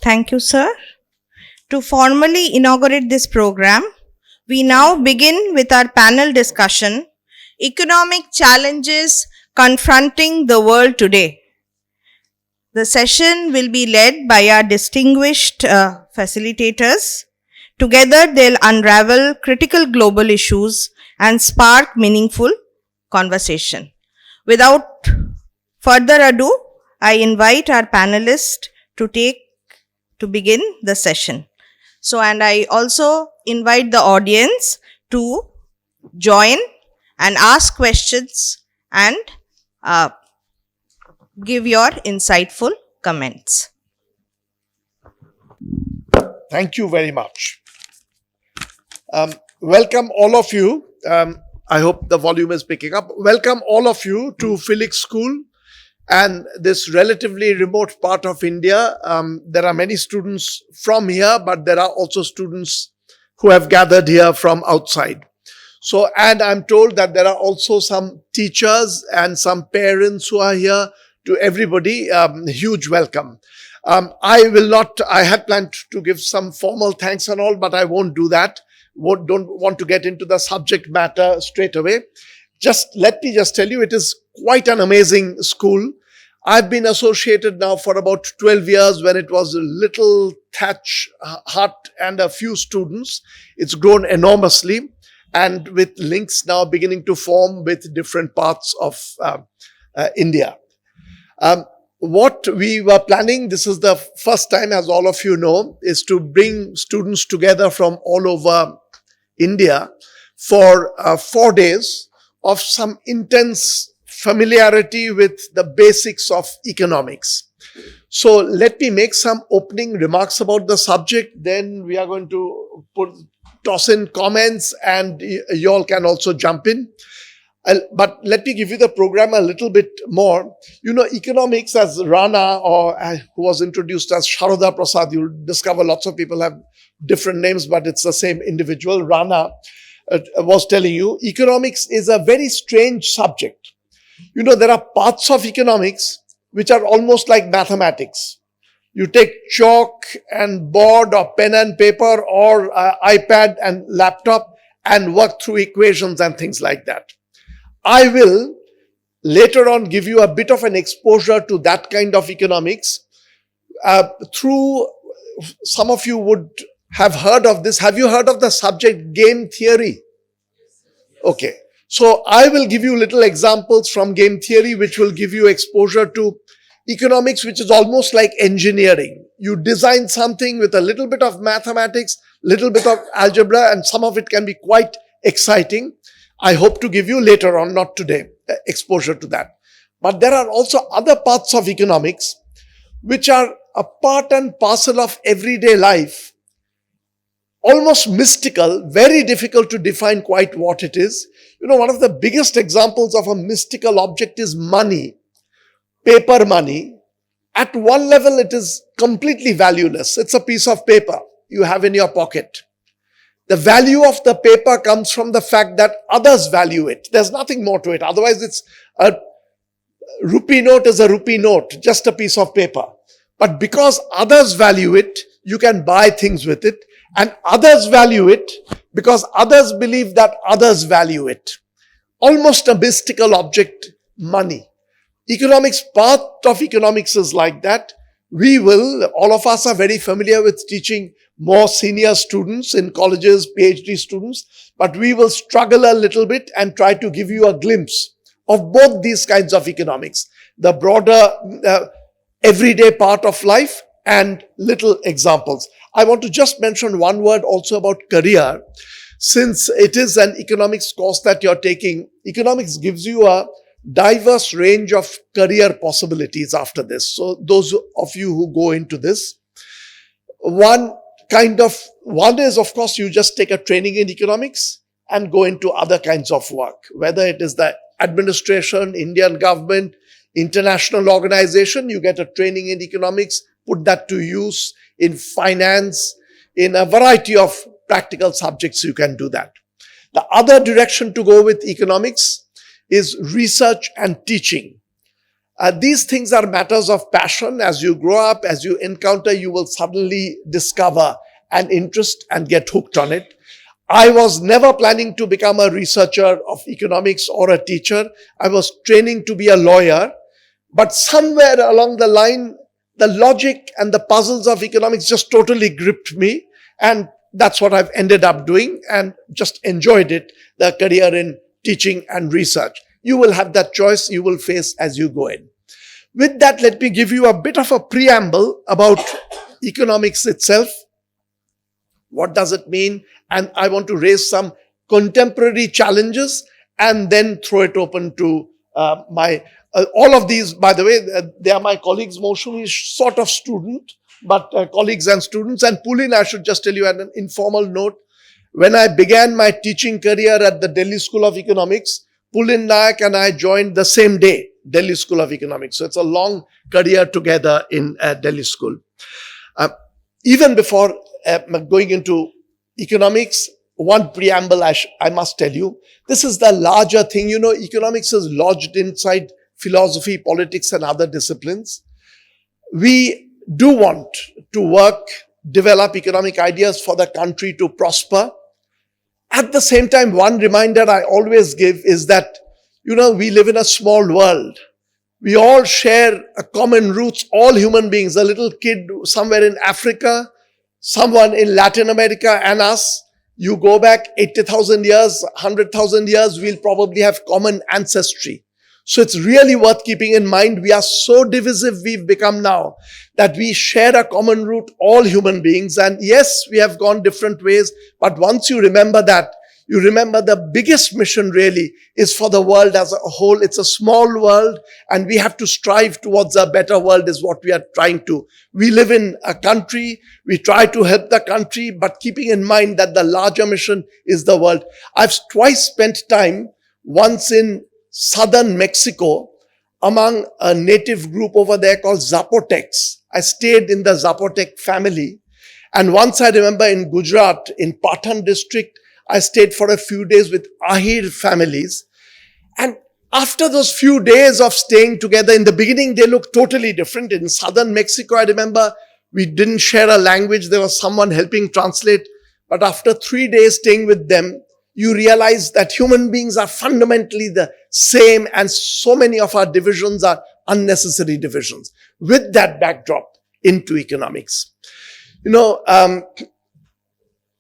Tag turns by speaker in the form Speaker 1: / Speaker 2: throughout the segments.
Speaker 1: Thank you, sir. To formally inaugurate this program, we now begin with our panel discussion, Economic Challenges Confronting the World Today. The session will be led by our distinguished facilitators. Together, they'll unravel critical global issues and spark meaningful conversation. Without further ado, I invite our panelists to begin the session. And I also invite the audience to join and ask questions and give your insightful comments.
Speaker 2: Thank you very much. Welcome all of you. I hope the volume is picking up. Welcome all of you to Felix School and this relatively remote part of India. There are many students from here, but there are also students who have gathered here from outside. And I'm told that there are also some teachers and some parents who are here. To everybody, huge welcome. I had planned to give some formal thanks and all, but I won't do that. Don't want to get into the subject matter straight away. Let me tell you, it is quite an amazing school. I've been associated now for about 12 years when it was a little thatch hut and a few students. It's grown enormously and with links now beginning to form with different parts of India. What we were planning, this is the first time, as all of you know, is to bring students together from all over India for 4 days of some intense familiarity with the basics of economics. So let me make some opening remarks about the subject. Then we are going to toss in comments and you all can also jump in. But let me give you the program a little bit more. Economics, as Rana, who was introduced as Sharada Prasad, you'll discover lots of people have different names, but it's the same individual. Rana was telling you, economics is a very strange subject. There are parts of economics which are almost like mathematics. You take chalk and board or pen and paper or iPad and laptop and work through equations and things like that. I will later on give you a bit of an exposure to that kind of economics. Through some of you would have heard of this. Have you heard of the subject game theory? Okay. So I will give you little examples from game theory which will give you exposure to economics, which is almost like engineering. You design something with a little bit of mathematics, little bit of algebra, and some of it can be quite exciting. I hope to give you later on, not today, exposure to that. But there are also other parts of economics which are a part and parcel of everyday life, almost mystical, very difficult to define quite what it is. One of the biggest examples of a mystical object is money, paper money. At one level, it is completely valueless. It's a piece of paper you have in your pocket. The value of the paper comes from the fact that others value it. There's nothing more to it. Otherwise, it's a rupee note is a rupee note, just a piece of paper. But because others value it, you can buy things with it. And others value it because others believe that others value it. Almost a mystical object, money. Economics, part of economics is like that. All of us are very familiar with teaching more senior students in colleges, PhD students, but we will struggle a little bit and try to give you a glimpse of both these kinds of economics, the broader everyday part of life and little examples. I want to just mention one word also about career. Since it is an economics course that you're taking, economics gives you a diverse range of career possibilities after this. So those of you who go into this, one is, of course, you just take a training in economics and go into other kinds of work, whether it is the administration, Indian government, international organization, you get a training in economics, put that to use in finance, in a variety of practical subjects, you can do that. The other direction to go with economics is research and teaching. These things are matters of passion. As you grow up, as you encounter, you will suddenly discover an interest and get hooked on it. I was never planning to become a researcher of economics or a teacher. I was training to be a lawyer. But somewhere along the line, the logic and the puzzles of economics just totally gripped me. And that's what I've ended up doing and just enjoyed it, the career in teaching and research. You will have that choice you will face as you go in. With that, let me give you a bit of a preamble about economics itself. What does it mean? And I want to raise some contemporary challenges and then throw it open to all of these, by the way, they are my colleagues. Moushumi is sort of student, but colleagues and students. And Pulin, I should just tell you on an informal note, when I began my teaching career at the Delhi School of Economics, Pulin Nayak and I joined the same day, Delhi School of Economics. So it's a long career together in Delhi School. Even before going into economics, one preamble I must tell you. This is the larger thing. You know, economics is lodged inside philosophy, politics, and other disciplines. We do want to work, develop economic ideas for the country to prosper. At the same time, one reminder I always give is that, you know, we live in a small world. We all share a common roots, all human beings, a little kid somewhere in Africa, someone in Latin America, and us. You go back 80,000 years, 100,000 years, we'll probably have common ancestry. So it's really worth keeping in mind. We are so divisive we've become now that we share a common root, all human beings. And yes, we have gone different ways. But once you remember that, you remember the biggest mission really is for the world as a whole. It's a small world and we have to strive towards a better world is what we are trying to. We live in a country. We try to help the country, but keeping in mind that the larger mission is the world. I've twice spent time, once in southern Mexico, among a native group over there called Zapotecs. I stayed in the Zapotec family. And once I remember in Gujarat, in Patan district, I stayed for a few days with Ahir families. And after those few days of staying together, in the beginning, they looked totally different. In southern Mexico, I remember we didn't share a language. There was someone helping translate. But after 3 days staying with them, you realize that human beings are fundamentally the same and so many of our divisions are unnecessary divisions. With that backdrop into economics. You know,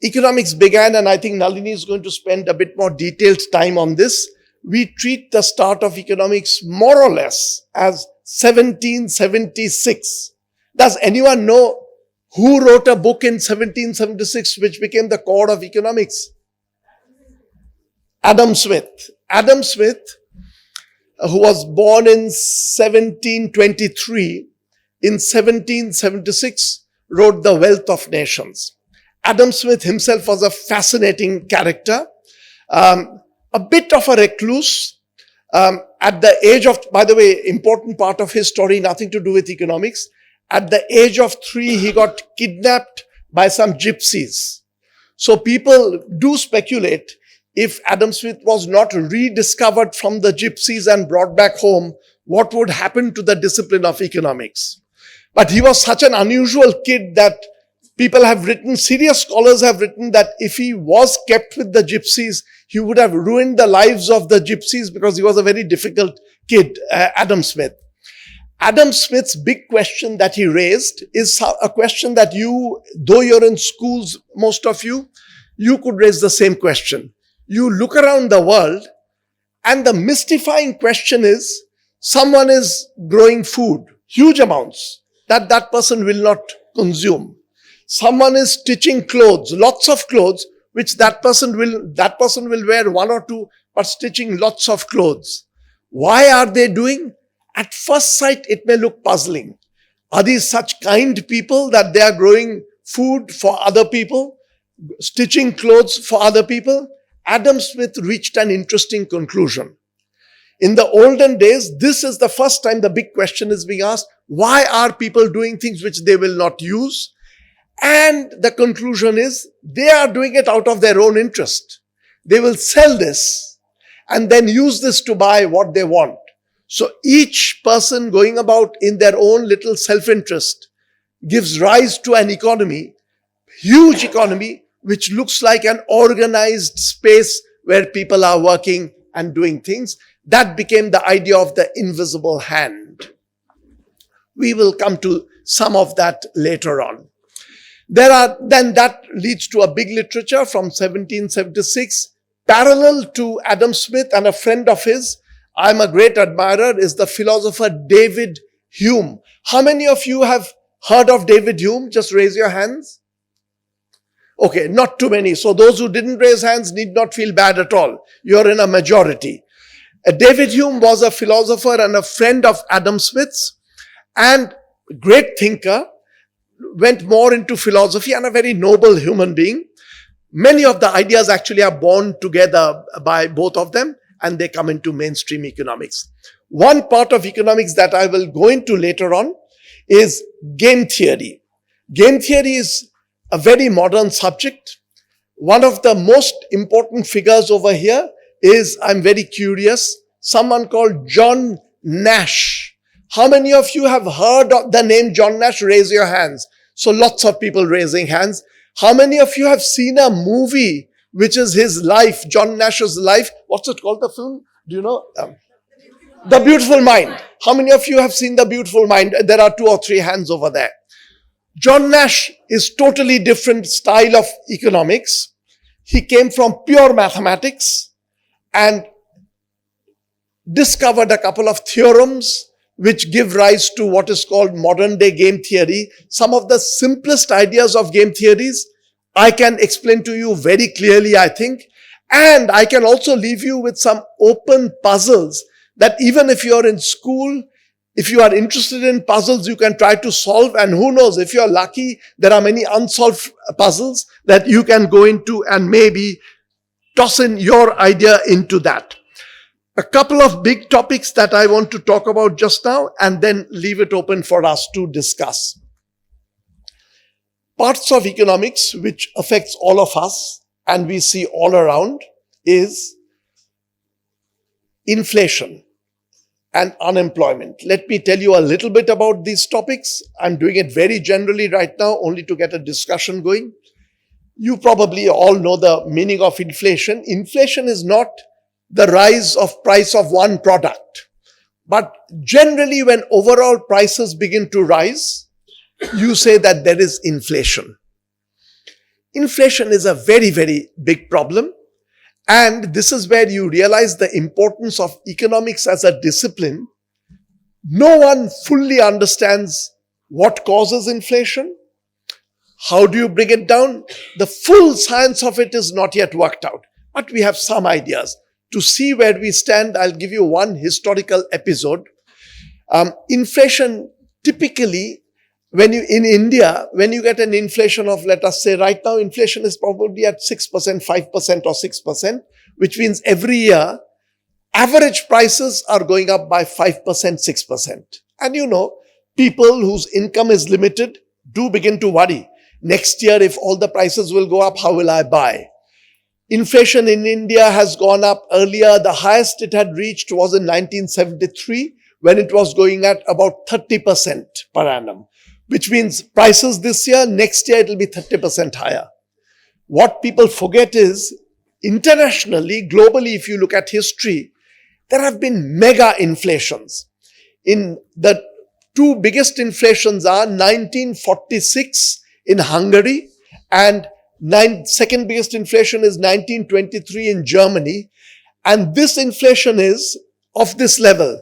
Speaker 2: economics began, and I think Nalini is going to spend a bit more detailed time on this. We treat the start of economics more or less as 1776. Does anyone know who wrote a book in 1776 which became the core of economics? Adam Smith. Adam Smith, who was born in 1723, in 1776 wrote The Wealth of Nations. Adam Smith himself was a fascinating character, a bit of a recluse. At the age of, by the way, important part of his story, nothing to do with economics. At the age of 3, he got kidnapped by some gypsies. So people do speculate if Adam Smith was not rediscovered from the gypsies and brought back home, what would happen to the discipline of economics? But he was such an unusual kid that people have written, serious scholars have written that if he was kept with the gypsies, he would have ruined the lives of the gypsies because he was a very difficult kid, Adam Smith. Adam Smith's big question that he raised is a question that you, though you're in schools, most of you could raise the same question. You look around the world and the mystifying question is, someone is growing food, huge amounts, that person will not consume. Someone is stitching clothes, lots of clothes, which that person will wear 1 or 2, but stitching lots of clothes. Why are they doing? At first sight, it may look puzzling. Are these such kind people that they are growing food for other people, stitching clothes for other people? Adam Smith reached an interesting conclusion. In the olden days, this is the first time the big question is being asked, why are people doing things which they will not use? And the conclusion is, they are doing it out of their own interest. They will sell this and then use this to buy what they want. So each person going about in their own little self-interest gives rise to an economy, huge economy, which looks like an organized space where people are working and doing things. That became the idea of the invisible hand. We will come to some of that later on. Then that leads to a big literature from 1776, parallel to Adam Smith, and a friend of his, I'm a great admirer, is the philosopher David Hume. How many of you have heard of David Hume? Just raise your hands. Okay, not too many. So those who didn't raise hands need not feel bad at all. You're in a majority. David Hume was a philosopher and a friend of Adam Smith's, and great thinker, went more into philosophy, and a very noble human being. Many of the ideas actually are born together by both of them, and they come into mainstream economics. One part of economics that I will go into later on is game theory. Game theory is a very modern subject. One of the most important figures over here is, I'm very curious, someone called John Nash. How many of you have heard of the name John Nash? Raise your hands. So lots of people raising hands. How many of you have seen a movie which is his life, John Nash's life? What's it called, the film? Do you know? The Beautiful Mind. How many of you have seen The Beautiful Mind? There are 2 or 3 hands over there. John Nash is totally different style of economics. He came from pure mathematics and discovered a couple of theorems which give rise to what is called modern day game theory. Some of the simplest ideas of game theories I can explain to you very clearly, I think. And I can also leave you with some open puzzles that even if you're in school, if you are interested in puzzles, you can try to solve. And who knows, if you're lucky, there are many unsolved puzzles that you can go into and maybe toss in your idea into that. A couple of big topics that I want to talk about just now, and then leave it open for us to discuss. Parts of economics which affects all of us and we see all around is inflation and unemployment. Let me tell you a little bit about these topics. I'm doing it very generally right now, only to get a discussion going. You probably all know the meaning of inflation. Inflation is not the rise of price of one product. But generally, when overall prices begin to rise, you say that there is inflation. Inflation is a very, very big problem. And this is where you realize the importance of economics as a discipline. No one fully understands what causes inflation. How do you bring it down? The full science of it is not yet worked out. But we have some ideas. To see where we stand, I'll give you one historical episode. Inflation, typically, in India, when you get an inflation of, let us say right now, inflation is probably at 6%, 5% or 6%, which means every year, average prices are going up by 5%, 6%. And you know, people whose income is limited do begin to worry. Next year, if all the prices will go up, how will I buy? Inflation in India has gone up earlier. The highest it had reached was in 1973, when it was going at about 30% per annum, which means prices this year, next year it will be 30% higher. What people forget is, internationally, globally, if you look at history, there have been mega inflations. In the 2 biggest inflations are 1946 in Hungary, and second biggest inflation is 1923 in Germany. And this inflation is of this level.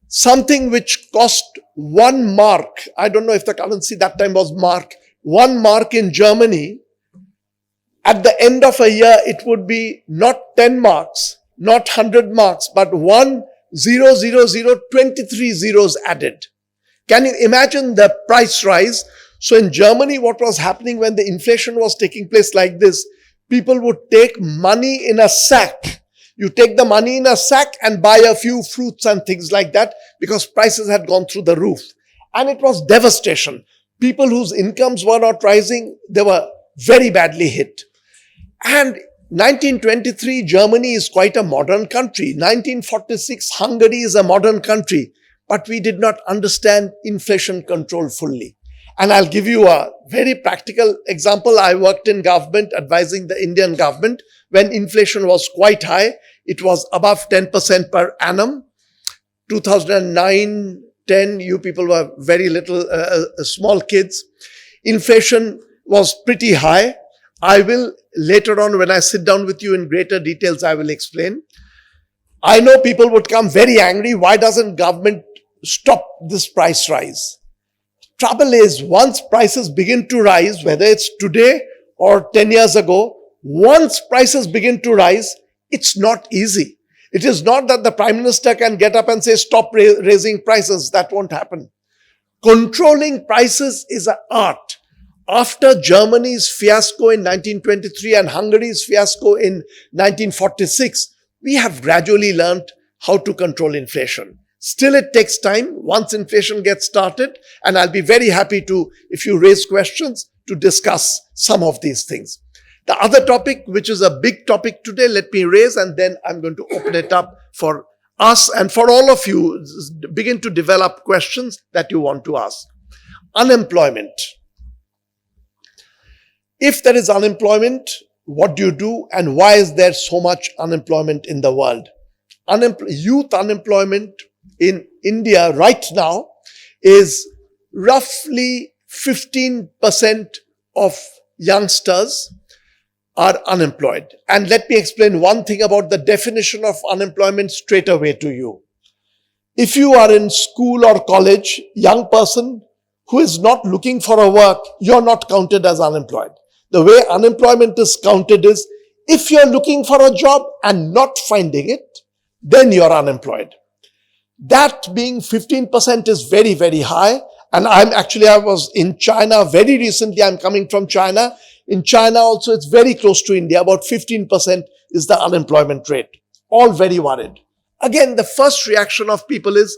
Speaker 2: Something which cost 1 mark. I don't know if the currency that time was mark. 1 mark in Germany. At the end of a year, it would be not 10 marks, not 100 marks, but 1, 0, 0, 0, 23 zeros added. Can you imagine the price rise? So in Germany, what was happening when the inflation was taking place like this, people would take money in a sack. You take the money in a sack and buy a few fruits and things like that, because prices had gone through the roof. And it was devastation. People whose incomes were not rising, they were very badly hit. And 1923, Germany is quite a modern country. 1946, Hungary is a modern country. But we did not understand inflation control fully. And I'll give you a very practical example. I worked in government advising the Indian government when inflation was quite high. It was above 10% per annum. 2009, 10, you people were very little, small kids. Inflation was pretty high. I will later on, when I sit down with you in greater details, I will explain. I know people would come very angry. Why doesn't government stop this price rise? Trouble is, once prices begin to rise, whether it's today or 10 years ago, once prices begin to rise, it's not easy. It is not that the Prime Minister can get up and say, stop raising prices. That won't happen. Controlling prices is an art. After Germany's fiasco in 1923 and Hungary's fiasco in 1946, we have gradually learned how to control inflation. Still, it takes time once inflation gets started, and I'll be very happy to, if you raise questions, to discuss some of these things. The other topic, which is a big topic today, let me raise, and then I'm going to open it up for us and for all of you. Begin to develop questions that you want to ask. Unemployment. If there is unemployment, what do you do, and why is there so much unemployment in the world? Youth unemployment in India right now is roughly 15% of youngsters are unemployed. And let me explain one thing about the definition of unemployment straight away to you. If you are in school or college, young person who is not looking for a work, you're not counted as unemployed. The way unemployment is counted is, if you're looking for a job and not finding it, then you're unemployed. That being 15% is very, very high. And I was in China very recently. I'm coming from China. In China also, it's very close to India. About 15% is the unemployment rate. All very worried. Again, the first reaction of people is,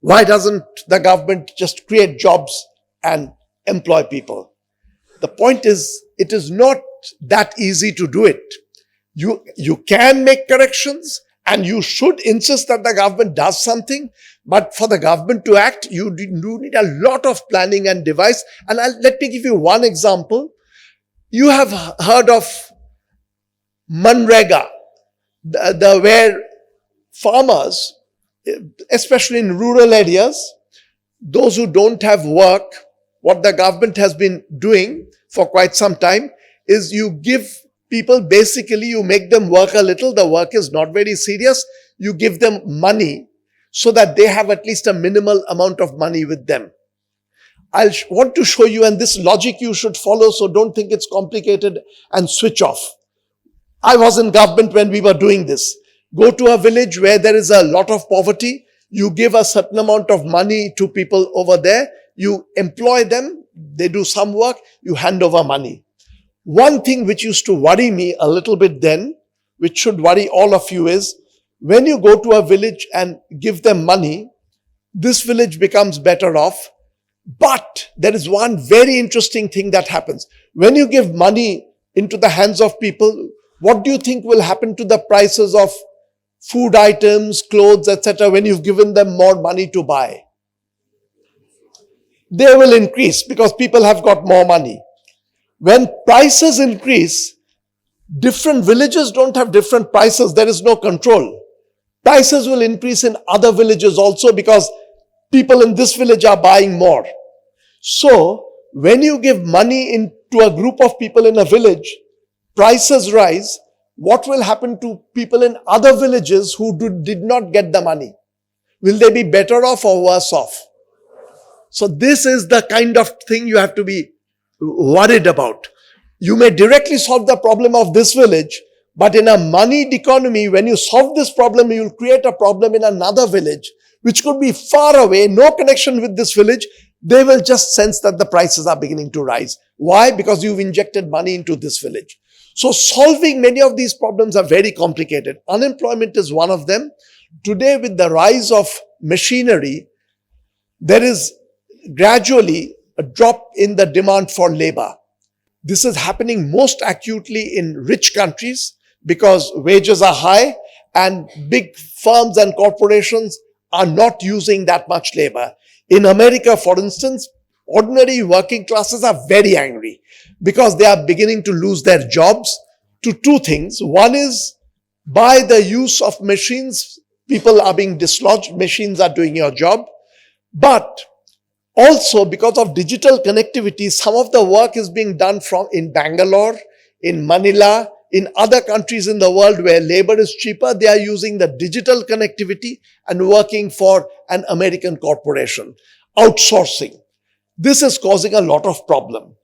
Speaker 2: why doesn't the government just create jobs and employ people? The point is, it is not that easy to do it. You can make corrections and you should insist that the government does something. But for the government to act, you do need a lot of planning and device. And let me give you one example. You have heard of Manrega, where farmers, especially in rural areas, those who don't have work, what the government has been doing for quite some time is you give people, basically you make them work a little. The work is not very serious. You give them money so that they have at least a minimal amount of money with them. I want to show you, and this logic you should follow, so don't think it's complicated and switch off. I was in government when we were doing this. Go to a village where there is a lot of poverty. You give a certain amount of money to people over there. You employ them. They do some work. You hand over money. One thing which used to worry me a little bit then, which should worry all of you, is when you go to a village and give them money, this village becomes better off. But there is one very interesting thing that happens. When you give money into the hands of people, what do you think will happen to the prices of food items, clothes, etc. when you've given them more money to buy? They will increase because people have got more money. When prices increase, different villages don't have different prices. There is no control. Prices will increase in other villages also because people in this village are buying more. So, when you give money into a group of people in a village, prices rise. What will happen to people in other villages who did not get the money? Will they be better off or worse off? So this is the kind of thing you have to be worried about. You may directly solve the problem of this village, but in a moneyed economy, when you solve this problem, you will create a problem in another village, which could be far away, no connection with this village. They will just sense that the prices are beginning to rise. Why? Because you've injected money into this village. So solving many of these problems are very complicated. Unemployment is one of them. Today, with the rise of machinery, there is gradually a drop in the demand for labor. This is happening most acutely in rich countries because wages are high and big firms and corporations are not using that much labor. In America, for instance, ordinary working classes are very angry because they are beginning to lose their jobs to two things. One is by the use of machines, people are being dislodged, machines are doing your job. But also because of digital connectivity, some of the work is being done from in Bangalore, in Manila, in other countries in the world where labor is cheaper. They are using the digital connectivity and working for an American corporation, outsourcing. This is causing a lot of problem.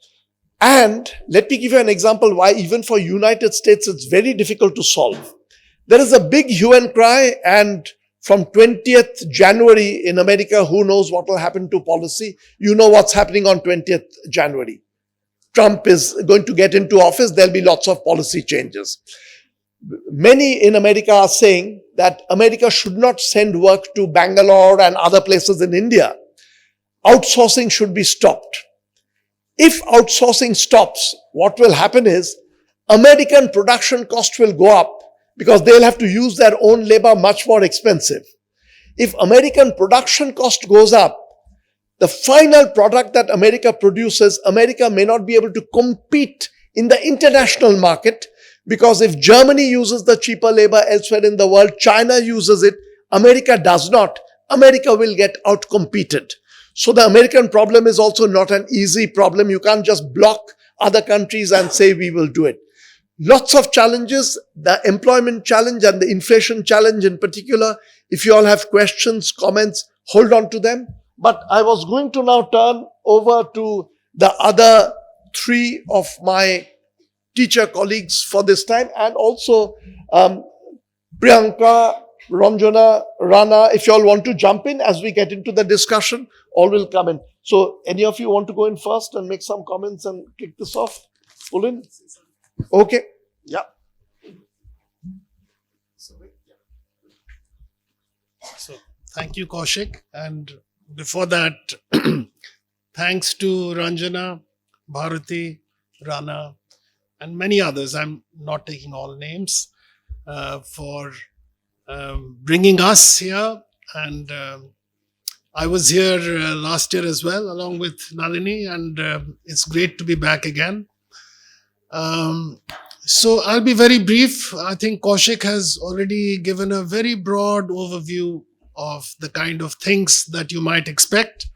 Speaker 2: And let me give you an example why even for United States it's very difficult to solve. There is a big hue and cry, and from 20th January in America, who knows what will happen to policy? You know what's happening on 20th January. Trump is going to get into office. There'll be lots of policy changes. Many in America are saying that America should not send work to Bangalore and other places in India. Outsourcing should be stopped. If outsourcing stops, what will happen is American production cost will go up because they'll have to use their own labor much more expensive. If American production cost goes up, the final product that America produces, America may not be able to compete in the international market because if Germany uses the cheaper labor elsewhere in the world, China uses it, America does not, America will get outcompeted. So the American problem is also not an easy problem. You can't just block other countries and say we will do it. Lots of challenges, the employment challenge and the inflation challenge in particular. If you all have questions, comments, hold on to them. But I was going to now turn over to the other three of my teacher colleagues for this time, and also Priyanka, Ranjana, Rana, if you all want to jump in as we get into the discussion, all will come in. So any of you want to go in first and make some comments and kick this off? Pull in? Okay. Yeah.
Speaker 3: So thank you, Kaushik. And before that, thanks to Ranjana, Bharati, Rana, and many others. I'm not taking all names for bringing us here. And I was here last year as well, along with Nalini, and it's great to be back again. So I'll be very brief. I think Kaushik has already given a very broad overview of the kind of things that you might expect.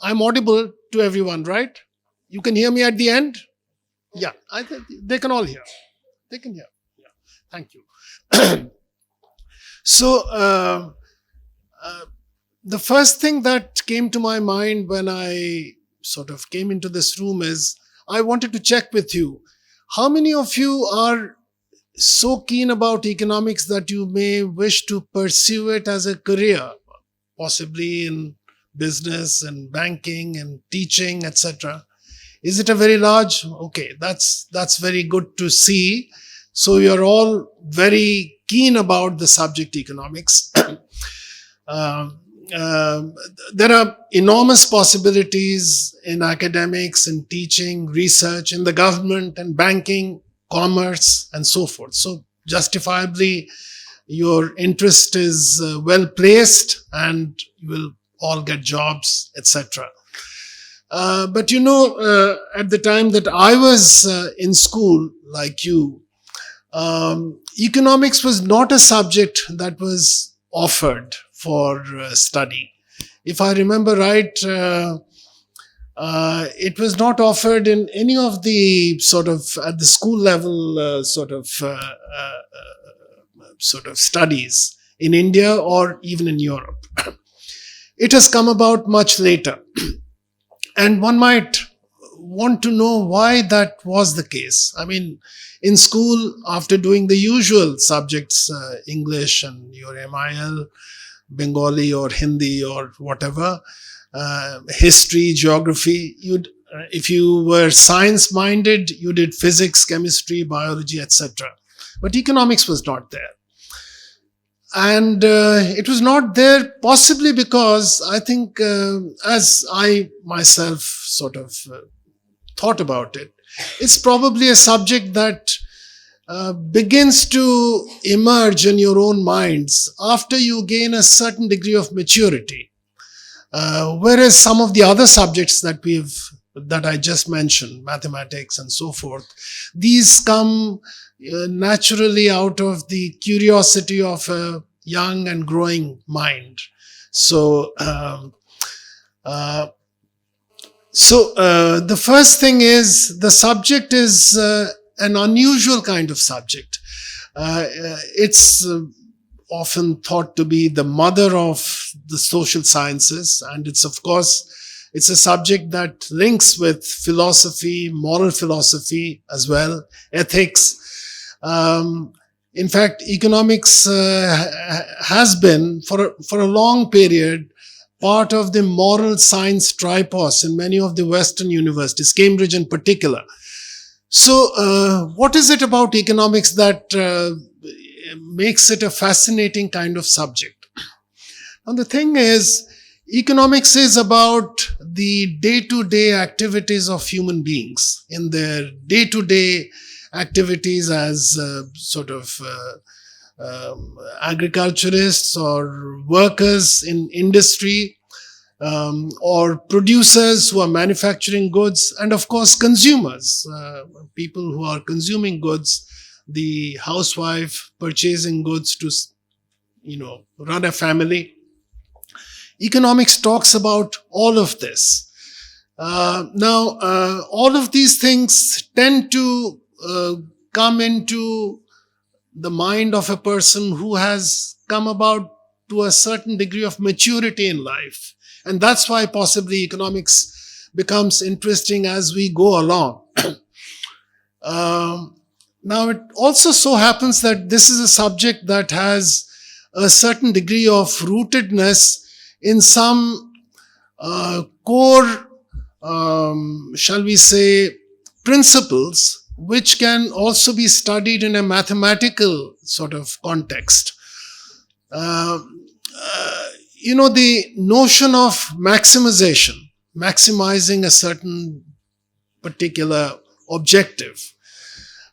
Speaker 3: I'm audible to everyone, right? You can hear me at the end? Yeah, I think they can all hear. They can hear. Yeah. Thank you. So the first thing that came to my mind when I sort of came into this room is I wanted to check with you. How many of you are so keen about economics that you may wish to pursue it as a career, possibly in business and banking and teaching, etc.? Is it a very large? Okay, that's very good to see. So you're all very keen about the subject economics. There are enormous possibilities in academics, in teaching, research, in the government and banking, commerce, and so forth. So justifiably, your interest is well placed and you will all get jobs, etc. But you know, at the time that I was in school, like you, economics was not a subject that was offered for study. If I remember right, it was not offered in any of the sort of at the school level sort of studies in India or even in Europe. It has come about much later. And one might want to know why that was the case. I mean, in school, after doing the usual subjects, English and your MIL, Bengali or Hindi or whatever, history, geography, if you were science-minded, you did physics, chemistry, biology, etc. But economics was not there. And it was not there possibly because I think, as I myself sort of thought about it, it's probably a subject that begins to emerge in your own minds after you gain a certain degree of maturity. Whereas some of the other subjects that I just mentioned, mathematics and so forth, these come naturally out of the curiosity of a young and growing mind. So, the first thing is the subject is an unusual kind of subject. It's often thought to be the mother of the social sciences, and it's a subject that links with philosophy, moral philosophy as well, ethics. In fact, economics has been for a long period part of the moral science tripos in many of the Western universities, Cambridge in particular. So, what is it about economics that makes it a fascinating kind of subject? And the thing is, economics is about the day-to-day activities of human beings in their day-to-day activities as agriculturists or workers in industry, or producers who are manufacturing goods, and of course consumers, people who are consuming goods, the housewife purchasing goods to run a family. Economics talks about all of this. Now, all of these things tend to come into the mind of a person who has come about to a certain degree of maturity in life. And that's why possibly economics becomes interesting as we go along. Now, it also so happens that this is a subject that has a certain degree of rootedness in some core, shall we say, principles, which can also be studied in a mathematical sort of context. The notion of maximizing a certain particular objective,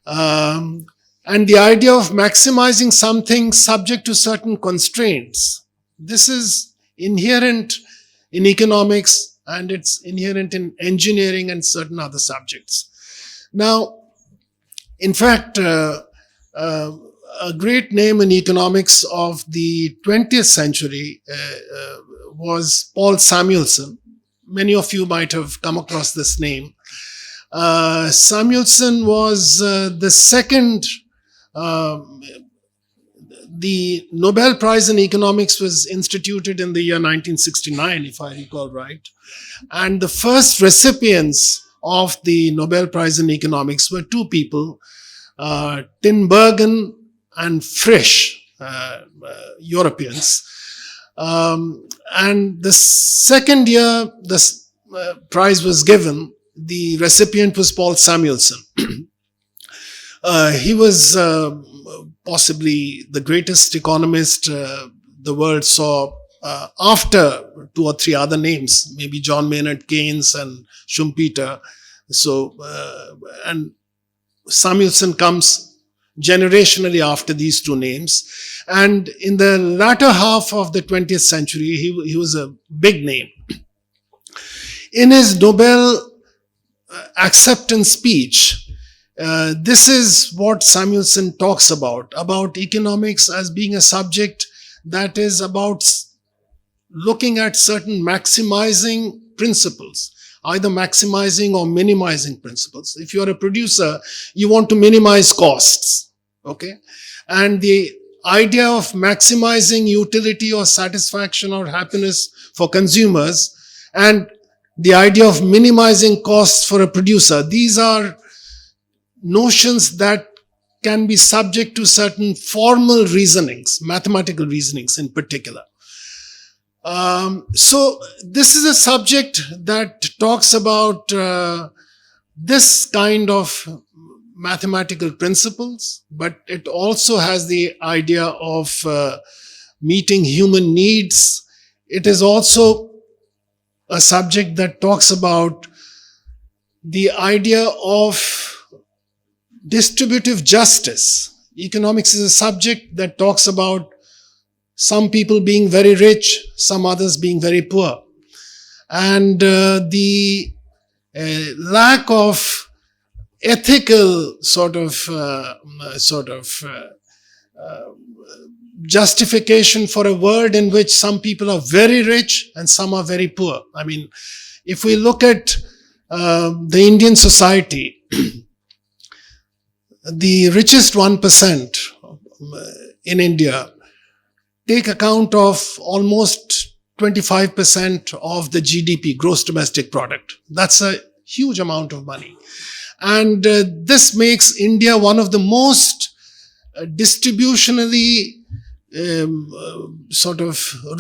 Speaker 3: and the idea of maximizing something subject to certain constraints. This is inherent in economics, and it's inherent in engineering and certain other subjects. Now, in fact, a great name in economics of the 20th century was Paul Samuelson. Many of you might have come across this name. Samuelson was the second. The Nobel Prize in Economics was instituted in the year 1969, if I recall right. And the first recipients of the Nobel Prize in Economics were two people, Tinbergen and Frisch, Europeans. And the second year the prize was given, the recipient was Paul Samuelson. He was possibly the greatest economist the world saw after two or three other names, maybe John Maynard Keynes and Schumpeter. So, and Samuelson comes generationally after these two names. And in the latter half of the 20th century, he was a big name. In his Nobel acceptance speech, this is what Samuelson talks about economics as being a subject that is about looking at certain maximizing principles, either maximizing or minimizing principles. If you're a producer, you want to minimize costs, okay? And the idea of maximizing utility or satisfaction or happiness for consumers and the idea of minimizing costs for a producer, these are notions that can be subject to certain formal reasonings, mathematical reasonings in particular. So this is a subject that talks about this kind of mathematical principles, but it also has the idea of meeting human needs. It is also a subject that talks about the idea of distributive justice. Economics is a subject that talks about some people being very rich, some others being very poor. And the lack of ethical justification for a world in which some people are very rich and some are very poor. I mean, if we look at the Indian society, the richest 1% in India take account of almost 25% of the GDP, gross domestic product. That's a huge amount of money. And this makes India one of the most distributionally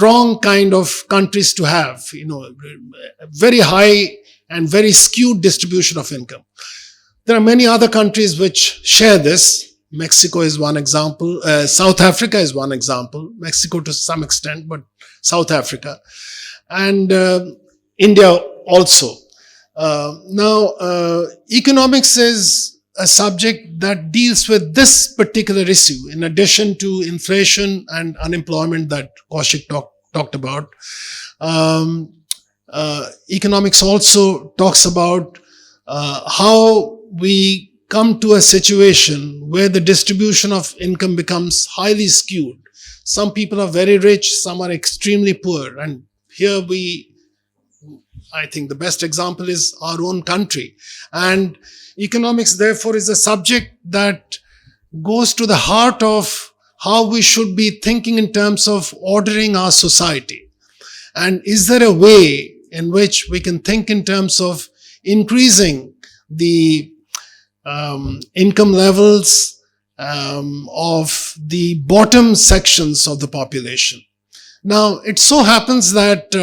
Speaker 3: wrong kind of countries to have, very high and very skewed distribution of income. There are many other countries which share this. Mexico is one example. South Africa is one example. Mexico to some extent, but South Africa. And India also. Now, economics is a subject that deals with this particular issue, in addition to inflation and unemployment that Kaushik talked about. Economics also talks about how we come to a situation where the distribution of income becomes highly skewed. Some people are very rich, some are extremely poor. And here I think the best example is our own country. And economics, therefore, is a subject that goes to the heart of how we should be thinking in terms of ordering our society. And is there a way in which we can think in terms of increasing the income levels of the bottom sections of the population? Now, it so happens that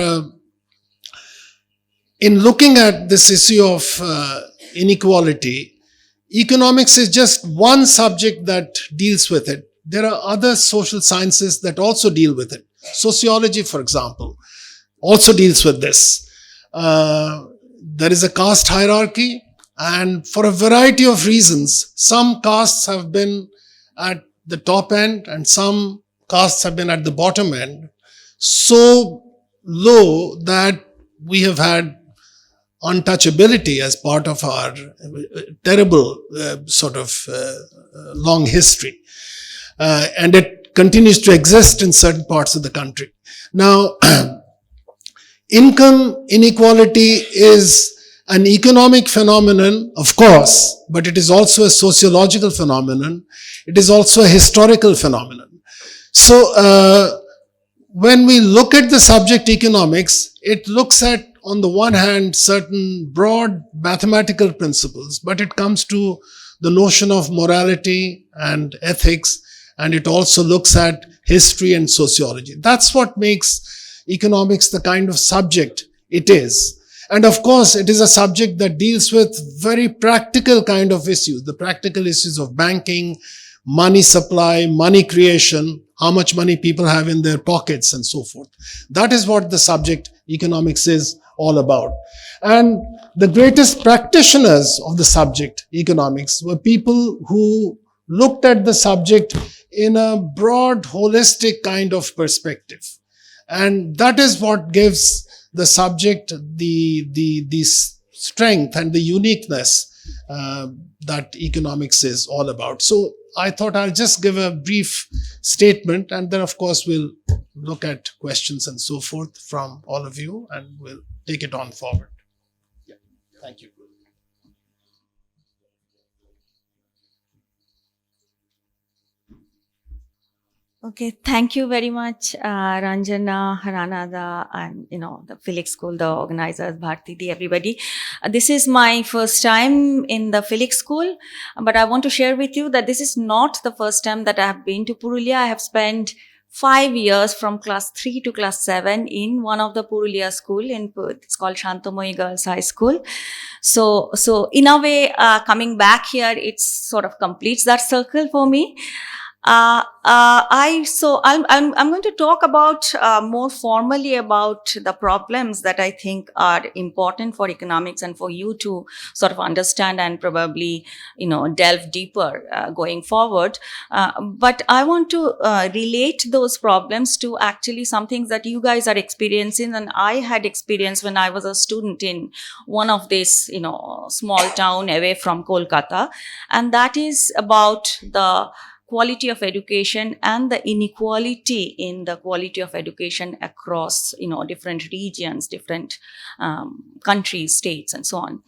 Speaker 3: in looking at this issue of inequality, economics is just one subject that deals with it. There are other social sciences that also deal with it. Sociology, for example, also deals with this. There is a caste hierarchy, and for a variety of reasons, some castes have been at the top end and some castes have been at the bottom end, so low that we have had untouchability as part of our terrible long history. And it continues to exist in certain parts of the country. Now, income inequality is an economic phenomenon, of course, but it is also a sociological phenomenon. It is also a historical phenomenon. So, when we look at the subject economics, it looks at, on the one hand, certain broad mathematical principles, but it comes to the notion of morality and ethics, and it also looks at history and sociology. That's what makes economics the kind of subject it is. And of course, it is a subject that deals with very practical kind of issues, the practical issues of banking, money supply, money creation, how much money people have in their pockets, and so forth. That is what the subject economics is all about. And the greatest practitioners of the subject economics were people who looked at the subject in a broad, holistic kind of perspective. And that is what gives the subject the strength and the uniqueness that economics is all about. So I thought I'll just give a brief statement, and then of course we'll look at questions and so forth from all of you, and we'll take it on forward. Yeah. Thank you.
Speaker 4: Okay, thank you very much, Ranjana, Haranada, and the Felix School, the organizers, Bharti, everybody. This is my first time in the Felix School, but I want to share with you that this is not the first time that I have been to Purulia. I have spent 5 years from class 3 to class 7 in one of the Purulia school. It's called Shantamoyi Girls High School. So in a way, coming back here, it sort of completes that circle for me. I'm going to talk about more formally about the problems that I think are important for economics and for you to sort of understand and probably delve deeper going forward. But I want to relate those problems to actually some things that you guys are experiencing and I had experienced when I was a student in one of these small town away from Kolkata, and that is about the quality of education and the inequality in the quality of education across different regions, different countries, states, and so on.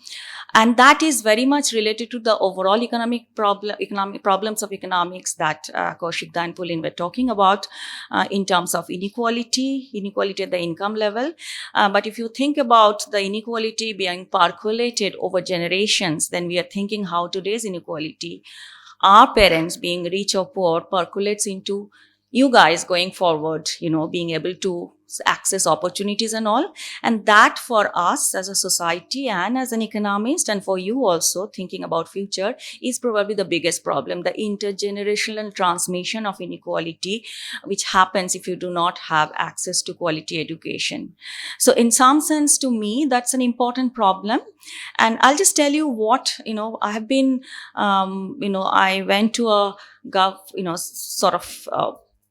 Speaker 4: And that is very much related to the overall economic problems of economics that Kaushik and Pulin were talking about in terms of inequality at the income level. But if you think about the inequality being percolated over generations, then we are thinking how today's inequality, our parents being rich or poor, percolates into you guys going forward, being able to access opportunities and all. And that for us as a society and as an economist, and for you also thinking about future, is probably the biggest problem, the intergenerational transmission of inequality, which happens if you do not have access to quality education. So in some sense, to me, that's an important problem. And I'll just tell you what, I have been, I went to a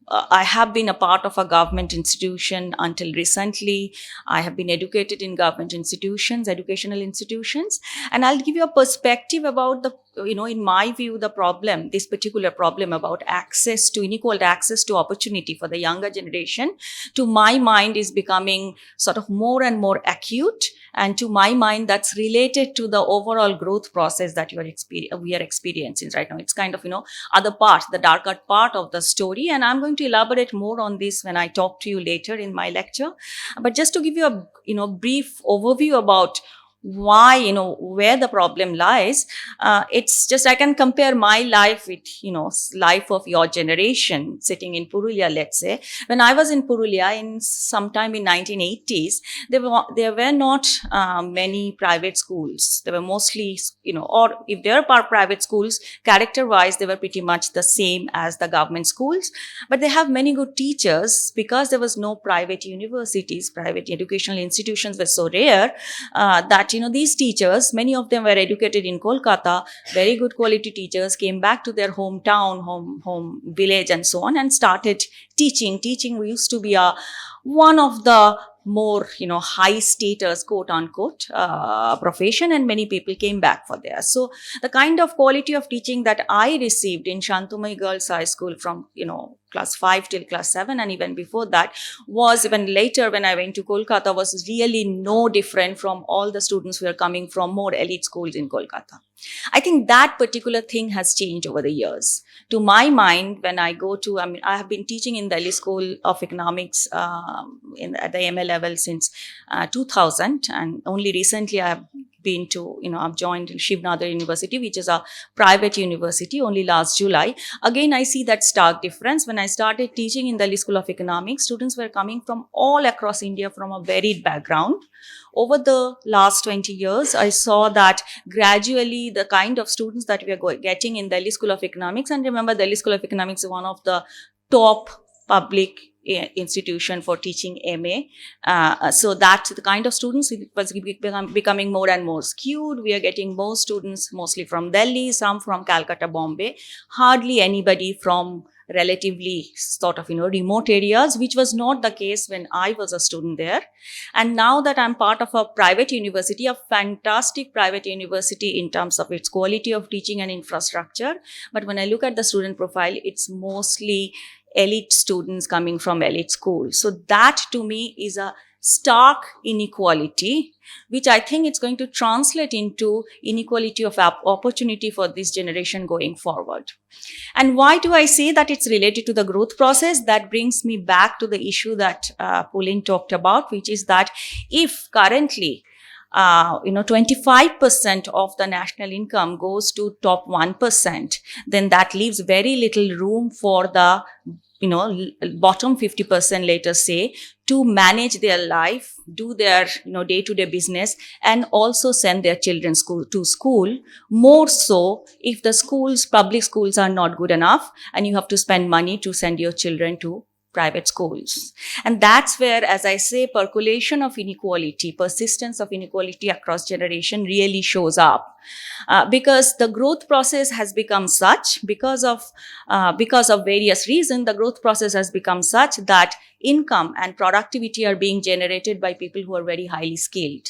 Speaker 4: I have been a part of a government institution until recently. I have been educated in government institutions, educational institutions, and I'll give you a perspective about in my view, this particular problem about unequal access to opportunity for the younger generation, to my mind is becoming sort of more and more acute. And to my mind, that's related to the overall growth process that we are experiencing right now. It's kind of, other part, the darker part of the story. And I'm going to elaborate more on this when I talk to you later in my lecture. But just to give you a, brief overview about why, where the problem lies, it's just I can compare my life with, life of your generation sitting in Purulia, let's say. When I was in Purulia in sometime in 1980s, there were not many private schools. There were mostly, or if there are private schools, character-wise, they were pretty much the same as the government schools. But they have many good teachers because there was no private universities, private educational institutions were so rare that, these teachers, many of them were educated in Kolkata, very good quality teachers, came back to their hometown, home village and so on, and started teaching. Teaching used to be one of the more, high status, quote unquote, profession, and many people came back for there. So the kind of quality of teaching that I received in Shantumai Girls High School from, class 5 till class 7, and even before that, was even later when I went to Kolkata, was really no different from all the students who are coming from more elite schools in Kolkata. I think that particular thing has changed over the years. To my mind, when I go to, I have been teaching in Delhi School of Economics at the MA level since 2000, and only recently I have been to, I've joined Shivnadar University, which is a private university, only last July. Again, I see that stark difference. When I started teaching in Delhi School of Economics, students were coming from all across India from a varied background. Over the last 20 years, I saw that gradually the kind of students that we are getting in Delhi School of Economics, and remember, Delhi School of Economics is one of the top public institution for teaching MA. So that the kind of students was becoming more and more skewed. We are getting more students mostly from Delhi, some from Calcutta, Bombay, hardly anybody from relatively sort of, remote areas, which was not the case when I was a student there. And now that I'm part of a private university, a fantastic private university in terms of its quality of teaching and infrastructure. But when I look at the student profile, it's mostly elite students coming from elite schools. So that to me is a stark inequality, which I think it's going to translate into inequality of opportunity for this generation going forward. And why do I say that it's related to the growth process? That brings me back to the issue that Pauline talked about, which is that if currently 25% of the national income goes to top 1%, then that leaves very little room for the bottom 50%, let us say, to manage their life, do their, day-to-day business, and also send their children to school. More so if the public schools are not good enough and you have to spend money to send your children to private schools. And that's where, as I say, percolation of inequality, persistence of inequality across generation really shows up. Because the growth process has become such, because of various reasons, the growth process has become such that income and productivity are being generated by people who are very highly skilled.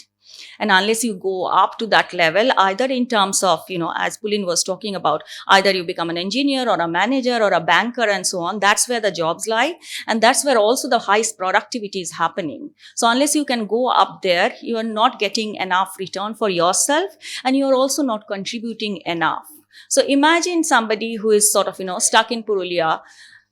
Speaker 4: And unless you go up to that level, either in terms of, as Pulin was talking about, either you become an engineer or a manager or a banker and so on, that's where the jobs lie. And that's where also the highest productivity is happening. So unless you can go up there, you are not getting enough return for yourself, and you are also not contributing enough. So imagine somebody who is sort of, stuck in Purulia,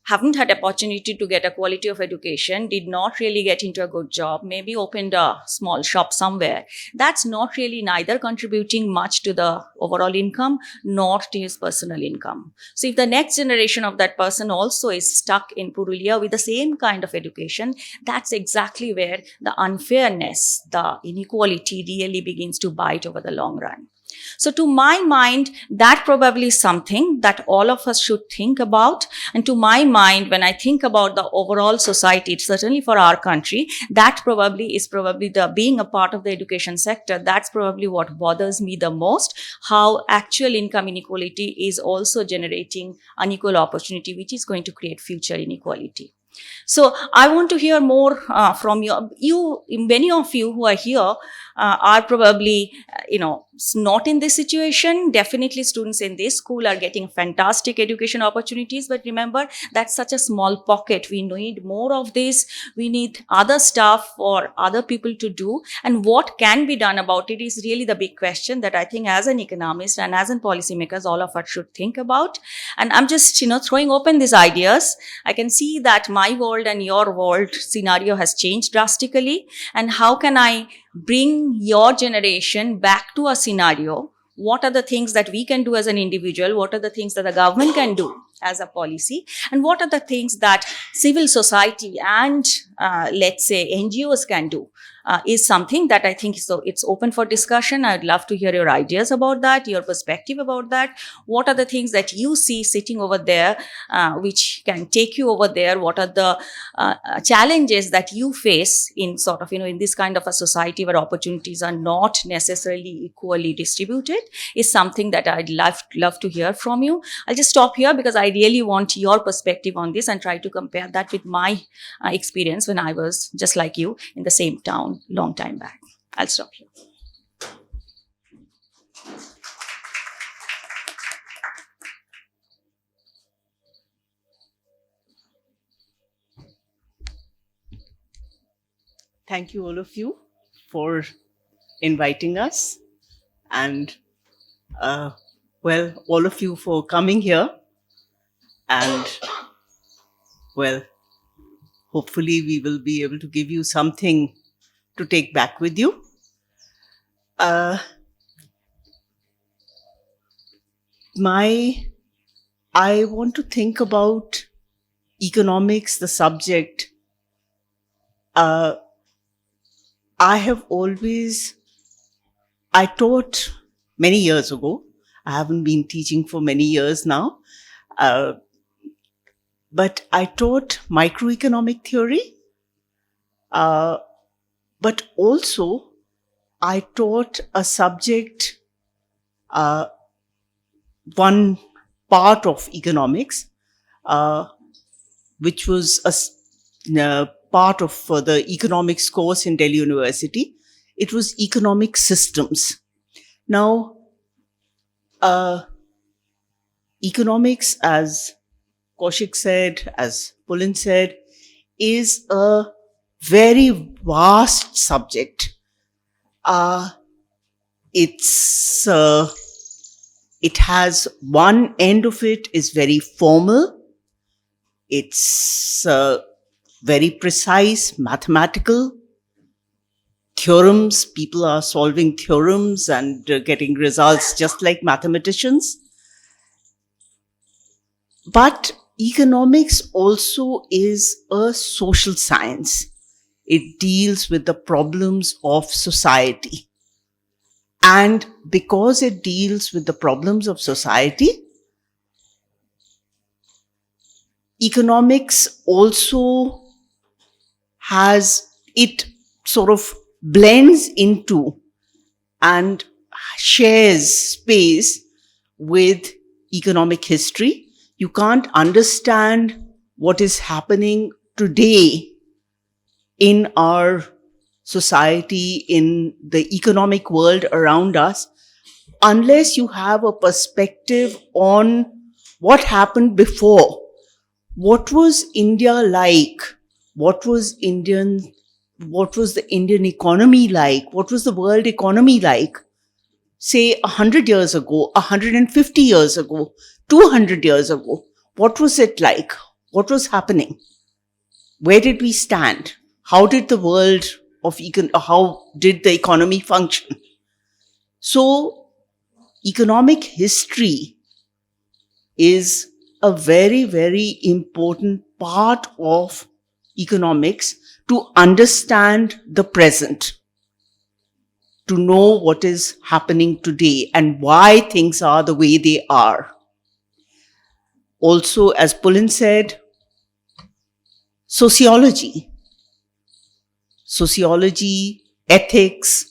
Speaker 4: haven't had opportunity to get a quality of education, did not really get into a good job, maybe opened a small shop somewhere. That's not really neither contributing much to the overall income nor to his personal income. So if the next generation of that person also is stuck in Purulia with the same kind of education, that's exactly where the unfairness, the inequality really begins to bite over the long run. So to my mind, that probably is something that all of us should think about. And to my mind, when I think about the overall society, certainly for our country, that is the being a part of the education sector, that's probably what bothers me the most, how actual income inequality is also generating unequal opportunity, which is going to create future inequality. So I want to hear more from you. Many of you who are here are probably, not in this situation. Definitely students in this school are getting fantastic education opportunities. But remember, that's such a small pocket. We need more of this. We need other stuff for other people to do. And what can be done about it is really the big question that I think as an economist and as in policymakers, all of us should think about. And I'm just, throwing open these ideas. I can see that my world and your world scenario has changed drastically. And how can I bring your generation back to a scenario? What are the things that we can do as an individual? What are the things that the government can do as a policy? And what are the things that civil society and let's say NGOs can do? Is something that I think it's open for discussion. I'd love to hear your ideas about that, your perspective about that. What are the things that you see sitting over there, which can take you over there? What are the challenges that you face in sort of, in this kind of a society where opportunities are not necessarily equally distributed? Is something that I'd love to hear from you. I'll just stop here because I really want your perspective on this and try to compare that with my experience when I was just like you in the same town long time back. I'll stop here.
Speaker 5: Thank you, all of you, for inviting us, and all of you for coming here, and hopefully we will be able to give you something to take back with you. I want to think about economics, the subject. I taught many years ago. I haven't been teaching for many years now. But I taught microeconomic theory. But also, I taught a subject, one part of economics, which was a part of the economics course in Delhi University. It was economic systems. Now, economics, as Kaushik said, as Pulin said, is a very vast subject. It has one end of it is very formal. It's very precise, mathematical. Theorems, people are solving theorems and getting results just like mathematicians. But economics also is a social science. It deals with the problems of society. And because it deals with the problems of society, economics also it sort of blends into and shares space with economic history. You can't understand what is happening today in our society, in the economic world around us, unless you have a perspective on what happened before. What was India like? What was the Indian economy like? What was the world economy like? Say 100 years ago, 150 years ago, 200 years ago. What was it like? What was happening? Where did we stand? How did the world how did the economy function? So, economic history is a very, very important part of economics to understand the present, to know what is happening today and why things are the way they are. Also, as Pulin said, sociology, ethics,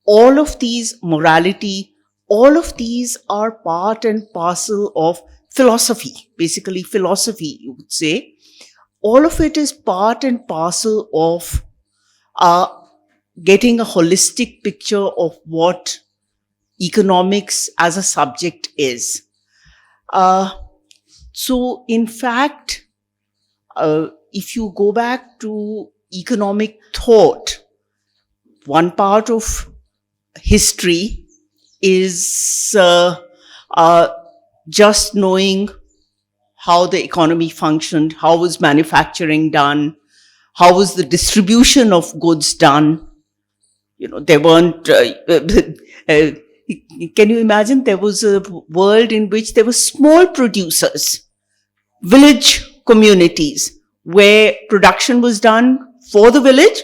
Speaker 5: all of these, morality, all of these are part and parcel of philosophy, basically philosophy, you would say. All of it is part and parcel of getting a holistic picture of what economics as a subject is. So, in fact, if you go back to economic thought, one part of history is just knowing how the economy functioned, how was manufacturing done, how was the distribution of goods done. You know, there weren't, can you imagine there was a world in which there were small producers, village communities, where production was done for the village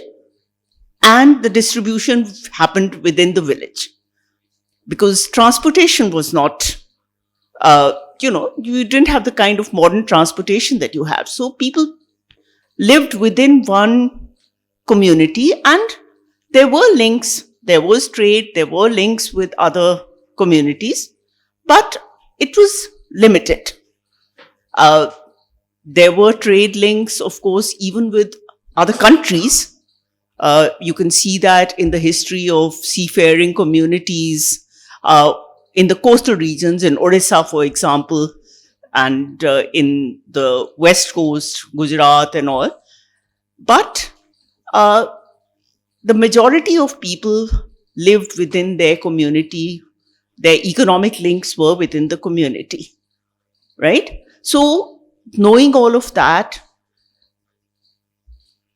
Speaker 5: and the distribution happened within the village. Because transportation was not, you didn't have the kind of modern transportation that you have. So people lived within one community and there were links, there was trade, there were links with other communities, but it was limited. There were trade links, of course, even with other countries. You can see that in the history of seafaring communities in the coastal regions, in Odisha, for example, and in the west coast, Gujarat and all. But the majority of people lived within their community. Their economic links were within the community, right? So, knowing all of that,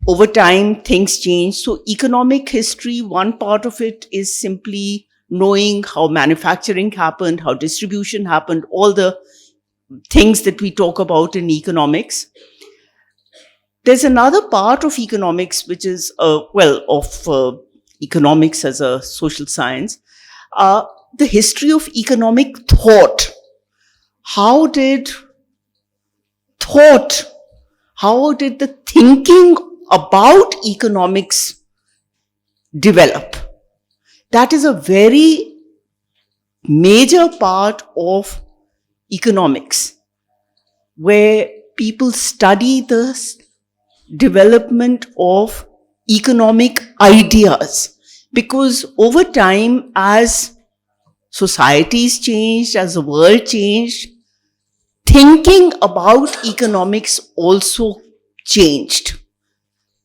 Speaker 5: over time, things change. So, economic history, one part of it is simply knowing how manufacturing happened, how distribution happened, all the things that we talk about in economics. There's another part of economics, which is, economics as a social science, the history of economic thought. How did the thinking about economics develop? That is a very major part of economics, where people study the development of economic ideas. Because over time, as societies changed, as the world changed, thinking about economics also changed.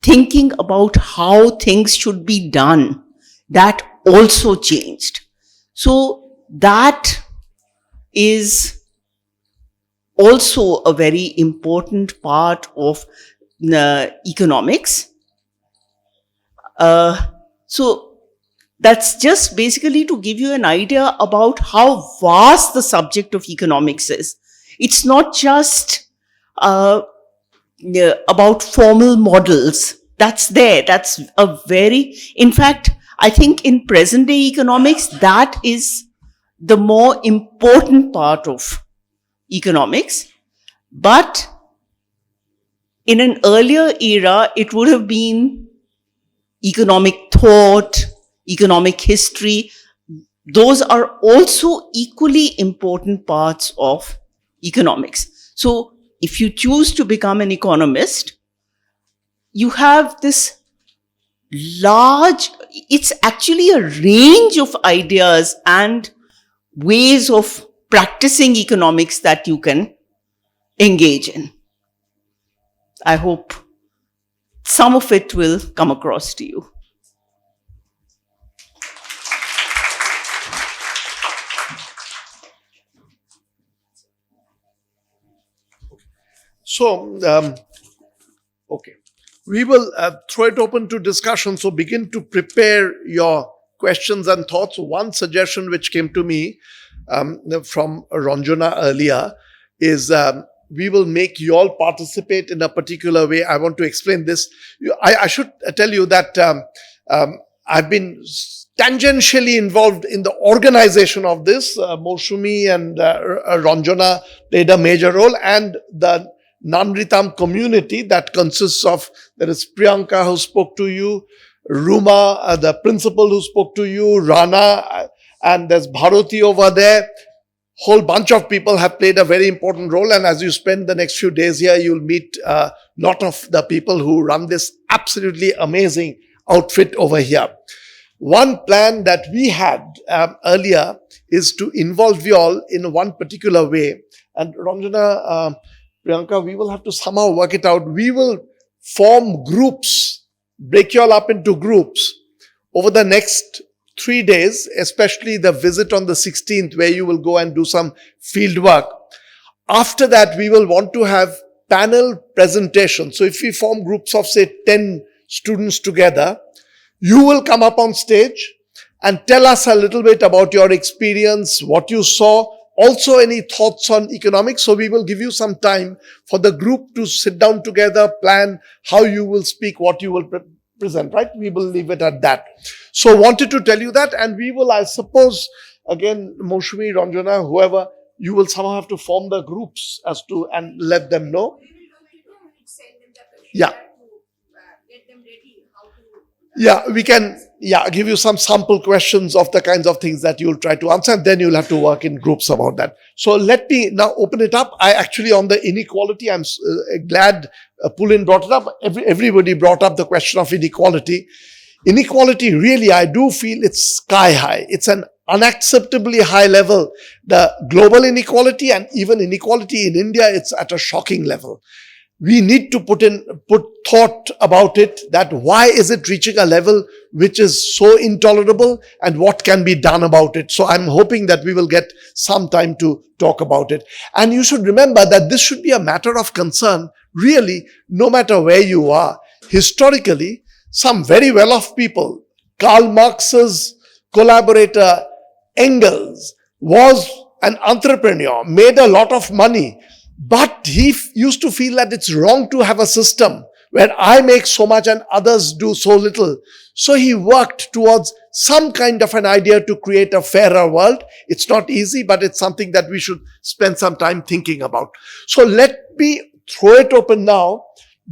Speaker 5: Thinking about how things should be done, that also changed. So that is also a very important part of economics. So that's just basically to give you an idea about how vast the subject of economics is. It's not just uh, yeah, about formal models. That's there. That's a very, in fact, I think in present day economics, that is the more important part of economics. But in an earlier era, it would have been economic thought, economic history. Those are also equally important parts of economics. So if you choose to become an economist, you have this large, it's actually a range of ideas and ways of practicing economics that you can engage in. I hope some of it will come across to you.
Speaker 2: So, okay, we will throw it open to discussion. So begin to prepare your questions and thoughts. One suggestion which came to me from Ranjana earlier is we will make you all participate in a particular way. I want to explain this. I should tell you that I've been tangentially involved in the organization of this. Moshumi and Ranjana played a major role, and the Nanritam community that consists of, there is Priyanka who spoke to you, Ruma, the principal who spoke to you, Rana, and there's Bharati over there. Whole bunch of people have played a very important role, and as you spend the next few days here, you'll meet a lot of the people who run this absolutely amazing outfit over here. One plan that we had earlier is to involve you all in one particular way. And Ranjana, Priyanka, we will have to somehow work it out. We will form groups, break you all up into groups over the next 3 days, especially the visit on the 16th, where you will go and do some field work. After that, we will want to have panel presentations. So if we form groups of, say, 10 students together, you will come up on stage and tell us a little bit about your experience, what you saw, also any thoughts on economics. So we will give you some time for the group to sit down together, plan how you will speak, what you will present, right? We will leave it at that. So wanted to tell you that, and we will, I suppose, again, Moshmi, Ranjana, whoever, you will somehow have to form the groups as to, and let them know. Yeah. Yeah, we can, give you some sample questions of the kinds of things that you'll try to answer, and then you'll have to work in groups about that. So let me now open it up. I actually, on the inequality, I'm glad Pulin brought it up. Everybody brought up the question of inequality. Inequality, really, I do feel it's sky high. It's an unacceptably high level. The global inequality and even inequality in India, it's at a shocking level. We need to put thought about it, that why is it reaching a level which is so intolerable, and what can be done about it. So I'm hoping that we will get some time to talk about it. And you should remember that this should be a matter of concern, really, no matter where you are. Historically, some very well-off people, Karl Marx's collaborator Engels was an entrepreneur, made a lot of money, but he used to feel that it's wrong to have a system where I make so much and others do so little. So he worked towards some kind of an idea to create a fairer world. It's not easy, but it's something that we should spend some time thinking about. So let me throw it open now.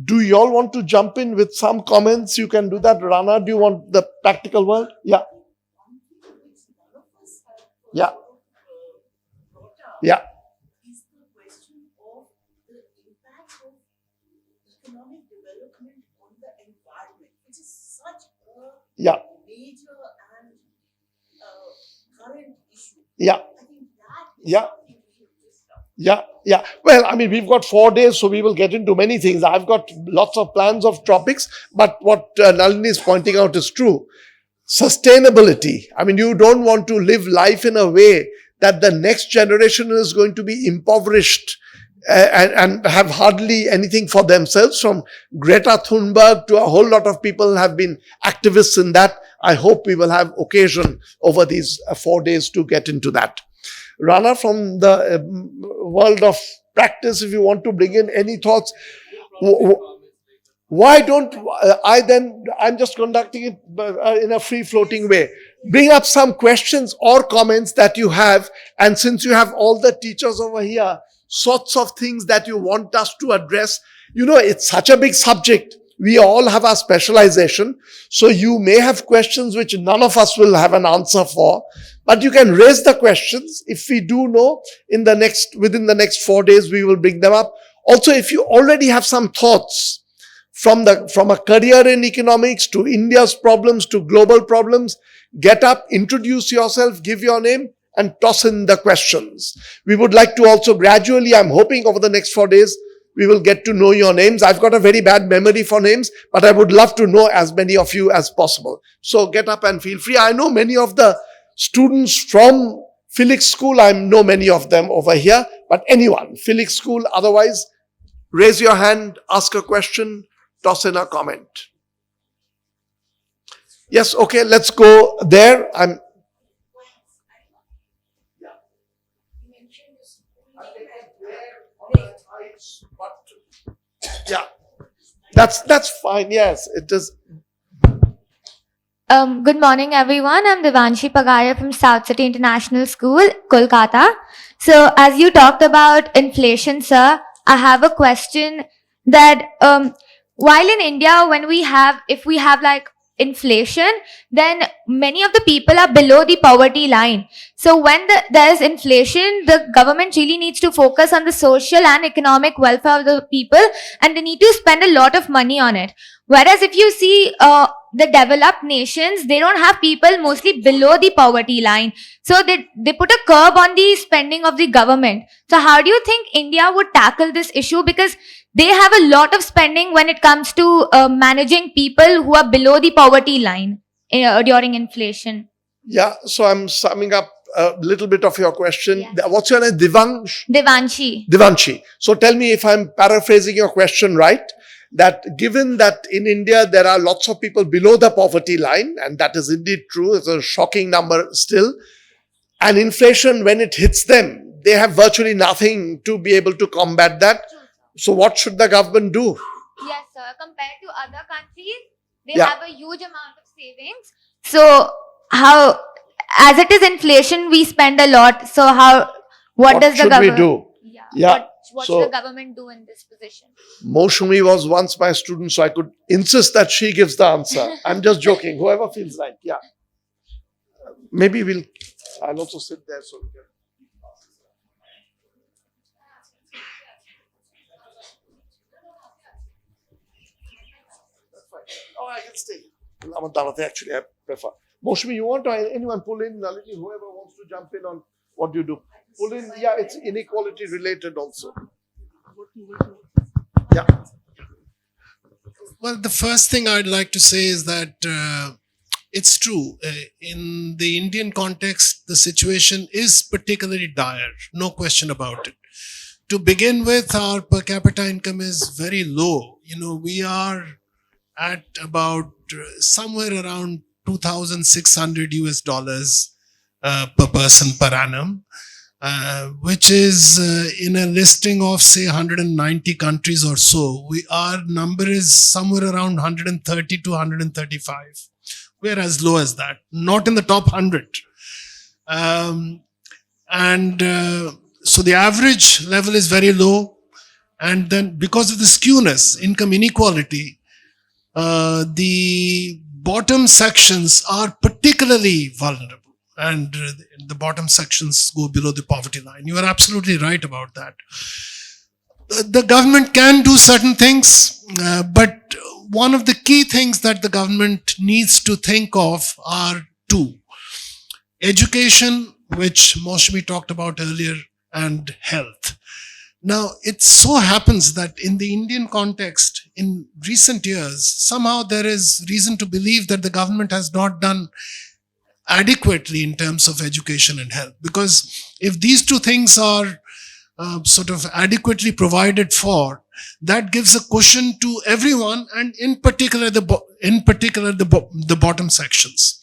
Speaker 2: Do you all want to jump in with some comments? You can do that. Rana, do you want the practical world? Yeah. Yeah. Yeah. Yeah.
Speaker 5: Major and current issue.
Speaker 2: Yeah. Yeah. Yeah. Well, I mean, we've got 4 days, so we will get into many things. I've got lots of plans of topics, but what Nalini is pointing out is true. Sustainability. I mean, you don't want to live life in a way that the next generation is going to be impoverished and have hardly anything for themselves. From Greta Thunberg to a whole lot of people have been activists in that. I hope we will have occasion over these 4 days to get into that. Rana, from the world of practice, if you want to bring in any thoughts, why don't I'm just conducting it in a free floating way. Bring up some questions or comments that you have. And since you have all the teachers over here, sorts of things that you want us to address. It's such a big subject. We all have our specialization. So you may have questions which none of us will have an answer for, but you can raise the questions. If we do know, within the next 4 days, we will bring them up. Also, if you already have some thoughts from a career in economics to India's problems to global problems, get up, introduce yourself, give your name, and toss in the questions. We would like to also gradually, I'm hoping over the next 4 days, we will get to know your names. I've got a very bad memory for names, but I would love to know as many of you as possible. So get up and feel free. I know many of the students from Felix School. I know many of them over here, but anyone, Felix School, otherwise, raise your hand, ask a question, toss in a comment. Yes, okay, let's go there. Yeah, that's fine. Yes, it is.
Speaker 6: Good morning, everyone. I'm Devanshi Pagaya from South City International School, Kolkata. So, as you talked about inflation, sir, I have a question that while in India, if we have like inflation, then many of the people are below the poverty line. So when there's inflation, the government really needs to focus on the social and economic welfare of the people, and they need to spend a lot of money on it. Whereas if you see the developed nations, they don't have people mostly below the poverty line. So they put a curb on the spending of the government. So how do you think India would tackle this issue? Because they have a lot of spending when it comes to managing people who are below the poverty line during inflation.
Speaker 2: Yeah, so I'm summing up a little bit of your question.
Speaker 6: Yes.
Speaker 2: What's your name?
Speaker 6: Devanshi.
Speaker 2: Devanshi. So tell me if I'm paraphrasing your question right, that given that in India there are lots of people below the poverty line, and that is indeed true, it's a shocking number still, and inflation, when it hits them, they have virtually nothing to be able to combat that. So what should the government do?
Speaker 6: Yes, sir. Compared to other countries, they
Speaker 2: Yeah.
Speaker 6: have a huge amount of savings. So as it is inflation, we spend a lot. So what does the
Speaker 2: should
Speaker 6: government
Speaker 2: we do? Yeah.
Speaker 6: What
Speaker 2: So-
Speaker 6: should the government do in this position?
Speaker 2: Moshumi was once my student, so I could insist that she gives the answer. I'm just joking. Whoever feels like, yeah. Maybe I'll also sit there so we can. Oh, I can stay. Actually, I prefer. Moshmi, you want to anyone pull in? Nalini, whoever wants to jump in on what you do. Pull in, yeah, it's inequality related also. Yeah.
Speaker 3: Well, the first thing I'd like to say is that it's true. In the Indian context, the situation is particularly dire, no question about it. To begin with, our per capita income is very low. We are at about somewhere around 2,600 US dollars per person per annum, which is in a listing of say 190 countries or so. Our number is somewhere around 130 to 135. We're as low as that, not in the top 100. So the average level is very low. And then because of the skewness, income inequality, the bottom sections are particularly vulnerable, and the bottom sections go below the poverty line. You are absolutely right about that. The government can do certain things, but one of the key things that the government needs to think of are two: education, which Moshmi talked about earlier, and health. Now, it so happens that in the Indian context, in recent years, somehow there is reason to believe that the government has not done adequately in terms of education and health. Because if these two things are sort of adequately provided for, that gives a cushion to everyone, and in particular the bottom sections.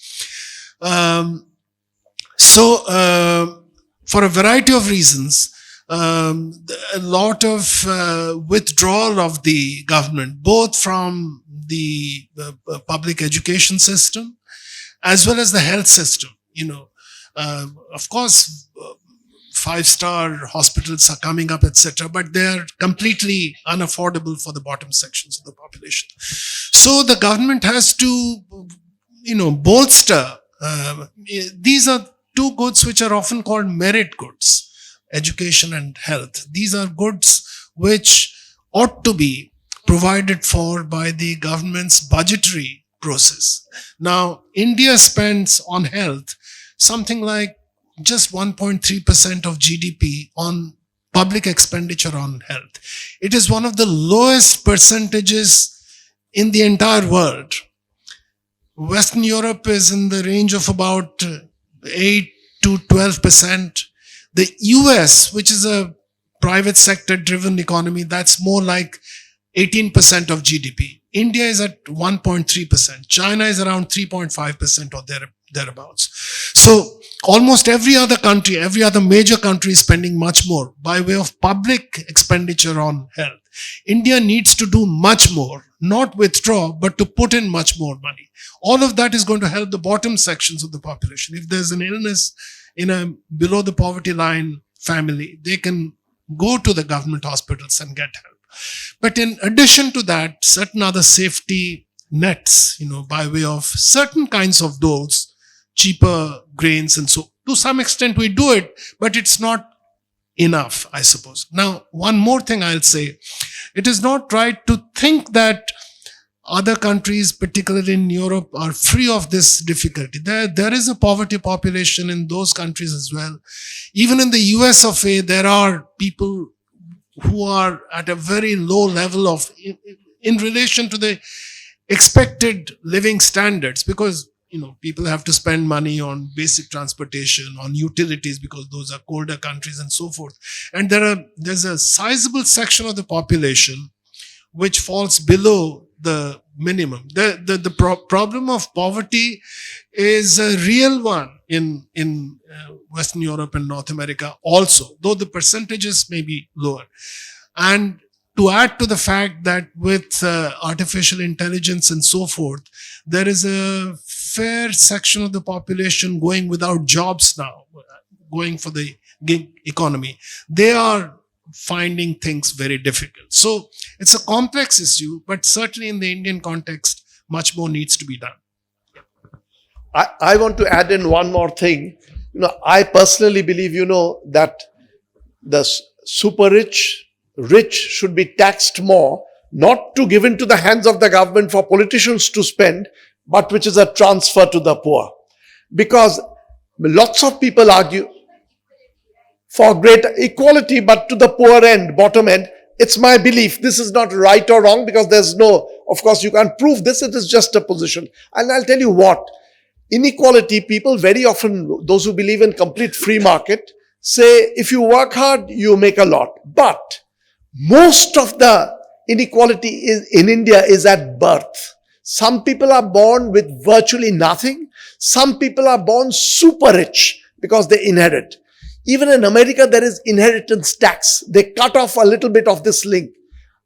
Speaker 3: For a variety of reasons, a lot of withdrawal of the government, both from the public education system as well as the health system. Of course, 5-star hospitals are coming up, etc., but they are completely unaffordable for the bottom sections of the population. So the government has to, bolster. These are two goods which are often called merit goods: education and health. These are goods which ought to be provided for by the government's budgetary process. Now, India spends on health something like just 1.3% of GDP on public expenditure on health. It is one of the lowest percentages in the entire world. Western Europe is in the range of about 8 to 12%. The US, which is a private sector driven economy, that's more like 18% of GDP. India is at 1.3%. China is around 3.5% or thereabouts. So almost every other country, every other major country is spending much more by way of public expenditure on health. India needs to do much more, not withdraw, but to put in much more money. All of that is going to help the bottom sections of the population. If there's an illness in a below the poverty line family, they can go to the government hospitals and get help. But in addition to that, certain other safety nets, by way of certain kinds of those cheaper grains, and so to some extent we do it, but it's not enough, I suppose. Now, one more thing I'll say: it is not right to think that other countries, particularly in Europe, are free of this difficulty. There is a poverty population in those countries as well. Even in the US of A, there are people who are at a very low level of, in relation to the expected living standards, because people have to spend money on basic transportation, on utilities, because those are colder countries and so forth. And there's a sizable section of the population which falls below the minimum. The problem of poverty is a real one in Western Europe and North America also, though the percentages may be lower. And to add to the fact that with artificial intelligence and so forth, there is a fair section of the population going without jobs now, going for the gig economy. They are finding things very difficult. So it's a complex issue, but certainly in the Indian context, much more needs to be done.
Speaker 2: I want to add in one more thing. I personally believe, that the super rich should be taxed more, not to give into the hands of the government for politicians to spend, but which is a transfer to the poor. Because lots of people argue for greater equality, but to the poor end, bottom end. It's my belief. This is not right or wrong, because of course you can't prove this. It is just a position. And I'll tell you what, inequality, people very often, those who believe in complete free market, say if you work hard, you make a lot. But most of the inequality in India is at birth. Some people are born with virtually nothing. Some people are born super rich because they inherit. Even in America, there is inheritance tax. They cut off a little bit of this link.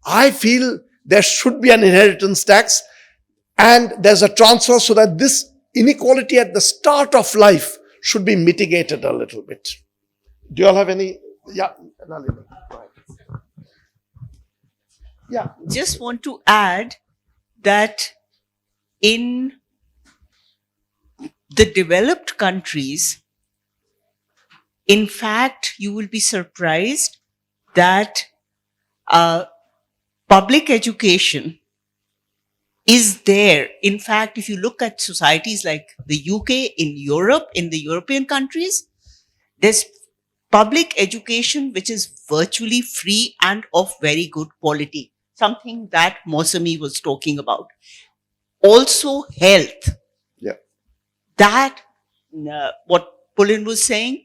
Speaker 2: I feel there should be an inheritance tax, and there's a transfer so that this inequality at the start of life should be mitigated a little bit. Do you all have any? Yeah, Nalini. Yeah.
Speaker 5: Just want to add that in the developed countries, in fact, you will be surprised that public education is there. In fact, if you look at societies like the UK, in Europe, in the European countries, there's public education which is virtually free and of very good quality. Something that Mosami was talking about. Also health.
Speaker 2: Yeah.
Speaker 5: That, what Pulin was saying,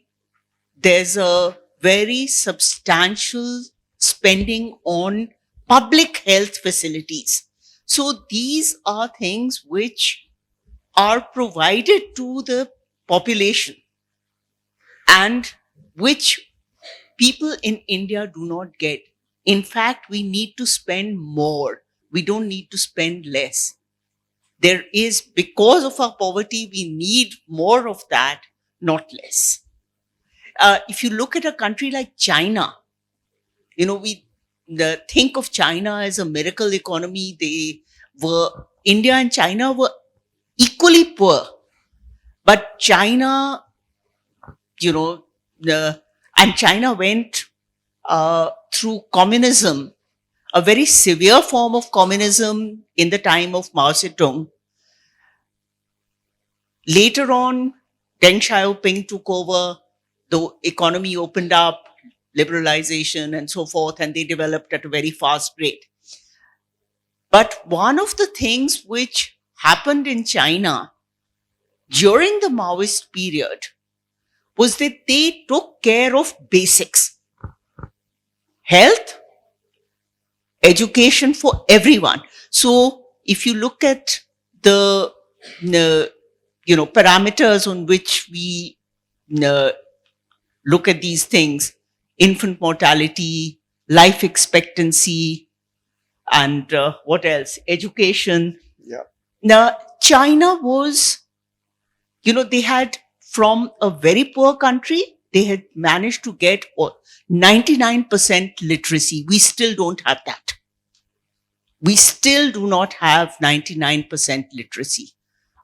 Speaker 5: there's a very substantial spending on public health facilities. So these are things which are provided to the population and which people in India do not get. In fact, we need to spend more. We don't need to spend less. There is, because of our poverty, we need more of that, not less. If you look at a country like China, we think of China as a miracle economy. India and China were equally poor, but China, and China went through communism, a very severe form of communism in the time of Mao Zedong. Later on, Deng Xiaoping took over, the economy opened up, liberalization and so forth, and they developed at a very fast rate. But one of the things which happened in China during the Maoist period was that they took care of basics: health, education for everyone. So if you look at the parameters on which we look at these things, infant mortality, life expectancy, and what else? Education.
Speaker 2: Yeah.
Speaker 5: Now, China was, they had, from a very poor country, they had managed to get 99% literacy. We still don't have that. We still do not have 99% literacy.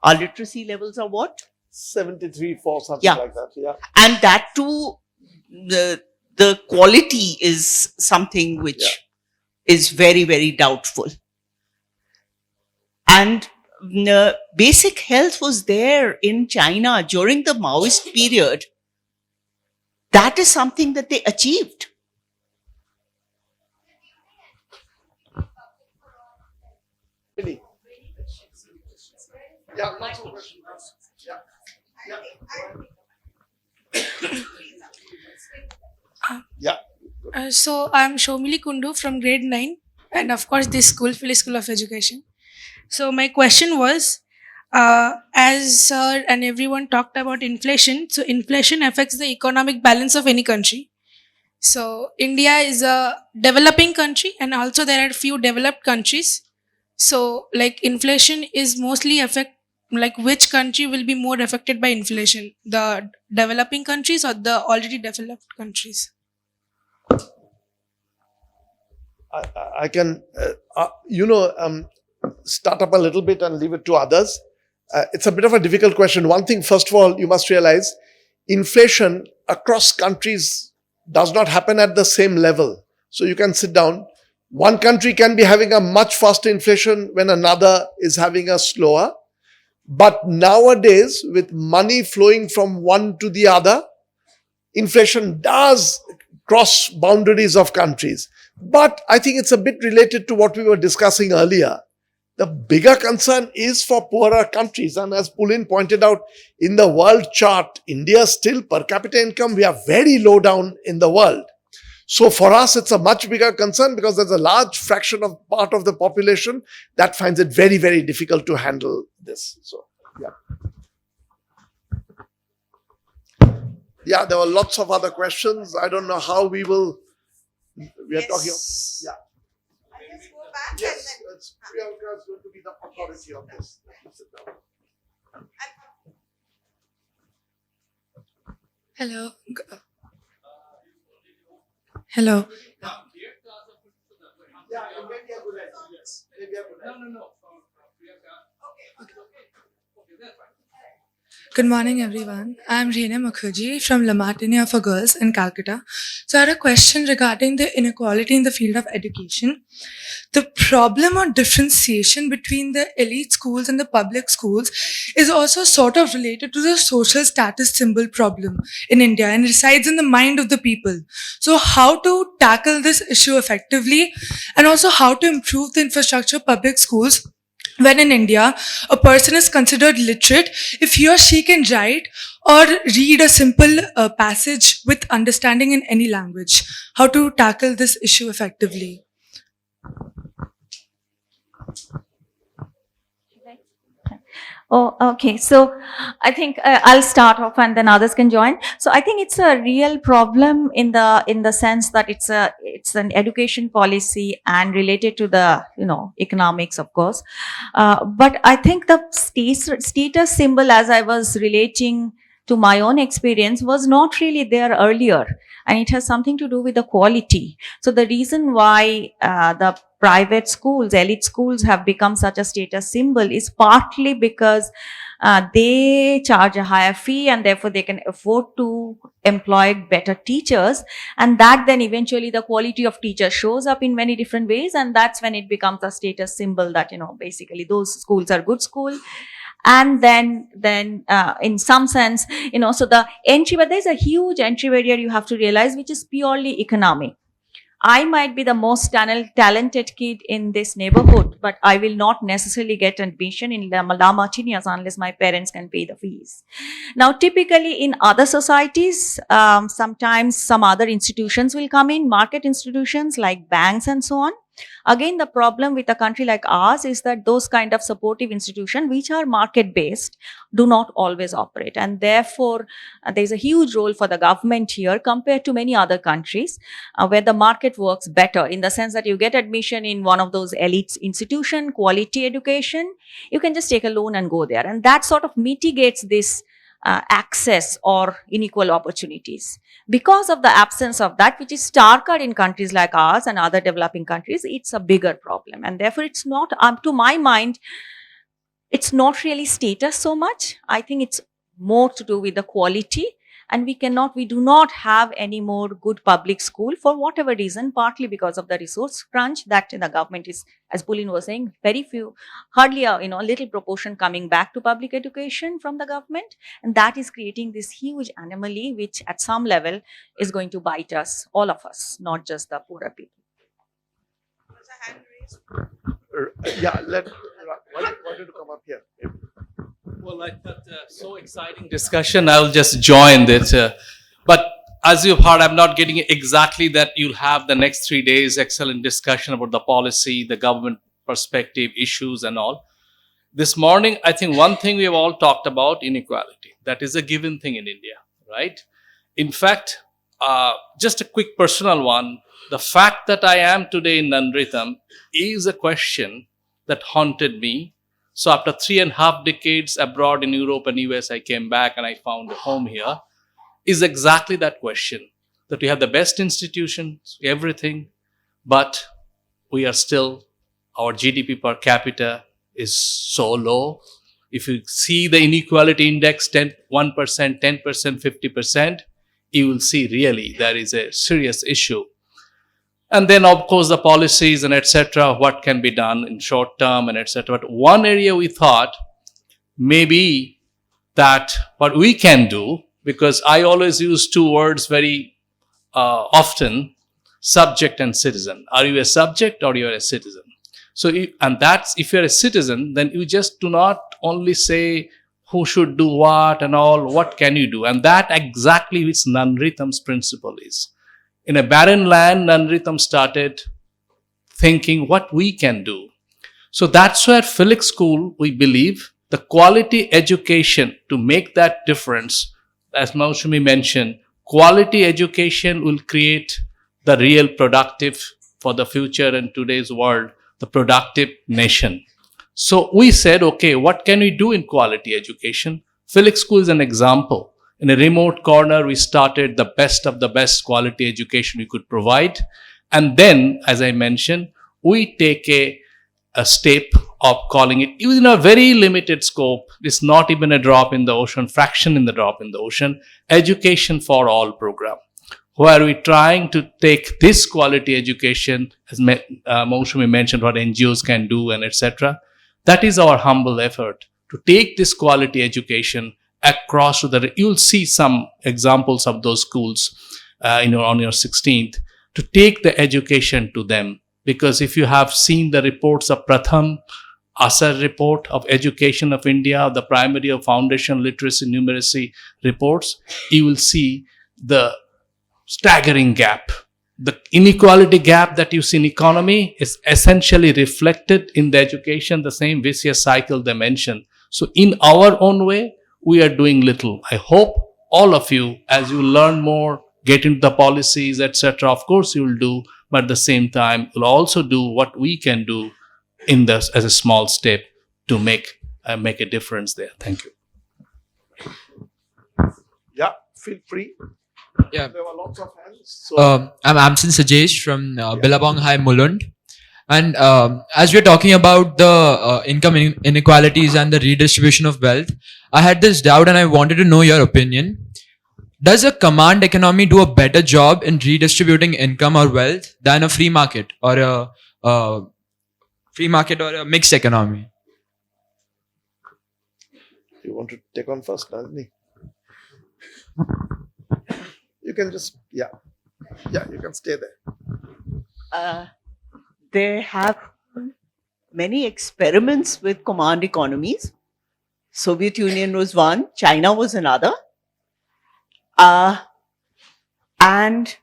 Speaker 5: Our literacy levels are what?
Speaker 2: 73, 4, something
Speaker 5: Yeah.
Speaker 2: like that. Yeah.
Speaker 5: And that too, the quality is something which is very, very doubtful. And basic health was there in China during the Maoist period. That is something that they achieved.
Speaker 2: Really? Yeah, lots of questions. Yeah.
Speaker 7: So I'm Shomili Kundu from grade 9, and of course this school, Phillips School of Education. So my question was, as sir and everyone talked about inflation, so inflation affects the economic balance of any country. So India is a developing country, and also there are few developed countries. So like inflation is mostly which country will be more affected by inflation, the developing countries or the already developed countries?
Speaker 2: I can, start up a little bit and leave it to others. It's a bit of a difficult question. One thing, first of all, you must realize inflation across countries does not happen at the same level. So you can sit down. One country can be having a much faster inflation when another is having a slower. But nowadays, with money flowing from one to the other, inflation does cross boundaries of countries. But I think it's a bit related to what we were discussing earlier. The bigger concern is for poorer countries. And as Pulin pointed out, in the world chart, India still per capita income, we are very low down in the world. So for us, it's a much bigger concern because there's a large fraction of part of the population that finds it very, very difficult to handle this. So, yeah, there were lots of other questions. I don't know how we are talking. Yeah.
Speaker 1: I'll just go back
Speaker 2: Yes, Priyanka is going to be the authority on this. Sit down.
Speaker 7: Hello. Hello.
Speaker 2: Yeah, maybe a good idea. Yes. Maybe a good idea. No.
Speaker 7: Good morning, everyone. I'm Reena Mukherjee from La Martiniere for Girls in Calcutta. So I had a question regarding the inequality in the field of education. The problem or differentiation between the elite schools and the public schools is also sort of related to the social status symbol problem in India and resides in the mind of the people. So how to tackle this issue effectively, and also how to improve the infrastructure of public schools when in India, a person is considered literate if he or she can write or read a simple passage with understanding in any language. How to tackle this issue effectively?
Speaker 4: Oh, okay. So I think I'll start off and then others can join. So I think it's a real problem in the sense that it's an education policy and related to the economics, of course. But I think the status symbol, as I was relating to my own experience, was not really there earlier, and it has something to do with the quality. So the reason why the private schools, elite schools have become such a status symbol is partly because they charge a higher fee and therefore they can afford to employ better teachers, and that then eventually the quality of teachers shows up in many different ways, and that's when it becomes a status symbol that basically those schools are good school. And then in some sense, so the entry, but there's a huge entry barrier you have to realize, which is purely economic. I might be the most talented kid in this neighborhood, but I will not necessarily get admission in La Martinias unless my parents can pay the fees. Now, typically in other societies, sometimes some other institutions will come in, market institutions like banks and so on. Again, the problem with a country like ours is that those kind of supportive institutions, which are market based, do not always operate. And therefore, there's a huge role for the government here compared to many other countries where the market works better, in the sense that you get admission in one of those elite institution, quality education, you can just take a loan and go there. And that sort of mitigates this access or unequal opportunities. Because of the absence of that, which is starker in countries like ours and other developing countries, it's a bigger problem. And therefore, it's not, to my mind, it's not really status so much. I think it's more to do with the quality. And we do not have any more good public school for whatever reason, partly because of the resource crunch that the government is, as Pulin was saying, very few, hardly a little proportion coming back to public education from the government. And that is creating this huge anomaly, which at some level is going to bite us, all of us, not just the poorer people.
Speaker 2: Yeah, why don't you come up here?
Speaker 8: Well, I thought so exciting discussion. I'll just join it. But as you've heard, I'm not getting exactly that you'll have the next 3 days excellent discussion about the policy, the government perspective, issues and all. This morning, I think one thing we have all talked about, inequality. That is a given thing in India, right? In fact, just a quick personal one. The fact that I am today in Nandritham is a question that haunted me. So after 3.5 decades abroad in Europe and US, I came back and I found a home here, is exactly that question. That we have the best institutions, everything, but we are still, our GDP per capita is so low. If you see the inequality index, 1%, 10%, 50%, you will see really there is a serious issue. And then, of course, the policies and etc., what can be done in short term and etc. But one area we thought maybe that what we can do, because I always use two words very often, subject and citizen. Are you a subject or you're a citizen? So, if you're a citizen, then you just do not only say who should do what and all, what can you do? And that exactly which Nandritham's principle is. In a barren land, Nandritham started thinking what we can do. So that's where Felix School, we believe, the quality education to make that difference, as Maushumi mentioned, quality education will create the real productive for the future in today's world, the productive nation. So we said, okay, what can we do in quality education? Felix School is an example. In a remote corner, we started the best of the best quality education we could provide. And then, as I mentioned, we take a step of calling it, within a very limited scope, it's not even a drop in the ocean, fraction in the drop in the ocean, Education for All program, where we're trying to take this quality education, as Maushumi mentioned, what NGOs can do and etc. That is our humble effort, to take this quality education across to the, you'll see some examples of those schools on your 16th, to take the education to them. Because if you have seen the reports of Pratham, Asar report of Education of India, the primary or foundation literacy numeracy reports, you will see the staggering gap. The inequality gap that you see in economy is essentially reflected in the education, the same vicious cycle they mentioned. So in our own way, we are doing little. I hope all of you, as you learn more, get into the policies, etc., of course you will do, but at the same time, you'll also do what we can do in this as a small step to make a difference there. Thank you.
Speaker 2: Yeah, feel free.
Speaker 9: Yeah.
Speaker 2: There were lots of hands. So
Speaker 9: I'm Amson Sajesh from Billabong High, Mulund. And as we're talking about the income inequalities and the redistribution of wealth, I had this doubt and I wanted to know your opinion. Does a command economy do a better job in redistributing income or wealth than a free market or a mixed economy?
Speaker 2: you want to take on first, Nalini? You can just, yeah, you can stay there.
Speaker 5: There have been many experiments with command economies. Soviet Union was one, China was another. And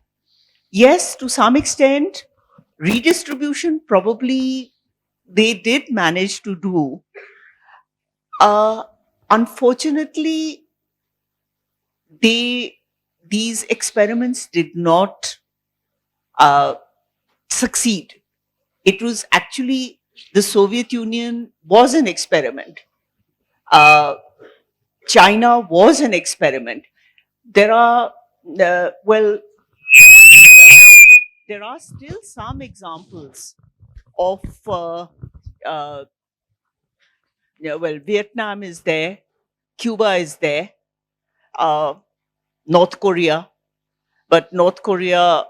Speaker 5: yes, to some extent, redistribution probably they did manage to do. Unfortunately, these experiments did not succeed. It was actually the Soviet Union was an experiment. China was an experiment. There are there are still some examples of Vietnam is there, Cuba is there, North Korea, but North Korea,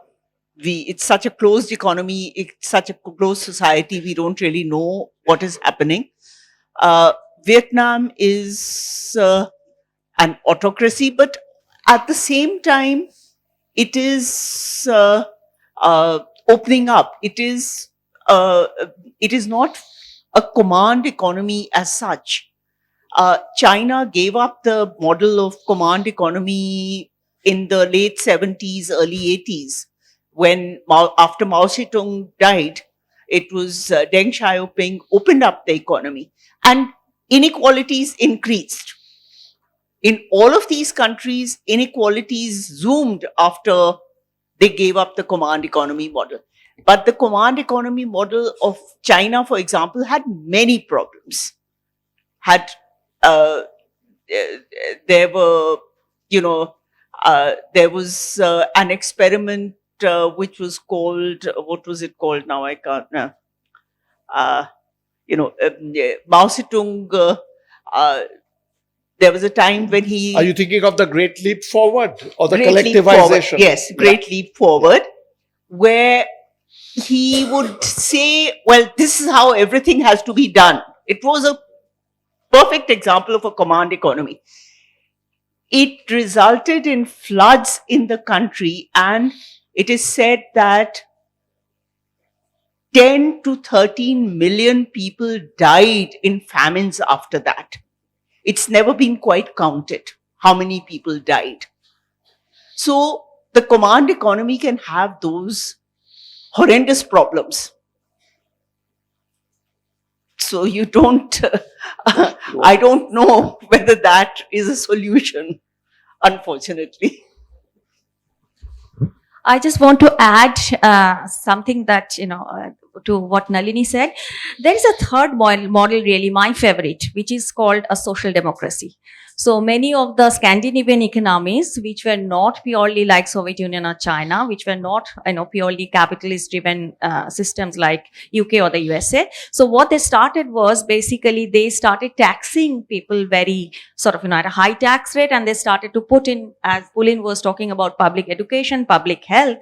Speaker 5: it's such a closed economy, it's such a closed society, we don't really know what is happening. Vietnam is an autocracy, but at the same time, it is opening up. It is not a command economy as such. China gave up the model of command economy in the late 70s, early 80s, when after Mao Zedong died, it was Deng Xiaoping opened up the economy and inequalities increased. In all of these countries, inequalities zoomed after they gave up the command economy model. But the command economy model of China, for example, had many problems. There were, there was an experiment which was called, what was it called now? I can't. Mao Zedong. There was a time when he.
Speaker 2: Are you thinking of the Great Leap Forward or the
Speaker 5: Great Leap
Speaker 2: collectivization?
Speaker 5: Forward. Yes, Great Leap Forward, where he would say, well, this is how everything has to be done. It was a perfect example of a command economy. It resulted in floods in the country, and it is said that 10 to 13 million people died in famines after that. It's never been quite counted how many people died. So the command economy can have those horrendous problems. So you don't, I don't know whether that is a solution, unfortunately.
Speaker 4: I just want to add something that, to what Nalini said. There is a third model, really my favorite, which is called a social democracy. So many of the Scandinavian economies, which were not purely like Soviet Union or China, which were not, purely capitalist driven systems like UK or the USA. So what they started was basically they started taxing people very sort of, at a high tax rate, and they started to put in, as Pulin was talking about, public education, public health.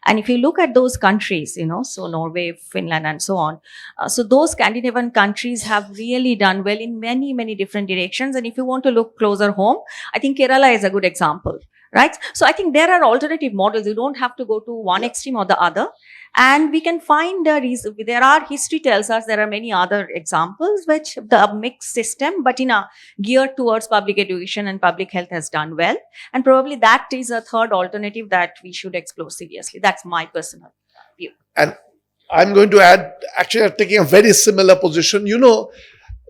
Speaker 4: And if you look at those countries, so Norway, Finland, and so on. So those Scandinavian countries have really done well in many, many different directions. And if you want to look closer home, I think Kerala is a good example, right? So I think there are alternative models. You don't have to go to one extreme or the other. And we can find there are, history tells us there are many other examples which the mixed system, but geared towards public education and public health has done well. And probably that is a third alternative that we should explore seriously. That's my personal view.
Speaker 2: And I'm going to add, actually, I'm taking a very similar position.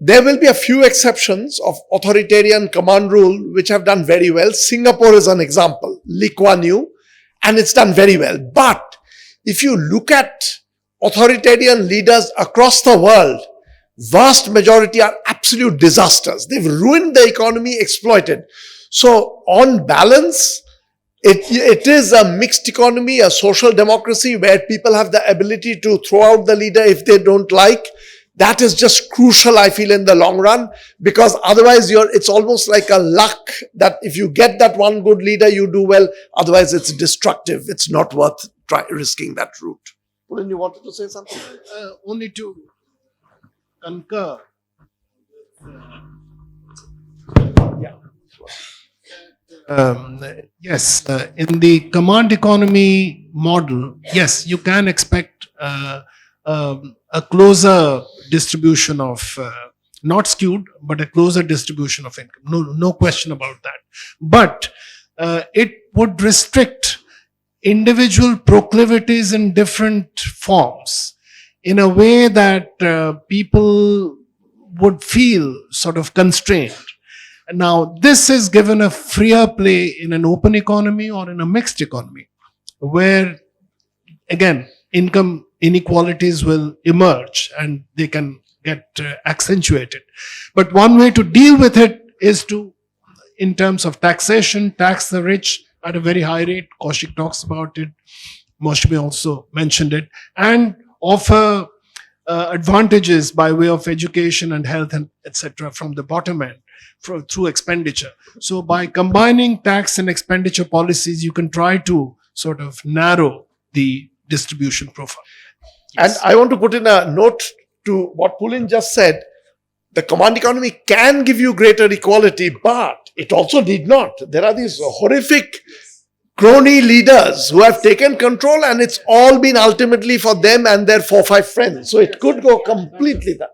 Speaker 2: There will be a few exceptions of authoritarian command rule which have done very well. Singapore is an example, Lee Kuan Yew, and it's done very well. But if you look at authoritarian leaders across the world, vast majority are absolute disasters. They've ruined the economy, exploited. So on balance, it is a mixed economy, a social democracy where people have the ability to throw out the leader if they don't like. That is just crucial, I feel, in the long run, because otherwise it's almost like a luck that if you get that one good leader, you do well. Otherwise, it's destructive. It's not worth risking that route. Pulin, you wanted to say something?
Speaker 3: Only to concur. Yes, in the command economy model, yes, you can expect a closer distribution of, not skewed, but a closer distribution of income. No question about that. But it would restrict individual proclivities in different forms in a way that people would feel sort of constrained. Now, this is given a freer play in an open economy or in a mixed economy, where, again, income inequalities will emerge and they can get accentuated. But one way to deal with it is to, in terms of taxation, tax the rich at a very high rate. Kaushik talks about it. Moshmi also mentioned it. And offer advantages by way of education and health and etc. from the bottom end through expenditure. So by combining tax and expenditure policies, you can try to sort of narrow the distribution profile.
Speaker 2: And I want to put in a note to what Pulin just said. The command economy can give you greater equality, but it also need not. There are these horrific crony leaders who have taken control, and it's all been ultimately for them and their 4-5 friends. So it could go completely that.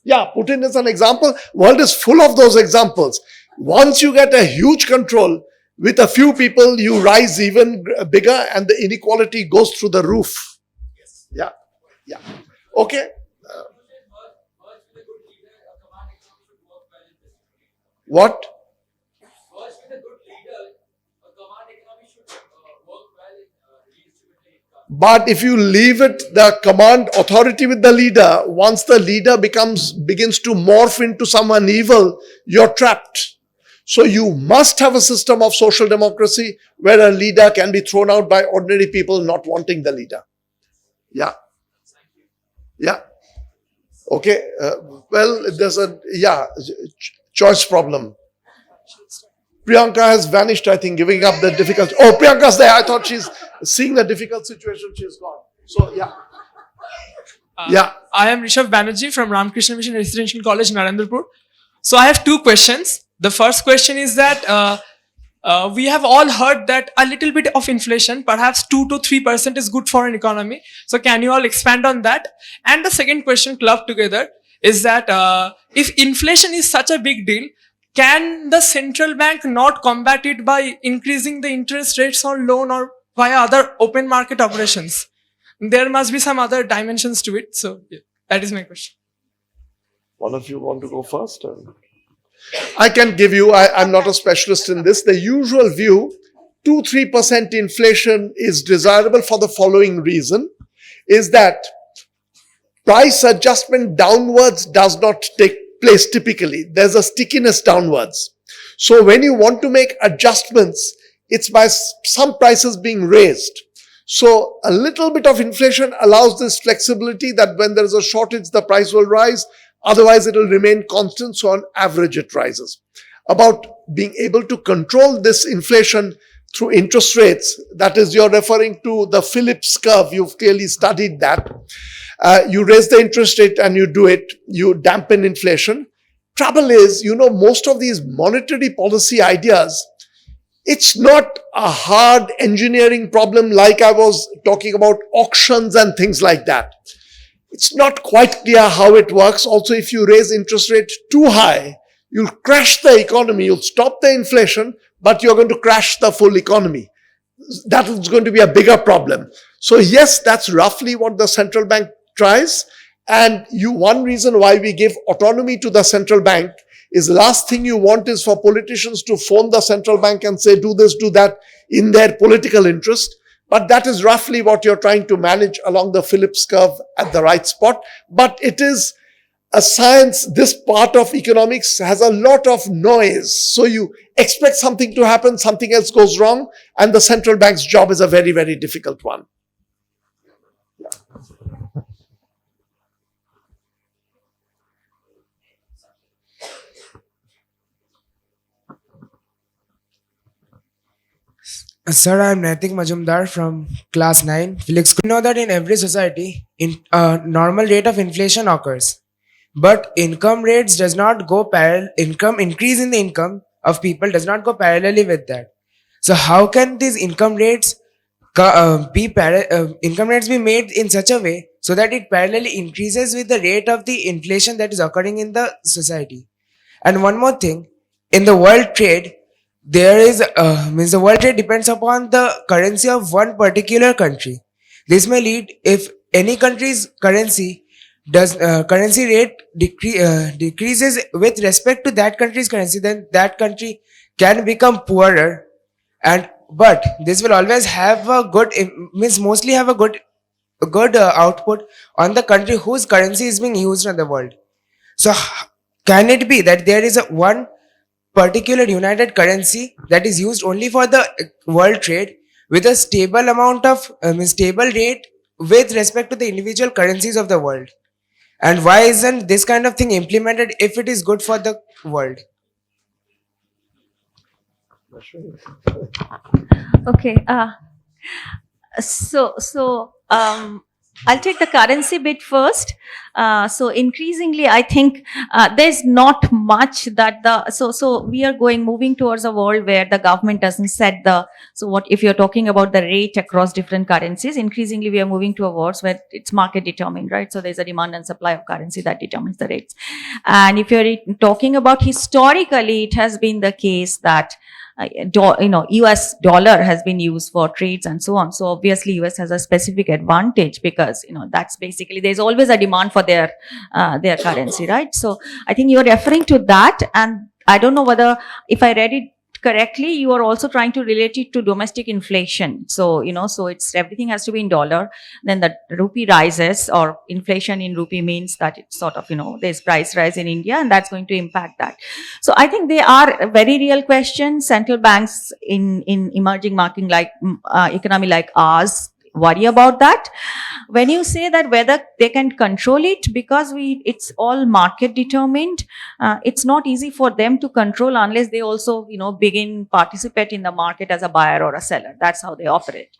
Speaker 2: Yeah, Putin is an example. World is full of those examples. Once you get a huge control, with a few people, you rise even bigger and the inequality goes through the roof. Yeah, yeah. Okay. What? But if you leave it, the command authority with the leader, once the leader begins to morph into someone evil, you're trapped. So you must have a system of social democracy where a leader can be thrown out by ordinary people not wanting the leader. Yeah. Yeah. Okay. Well, there's a, choice problem. Priyanka has vanished, I think, giving up the difficult. Oh, Priyanka's there. I thought she's seeing the difficult situation. She's gone. So, yeah.
Speaker 10: I am Rishabh Banerjee from Ramakrishna Mission Residential College, Narendrapur. So I have two questions. The first question is that we have all heard that a little bit of inflation, perhaps 2 to 3% is good for an economy. So can you all expand on that? And the second question clubbed together is that if inflation is such a big deal, can the central bank not combat it by increasing the interest rates on loan or via other open market operations? There must be some other dimensions to it. So yeah, that is my question.
Speaker 2: One of you want to go first? I can give you, I'm not a specialist in this. The usual view, 2-3% inflation is desirable for the following reason, is that price adjustment downwards does not take place typically. There's a stickiness downwards. So when you want to make adjustments, it's by some prices being raised. So a little bit of inflation allows this flexibility that when there is a shortage, the price will rise. Otherwise, it will remain constant. So on average, it rises. About being able to control this inflation through interest rates, that is, you're referring to the Phillips curve. You've clearly studied that. You raise the interest rate and you do it. You dampen inflation. Trouble is, most of these monetary policy ideas, it's not a hard engineering problem like I was talking about auctions and things like that. It's not quite clear how it works. Also, if you raise interest rate too high, you'll crash the economy. You'll stop the inflation, but you're going to crash the full economy. That is going to be a bigger problem. So yes, that's roughly what the central bank tries. And one reason why we give autonomy to the central bank is the last thing you want is for politicians to phone the central bank and say, do this, do that, in their political interest. But that is roughly what you're trying to manage along the Phillips curve at the right spot. But it is a science. This part of economics has a lot of noise. So you expect something to happen, something else goes wrong, and the central bank's job is a very, very difficult one.
Speaker 11: Sir, I'm Naitik Majumdar from class 9, Felix. We know that in every society, normal rate of inflation occurs, but income rates does not go parallel. Increase in the income of people does not go parallelly with that. So how can these income rates income rates be made in such a way so that it parallelly increases with the rate of the inflation that is occurring in the society? And one more thing, in the world trade, there is means the world trade depends upon the currency of one particular country. This may lead, if any country's currency rate decreases with respect to that country's currency, then that country can become poorer. And but this will always have a good means mostly have a good output on the country whose currency is being used in the world. So can it be that there is one particular united currency that is used only for the world trade with a stable amount of stable rate with respect to the individual currencies of the world? And why isn't this kind of thing implemented if it is good for the world?
Speaker 4: Okay. I'll take the currency bit first. So increasingly, I think there's not much that so we are moving towards a world where the government doesn't set what if you're talking about the rate across different currencies. Increasingly, we are moving to a world where it's market determined, right? So there's a demand and supply of currency that determines the rates. And if you're talking about historically, it has been the case that US dollar has been used for trades and so on. So obviously US has a specific advantage because, that's basically, there's always a demand for their currency, right? So I think you're referring to that. And I don't know whether, if I read it correctly, you are also trying to relate it to domestic inflation. So, so it's everything has to be in dollar. Then the rupee rises, or inflation in rupee means that it's sort of, there's price rise in India, and that's going to impact that. So I think they are very real questions. Central banks in emerging market economy like ours worry about that. When you say that whether they can control it, because it's all market determined, it's not easy for them to control unless they also participate in the market as a buyer or a seller. That's how they operate.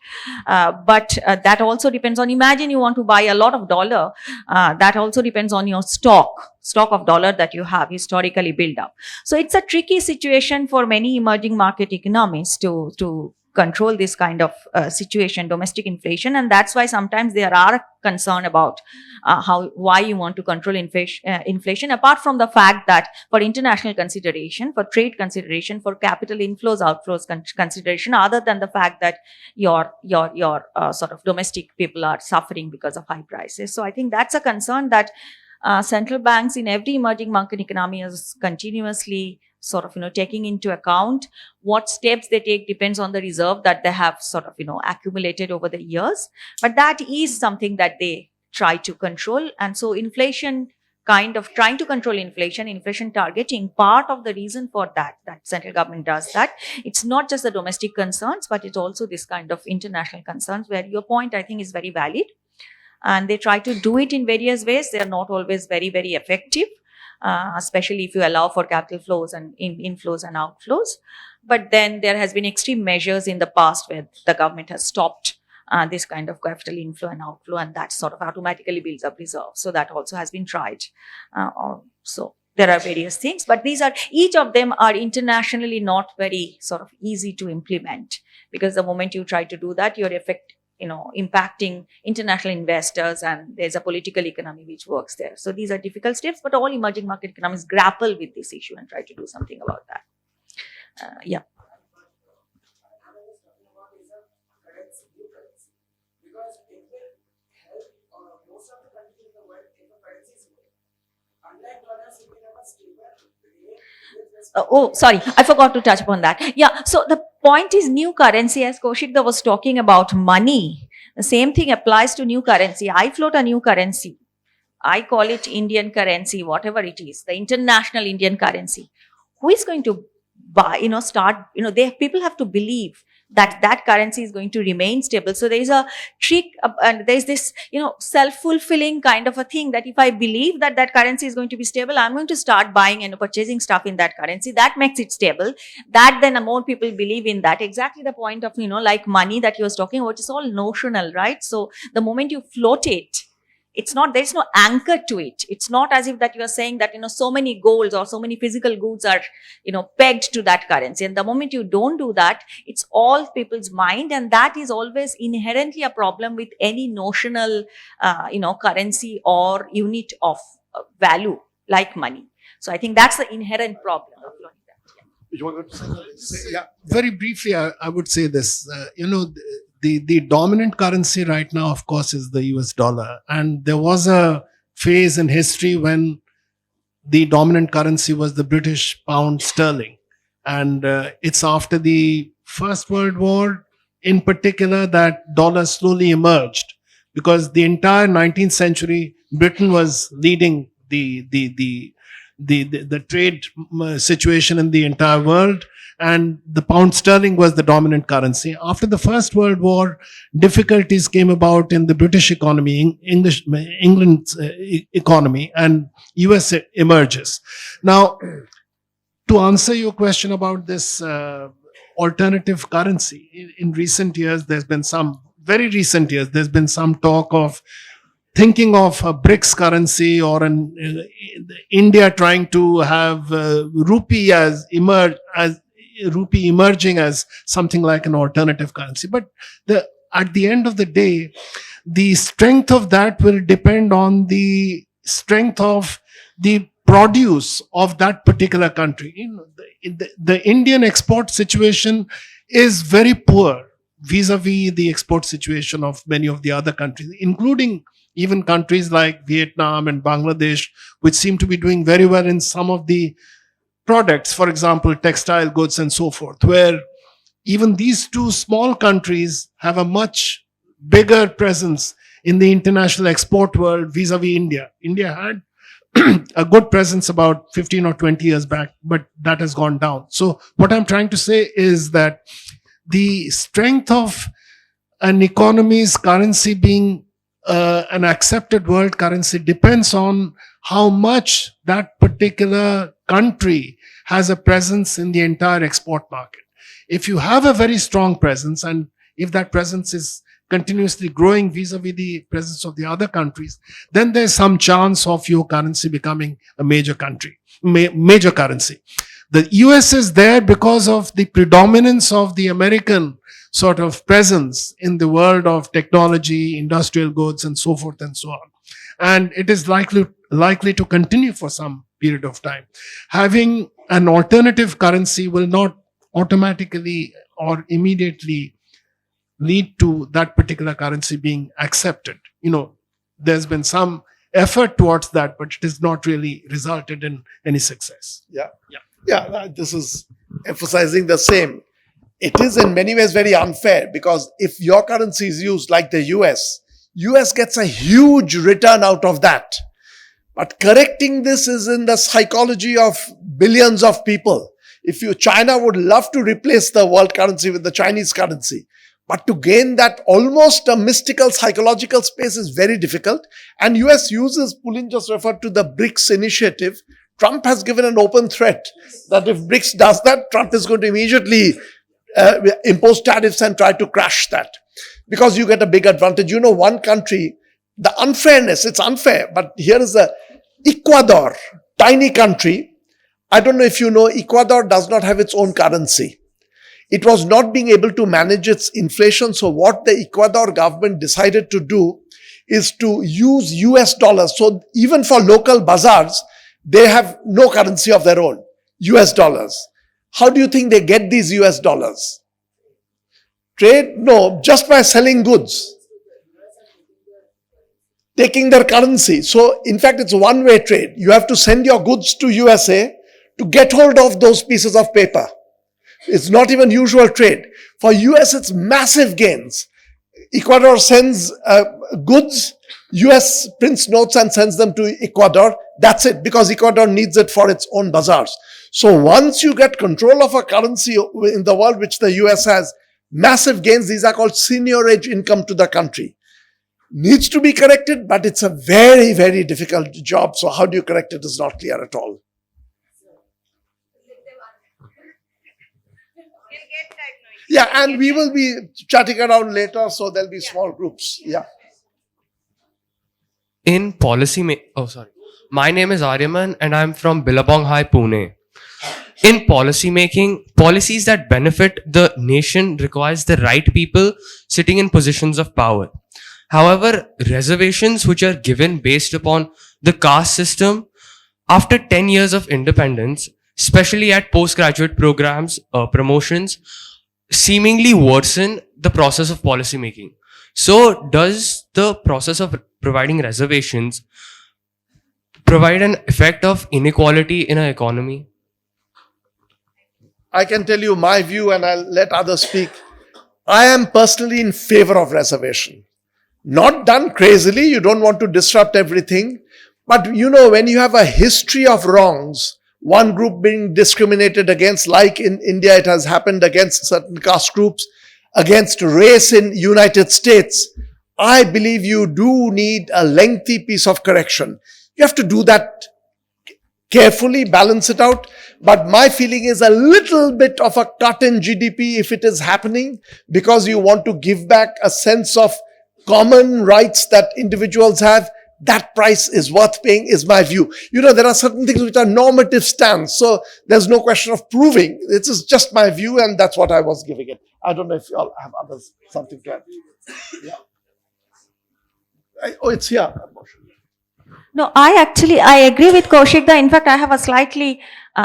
Speaker 4: But that also depends on, imagine you want to buy a lot of dollar, that also depends on your stock of dollar that you have historically built up. So it's a tricky situation for many emerging market economies to control this kind of situation, domestic inflation. And that's why sometimes there are concern about why you want to control inflation, apart from the fact that for international consideration, for trade consideration, for capital inflows, outflows consideration, other than the fact that your sort of domestic people are suffering because of high prices. So I think that's a concern that central banks in every emerging market economy is continuously sort of, taking into account. What steps they take depends on the reserve that they have sort of, accumulated over the years. But that is something that they try to control. And so inflation, kind of trying to control inflation targeting, part of the reason for that central government does that. It's not just the domestic concerns, but it's also this kind of international concerns, where your point, I think, is very valid. And they try to do it in various ways. They are not always very, very effective. Especially if you allow for capital flows and inflows and outflows. But then there has been extreme measures in the past where the government has stopped this kind of capital inflow and outflow, and that sort of automatically builds up reserves. So that also has been tried. So there are various things, but each of them are internationally not very sort of easy to implement, because the moment you try to do that, you're impacting international investors, and there's a political economy which works there. So these are difficult steps, but all emerging market economies grapple with this issue and try to do something about that. Yeah. Sorry, I forgot to touch upon that. Yeah, so the point is new currency, as Kaushik was talking about money. The same thing applies to new currency. I float a new currency. I call it Indian currency, whatever it is, the international Indian currency. Who is going to buy, people have to believe that that currency is going to remain stable. So there is a trick, and there is this, self-fulfilling kind of a thing that if I believe that that currency is going to be stable, I'm going to start buying and purchasing stuff in that currency. That makes it stable. That then more people believe in that. Exactly the point of, like money that you was talking about is all notional, right? So the moment you float it, it's not, there's no anchor to it. It's not as if that you are saying that, so many goals or so many physical goods are, pegged to that currency. And the moment you don't do that, it's all people's mind. And that is always inherently a problem with any notional, currency or unit of value like money. So I think that's the inherent problem of learning that.
Speaker 2: You want to say something? Yeah.
Speaker 3: Very briefly, I would say this. The dominant currency right now, of course, is the US dollar. And there was a phase in history when the dominant currency was the British pound sterling. And it's after the First World War, in particular, that dollar slowly emerged, because the entire 19th century, Britain was leading the trade situation in the entire world, and the pound sterling was the dominant currency. After the First World War, difficulties came about in the British economy, England's economy, and US emerges. Now, to answer your question about this alternative currency, in recent years, very recent years, there's been some talk of thinking of a BRICS currency, or India trying to have rupee rupee emerging as something like an alternative currency. But at the end of the day, the strength of that will depend on the strength of the produce of that particular country. The Indian export situation is very poor vis-a-vis the export situation of many of the other countries, including even countries like Vietnam and Bangladesh, which seem to be doing very well in some of the products, for example, textile goods and so forth, where even these two small countries have a much bigger presence in the international export world vis-a-vis India. India had a good presence about 15 or 20 years back, but that has gone down. So what I'm trying to say is that the strength of an economy's currency being an accepted world currency depends on how much that particular country has a presence in the entire export market. If you have a very strong presence, and if that presence is continuously growing vis-a-vis the presence of the other countries, then there's some chance of your currency becoming a major currency. The US is there because of the predominance of the American sort of presence in the world of technology, industrial goods, and so forth and so on. And it is likely to continue for some period of time. Having an alternative currency will not automatically or immediately lead to that particular currency being accepted. There's been some effort towards that, but it has not really resulted in any success.
Speaker 2: Yeah, this is emphasizing the same. It is in many ways very unfair, because if your currency is used like the US gets a huge return out of that. But correcting this is in the psychology of billions of people. China would love to replace the world currency with the Chinese currency. But to gain that almost a mystical psychological space is very difficult. And US uses, Pulin just referred to the BRICS initiative. Trump has given an open threat that if BRICS does that, Trump is going to immediately impose tariffs and try to crash that, because you get a big advantage. One country, the unfairness, it's unfair, but here is Ecuador, tiny country. I don't know if you know, Ecuador does not have its own currency. It was not being able to manage its inflation. So what the Ecuador government decided to do is to use US dollars. So even for local bazaars, they have no currency of their own, US dollars. How do you think they get these US dollars? Trade? No, just by selling goods. Taking their currency. So in fact, it's a one-way trade. You have to send your goods to USA to get hold of those pieces of paper. It's not even usual trade. For US, it's massive gains. Ecuador sends goods, US prints notes and sends them to Ecuador. That's it, because Ecuador needs it for its own bazaars. So once you get control of a currency in the world, which the US has, massive gains, these are called seniorage income to the country. Needs to be corrected, but it's a very, very difficult job. So how do you correct it is not clear at all. Yeah, and we will be chatting around later, so there'll be small groups. Yeah.
Speaker 12: In my name is Aryaman and I'm from Billabong High, Pune. In policy making, policies that benefit the nation requires the right people sitting in positions of power. However, reservations which are given based upon the caste system after 10 years of independence, especially at postgraduate programs, promotions, seemingly worsen the process of policy making. So does the process of providing reservations provide an effect of inequality in our economy?
Speaker 2: I can tell you my view and I'll let others speak. I am personally in favor of reservation. Not done crazily, you don't want to disrupt everything. But you know, when you have a history of wrongs, one group being discriminated against, like in India it has happened against certain caste groups, against race in United States, I believe you do need a lengthy piece of correction. You have to do that carefully, balance it out. But my feeling is a little bit of a cut in GDP if it is happening, because you want to give back a sense of common rights that individuals have. That price is worth paying, is my view. You know, there are certain things which are normative stands, so there's no question of proving. This is just my view, and that's what I was giving it. I don't know if you all have others, something to add. Yeah. Oh, it's here.
Speaker 4: No, I agree with Kaushik. In fact, I have a slightly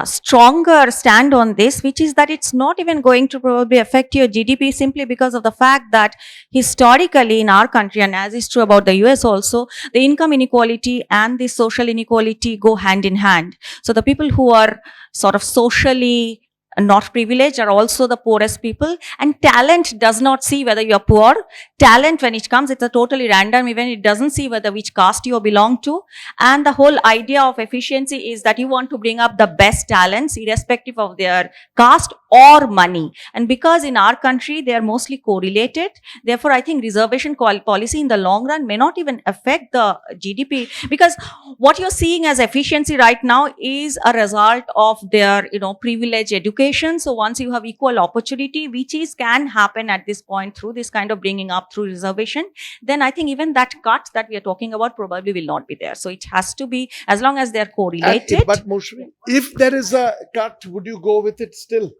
Speaker 4: stronger stand on this, which is that it's not even going to probably affect your GDP simply because of the fact that historically in our country, and as is true about the US also, the income inequality and the social inequality go hand in hand. So the people who are sort of socially not privileged are also the poorest people, and talent does not see whether you are poor. Talent, when it comes, it's a totally random event. It doesn't see whether which caste you belong to, and the whole idea of efficiency is that you want to bring up the best talents irrespective of their caste or money. And because in our country they are mostly correlated, therefore I think reservation policy in the long run may not even affect the GDP, because what you're seeing as efficiency right now is a result of their privileged education. So once you have equal opportunity, which can happen at this point through this kind of bringing up through reservation, then I think even that cut that we are talking about probably will not be there. So it has to be, as long as they're correlated.
Speaker 2: But Moshmi, if there is a cut, would you go with it still?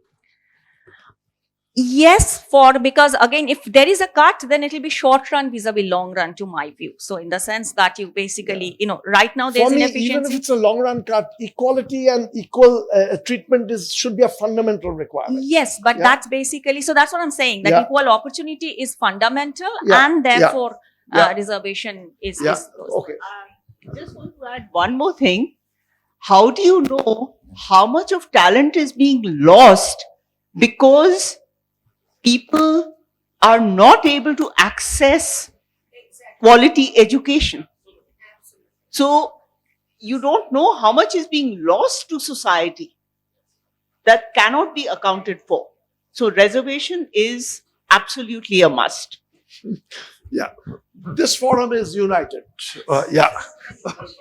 Speaker 4: Yes, because again, if there is a cut, then it will be short run vis-a-vis long run, to my view. So in the sense that you basically, right now there's
Speaker 2: For me,
Speaker 4: inefficiency.
Speaker 2: even if it's a long run cut, equality and equal treatment should be a fundamental requirement.
Speaker 4: Yes, but that's basically, so that's what I'm saying, that equal opportunity is fundamental, and therefore reservation is.
Speaker 2: Okay.
Speaker 5: I just want to add one more thing. How do you know how much of talent is being lost because people are not able to access quality education? So you don't know how much is being lost to society that cannot be accounted for. So reservation is absolutely a must.
Speaker 2: Yeah. This forum is united. Yeah.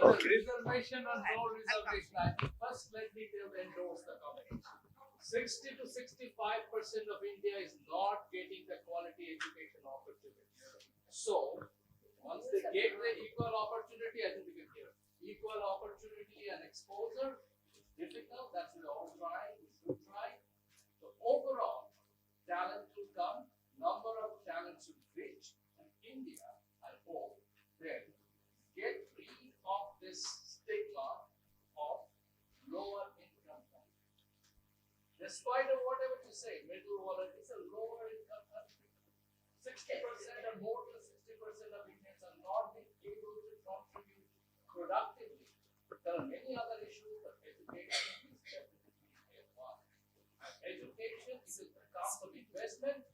Speaker 8: Okay. Reservation or no reservation. First, let me endorse the comment. 60 to 65% of India is not getting the quality education opportunity. So, once they get the equal opportunity, I think we can hear equal opportunity and exposure. Difficult, that's we all try, we should try. So, overall, talent will come, number of talents will reach, and India, I hope, then get rid of this stigma of lower income country. Despite of whatever you say, middle wallet is a lower income country. 60% or more than 60% of Indians are not being able to contribute productively. There are many other issues, but education is definitely education, it will come from investment.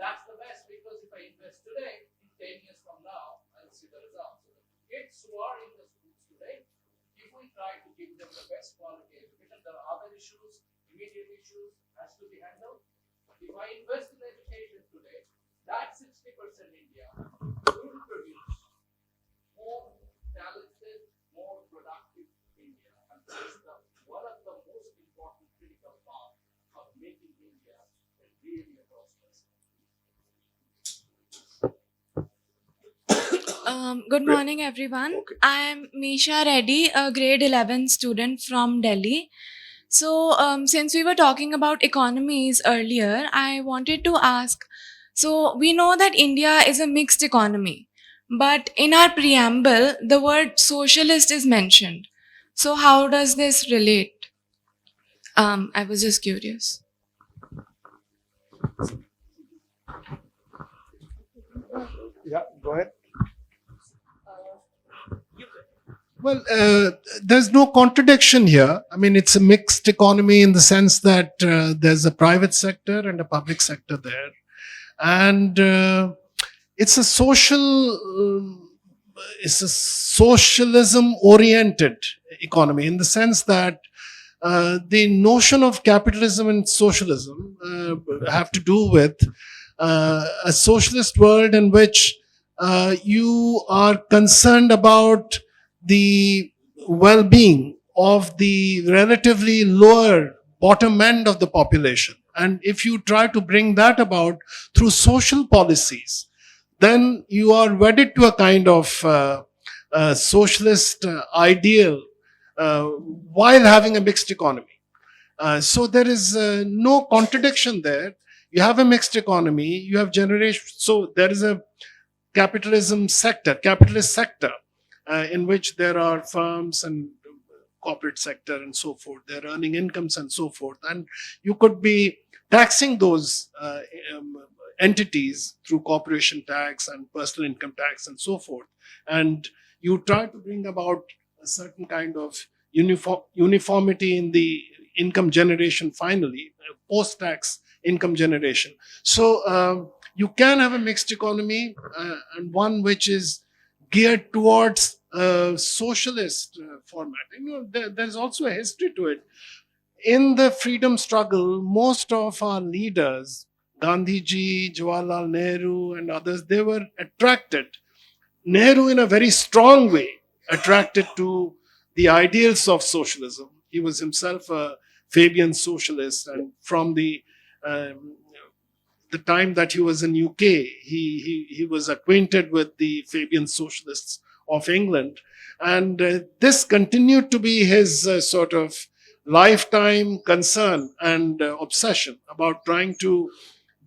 Speaker 8: That's the best, because if I invest today, in 10 years from now, I'll see the results. So the kids who are in the schools today, if we try to give them the best quality education, there are other issues, immediate issues has to be handled. If I invest in education today, that 60% India will produce more talented, more productive India. And that's one of the most important critical parts of making India a really a prosperous country.
Speaker 7: Good morning, everyone. I am Misha Reddy, a grade 11 student from Delhi. So, since we were talking about economies earlier, I wanted to ask, so we know that India is a mixed economy, but in our preamble, the word socialist is mentioned. So, how does this relate? I was just curious.
Speaker 2: Yeah, go ahead.
Speaker 3: Well, there's no contradiction here. I mean, it's a mixed economy in the sense that there's a private sector and a public sector there. And it's a socialism oriented economy in the sense that the notion of capitalism and socialism have to do with a socialist world in which you are concerned about the well-being of the relatively lower bottom end of the population. And if you try to bring that about through social policies, then you are wedded to a kind of socialist ideal while having a mixed economy. So there is no contradiction there. You have a mixed economy, you have generation, so there is a capitalist sector in which there are firms and corporate sector and so forth. They're earning incomes and so forth. And you could be taxing those entities through corporation tax and personal income tax and so forth. And you try to bring about a certain kind of uniformity in the income generation finally, post-tax income generation. So you can have a mixed economy and one which is geared towards socialist format. There's also a history to it. In the freedom struggle, most of our leaders, Gandhiji, Jawaharlal Nehru and others, they were attracted, Nehru in a very strong way, attracted to the ideals of socialism. He was himself a Fabian socialist, and from the time that he was in UK, he was acquainted with the Fabian socialists of England. And this continued to be his sort of lifetime concern and obsession about trying to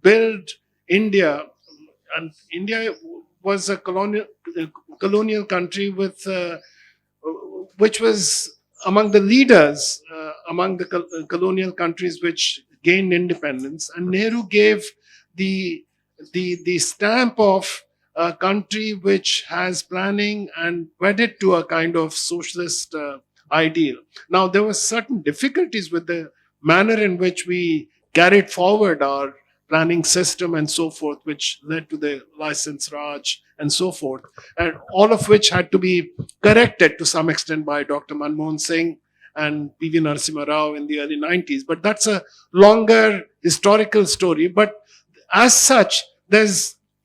Speaker 3: build India. And India was a colonial country with which was among the leaders among the colonial countries which gained independence. And Nehru gave the stamp of a country which has planning and wedded to a kind of socialist ideal. Now, there were certain difficulties with the manner in which we carried forward our planning system and so forth, which led to the license Raj and so forth, and all of which had to be corrected to some extent by Dr. Manmohan Singh and P.V. Narasimha Rao in the early 90s. But that's a longer historical story. But as such,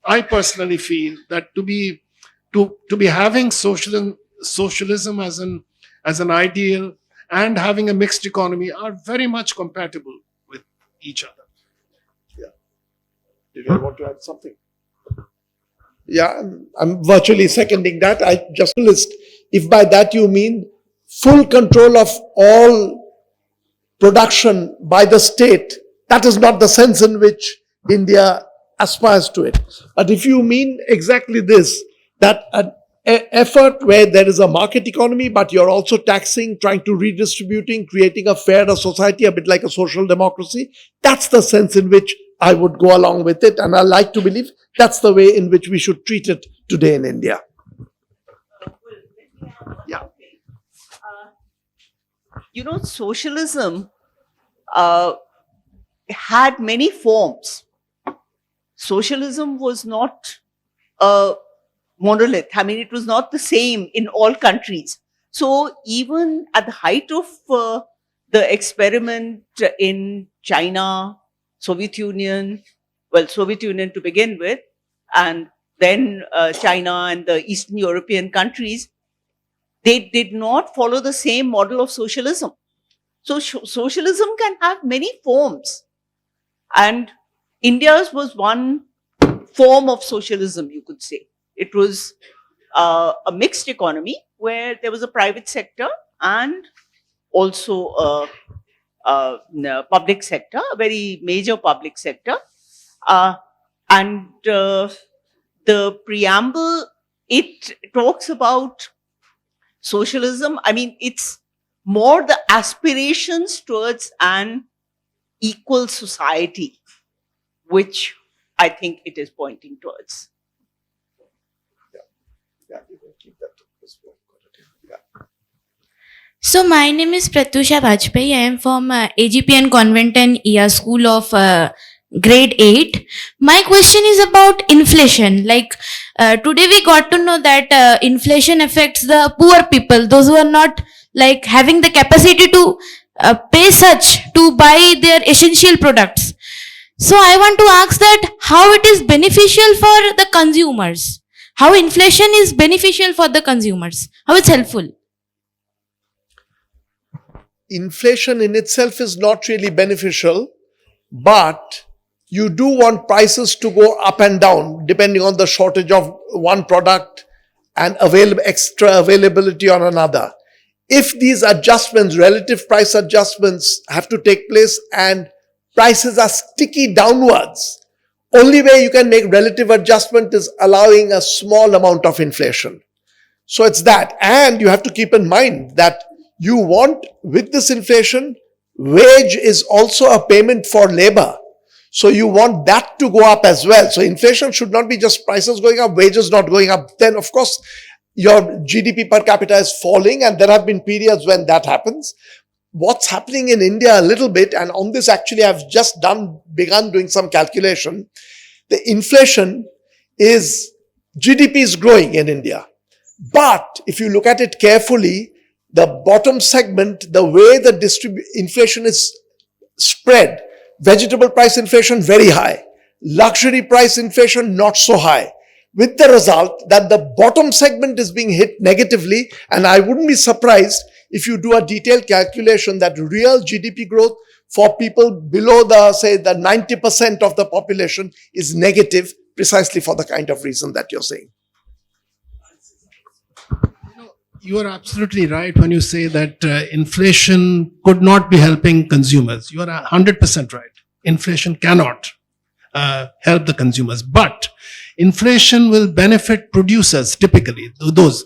Speaker 3: I personally feel that to be having socialism as an ideal and having a mixed economy are very much compatible with each other.
Speaker 2: Yeah. Did you want to add something? Yeah, I'm virtually seconding that. I just list, if by that you mean full control of all production by the state, that is not the sense in which India aspires to it. But if you mean exactly this, that an effort where there is a market economy, but you're also taxing, trying to redistributing, creating a fairer society, a bit like a social democracy, that's the sense in which I would go along with it. And I like to believe that's the way in which we should treat it today in India. Yeah.
Speaker 5: Socialism had many forms. Socialism was not a monolith. I mean, it was not the same in all countries. So even at the height of the experiment in China, Soviet Union, well, Soviet Union to begin with, and then China and the Eastern European countries, they did not follow the same model of socialism. So socialism can have many forms. And India's was one form of socialism, you could say. It was a mixed economy where there was a private sector and also a public sector, a very major public sector. And the preamble, it talks about socialism. I mean, it's more the aspirations towards an equal society, which I think it is pointing towards.
Speaker 2: Yeah, you can keep that. Yeah.
Speaker 13: So my name is Pratyusha Vajpayee. I am from AGPN Convent and ER School of grade 8. My question is about inflation. Like today we got to know that inflation affects the poor people, those who are not like having the capacity to pay such to buy their essential products. So I want to ask that how it is beneficial for the consumers. How inflation is beneficial for the consumers. How it's helpful.
Speaker 2: Inflation in itself is not really beneficial, but you do want prices to go up and down depending on the shortage of one product and extra availability on another. If these adjustments, relative price adjustments, have to take place and prices are sticky downwards, only way you can make relative adjustment is allowing a small amount of inflation. So it's that. And you have to keep in mind that you want, with this inflation, wage is also a payment for labor. So you want that to go up as well. So inflation should not be just prices going up, wages not going up. Then of course, your GDP per capita is falling, and there have been periods when that happens. What's happening in India a little bit, and on this actually I've just begun doing some calculation. The inflation is, GDP is growing in India. But if you look at it carefully, the bottom segment, the way the inflation is spread, vegetable price inflation very high, luxury price inflation not so high, with the result that the bottom segment is being hit negatively. And I wouldn't be surprised if you do a detailed calculation that real GDP growth for people below the 90% of the population is negative, precisely for the kind of reason that you're saying.
Speaker 3: You are absolutely right when you say that inflation could not be helping consumers. You are 100% right. Inflation cannot help the consumers, but inflation will benefit producers typically, those.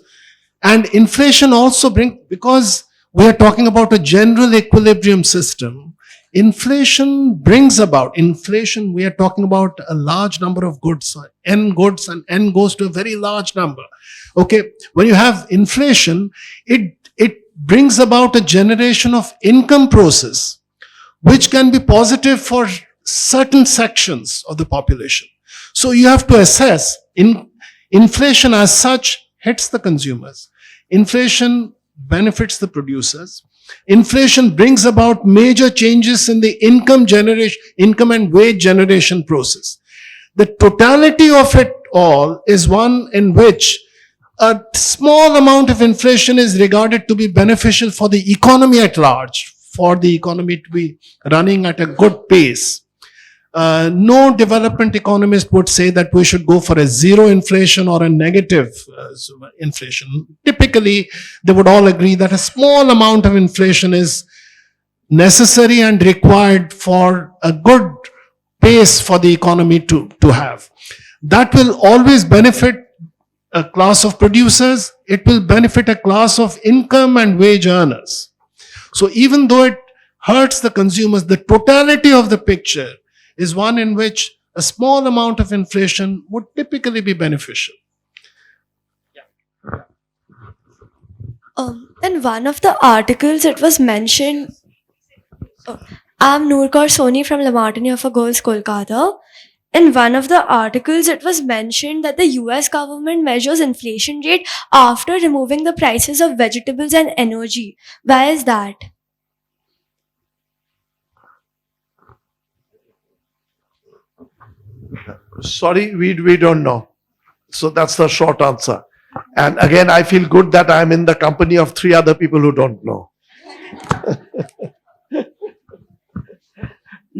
Speaker 3: And inflation also because we are talking about a general equilibrium system, inflation brings about, we are talking about a large number of goods, n goods, and n goes to a very large number. Okay, when you have inflation, it brings about a generation of income process, which can be positive for certain sections of the population. So you have to assess, inflation as such hits the consumers. Inflation benefits the producers. Inflation brings about major changes in the income and wage generation process. The totality of it all is one in which a small amount of inflation is regarded to be beneficial for the economy at large, for the economy to be running at a good pace. No development economist would say that we should go for a zero inflation or a negative inflation. Typically, they would all agree that a small amount of inflation is necessary and required for a good pace for the economy to have. That will always benefit a class of producers. It will benefit a class of income and wage earners. So even though it hurts the consumers, the totality of the picture is one in which a small amount of inflation would typically be beneficial.
Speaker 14: In one of the articles, it was mentioned. I'm Noorkar Soni from Lamartine for Girls, Kolkata. In one of the articles, it was mentioned that the US government measures inflation rate after removing the prices of vegetables and energy. Why is that?
Speaker 2: Sorry, we don't know. So that's the short answer. And again, I feel good that I'm in the company of 3 other people who don't know.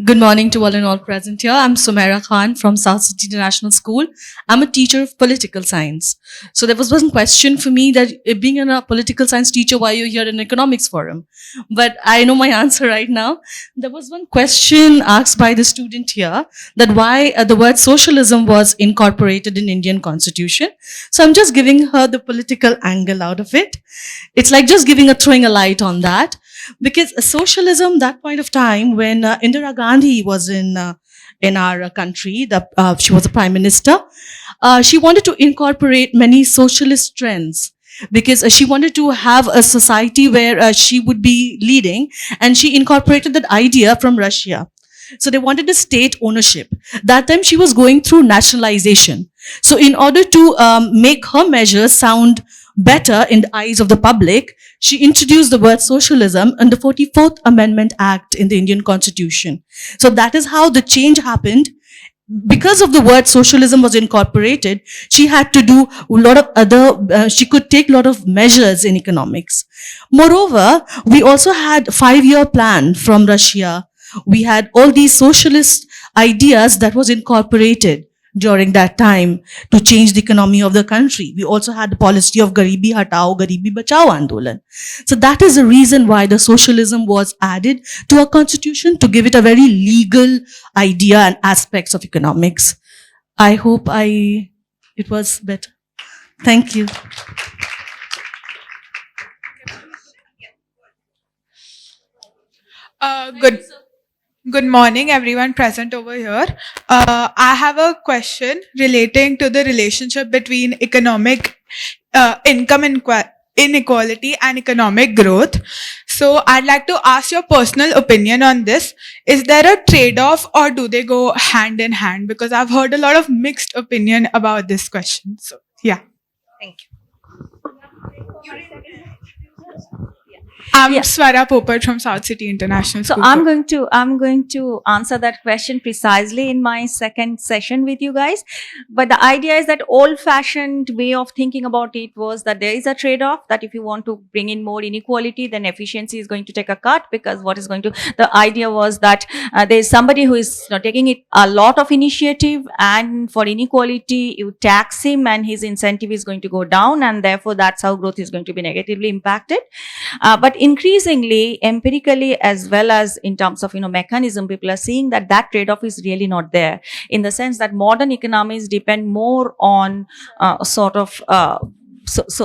Speaker 15: Good morning to all and all present here. I'm Sumaira Khan from South City International School. I'm a teacher of political science. So there was one question for me that being a political science teacher, why you're here in economics forum? But I know my answer right now. There was one question asked by the student here that why the word socialism was incorporated in Indian constitution. So I'm just giving her the political angle out of it. It's like just throwing a light on that. Because socialism, that point of time when Indira Gandhi was in our country, she was a prime minister, she wanted to incorporate many socialist trends because she wanted to have a society where she would be leading, and she incorporated that idea from Russia. So they wanted a state ownership. That time she was going through nationalization. So in order to make her measures sound better in the eyes of the public, she introduced the word socialism in the 44th Amendment Act in the Indian Constitution. So that is how the change happened. Because of the word socialism was incorporated, she had to do a lot of other, she could take a lot of measures in economics. Moreover, we also had 5-year plan from Russia. We had all these socialist ideas that was incorporated during that time to change the economy of the country. We also had the policy of Garibi Hatao, Garibi Bachao Andolan. So that is the reason why the socialism was added to our constitution, to give it a very legal idea and aspects of economics. I hope it was better. Thank you.
Speaker 16: Good morning, everyone present over here. I have a question relating to the relationship between economic income inequality and economic growth. So I'd like to ask your personal opinion on this. Is there a trade-off, or do they go hand in hand? Because I've heard a lot of mixed opinion about this question. So yeah.
Speaker 1: Thank you.
Speaker 16: I'm Swara Popat from South City International
Speaker 4: So
Speaker 16: School.
Speaker 4: I'm going to answer that question precisely in my second session with you guys. But the idea is that old-fashioned way of thinking about it was that there is a trade-off, that if you want to bring in more inequality, then efficiency is going to take a cut, because the idea was that there is somebody who is taking it a lot of initiative, and for inequality you tax him and his incentive is going to go down, and therefore that's how growth is going to be negatively impacted. But increasingly, empirically, as well as in terms of mechanism, people are seeing that that trade-off is really not there, in the sense that modern economies depend more on so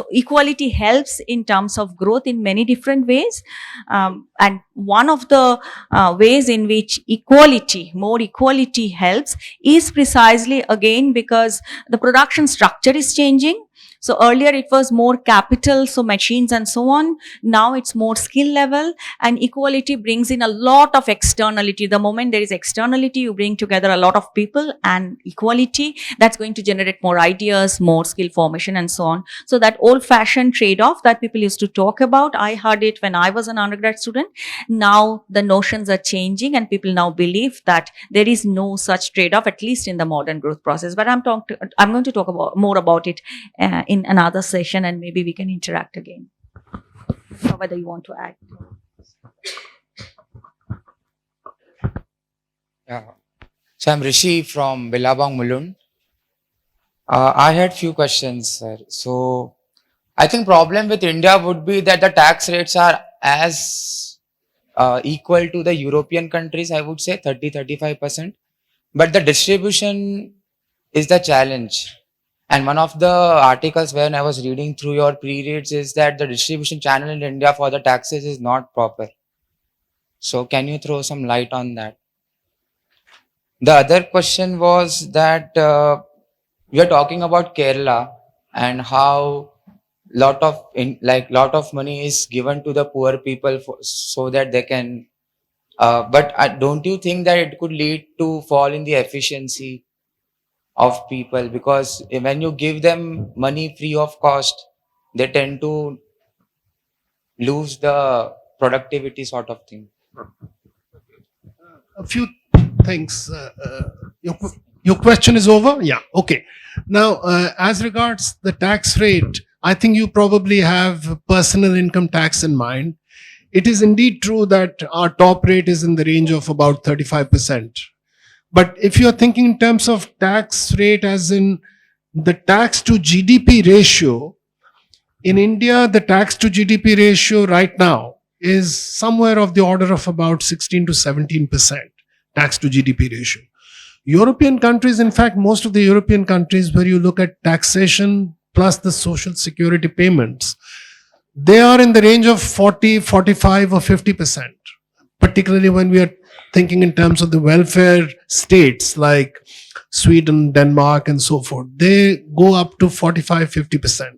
Speaker 4: equality helps in terms of growth in many different ways, and one of the ways in which more equality helps is precisely, again, because the production structure is changing. So earlier it was more capital, so machines and so on. Now it's more skill level, and equality brings in a lot of externality. The moment there is externality, you bring together a lot of people, and equality, that's going to generate more ideas, more skill formation and so on. So that old-fashioned trade-off that people used to talk about, I heard it when I was an undergrad student. Now the notions are changing, and people now believe that there is no such trade-off, at least in the modern growth process. But I'm going to talk more about it in another session, and maybe we can interact again. Or whether you want to add.
Speaker 17: Yeah. So I'm Rishi from Billabong, Mulund. I had few questions, sir. So I think problem with India would be that the tax rates are as equal to the European countries, I would say 30-35%. But the distribution is the challenge. And one of the articles when I was reading through your pre-reads is that the distribution channel in India for the taxes is not proper. So can you throw some light on that? The other question was that we are talking about Kerala and how lot of money is given to the poor people so that they can But don't you think that it could lead to fall in the efficiency of people? Because when you give them money free of cost, they tend to lose the productivity sort of thing.
Speaker 3: A few things. Your question is over? Yeah. Okay. Now, as regards the tax rate, I think you probably have personal income tax in mind. It is indeed true that our top rate is in the range of about 35%. But if you're thinking in terms of tax rate, as in the tax to GDP ratio, in India, the tax to GDP ratio right now is somewhere of the order of about 16 to 17% tax to GDP ratio. European countries, in fact, most of the European countries where you look at taxation plus the social security payments, they are in the range of 40, 45 or 50%, particularly when we are thinking in terms of the welfare states like Sweden, Denmark, and so forth. They go up to 45, 50%,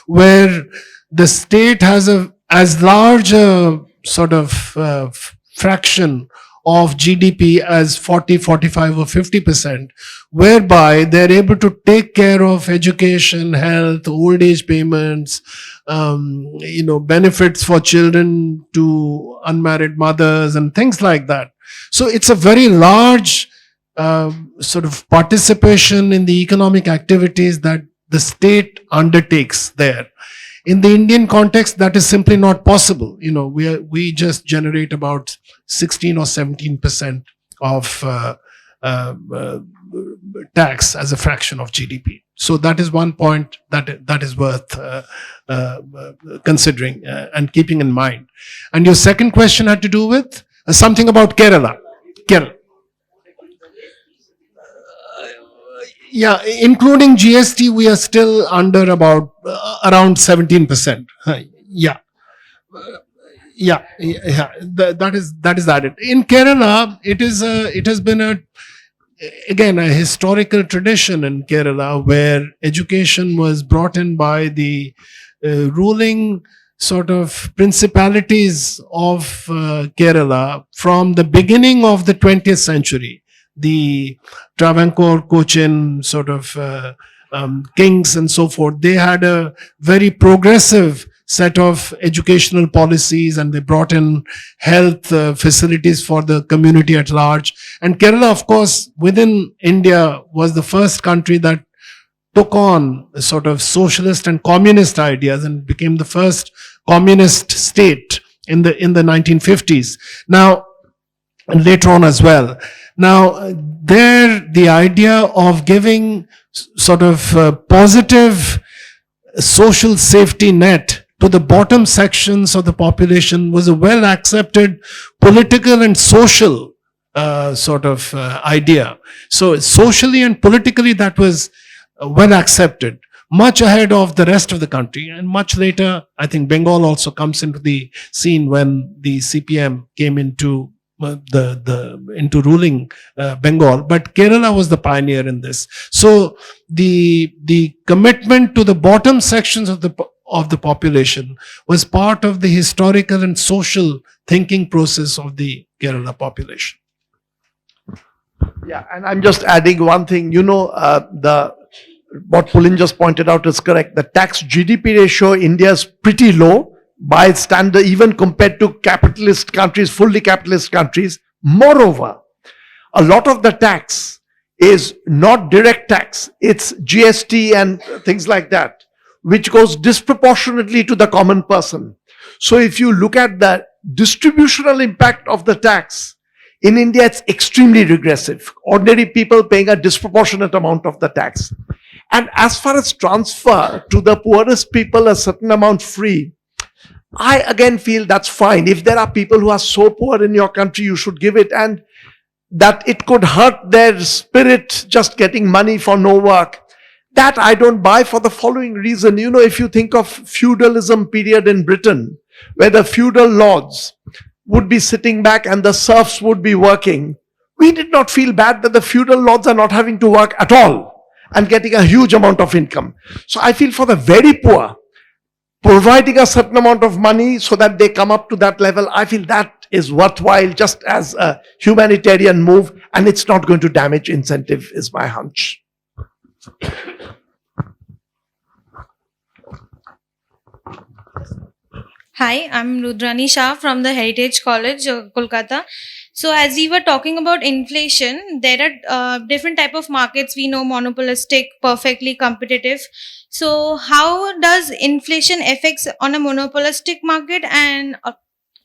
Speaker 3: where the state has a as large a sort of fraction of GDP as 40, 45 or 50%, whereby they're able to take care of education, health, old age payments, benefits for children to unmarried mothers and things like that. So it's a very large sort of participation in the economic activities that the state undertakes there. In the Indian context, that is simply not possible. We just generate about 16 or 17% of tax as a fraction of GDP. So that is one point that is worth considering and keeping in mind. And your second question had to do with something about Kerala. Kerala. Yeah, including GST, we are still under about around 17%. Yeah. That is added. In Kerala, it has been again a historical tradition in Kerala where education was brought in by the ruling sort of principalities of Kerala from the beginning of the 20th century. The Travancore, Cochin sort of kings and so forth, they had a very progressive set of educational policies, and they brought in health facilities for the community at large. And Kerala, of course, within India, was the first country that took on sort of socialist and communist ideas and became the first communist state in the 1950s. Now, and later on as well. Now, there, the idea of giving sort of positive social safety net to the bottom sections of the population was a well accepted political and social sort of idea. So socially and politically, that was well accepted, much ahead of the rest of the country. And much later, I think Bengal also comes into the scene when the CPM came into into ruling Bengal, but Kerala was the pioneer in this. So the commitment to the bottom sections of the population was part of the historical and social thinking process of the Kerala population.
Speaker 2: Yeah, and I'm just adding one thing. What Pulin just pointed out is correct. The tax GDP ratio in India is pretty low by standard, even compared to capitalist countries, fully capitalist countries. Moreover, a lot of the tax is not direct tax, it's GST and things like that, which goes disproportionately to the common person. So if you look at the distributional impact of the tax, in India it's extremely regressive. Ordinary people paying a disproportionate amount of the tax. And as far as transfer to the poorest people a certain amount free, I again feel that's fine. If there are people who are so poor in your country, you should give it, and that it could hurt their spirit just getting money for no work. That I don't buy for the following reason. If you think of feudalism period in Britain, where the feudal lords would be sitting back and the serfs would be working, we did not feel bad that the feudal lords are not having to work at all and getting a huge amount of income. So I feel for the very poor, providing a certain amount of money so that they come up to that level, I feel that is worthwhile just as a humanitarian move, and it's not going to damage incentive, is my hunch.
Speaker 18: Hi, I'm Rudrani Shah from the Heritage College, Kolkata. So as we were talking about inflation, there are different type of markets. We know monopolistic, perfectly competitive. So how does inflation affects on a monopolistic market and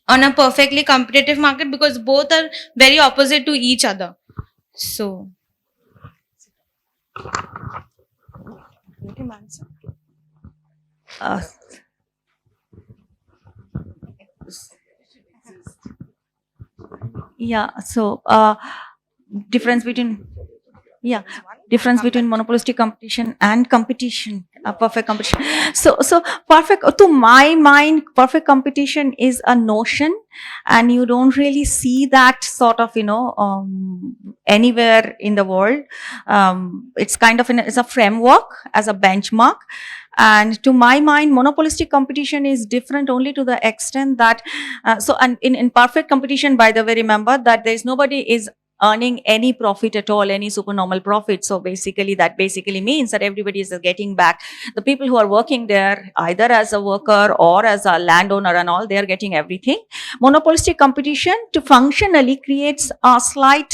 Speaker 18: on a perfectly competitive market? Because both are very opposite to each other. So.
Speaker 4: Uh, yeah, so difference between difference between monopolistic competition and competition, perfect competition. So perfect, to my mind, perfect competition is a notion, and you don't really see that sort of anywhere in the world. It's kind of it's a framework as a benchmark. And to my mind, monopolistic competition is different only to the extent that and in perfect competition, by the way, remember that there is nobody is earning any profit at all, any supernormal profit. So basically, that basically means that everybody is getting back. The people who are working there, either as a worker or as a landowner and all, they are getting everything. Monopolistic competition to functionally creates a slight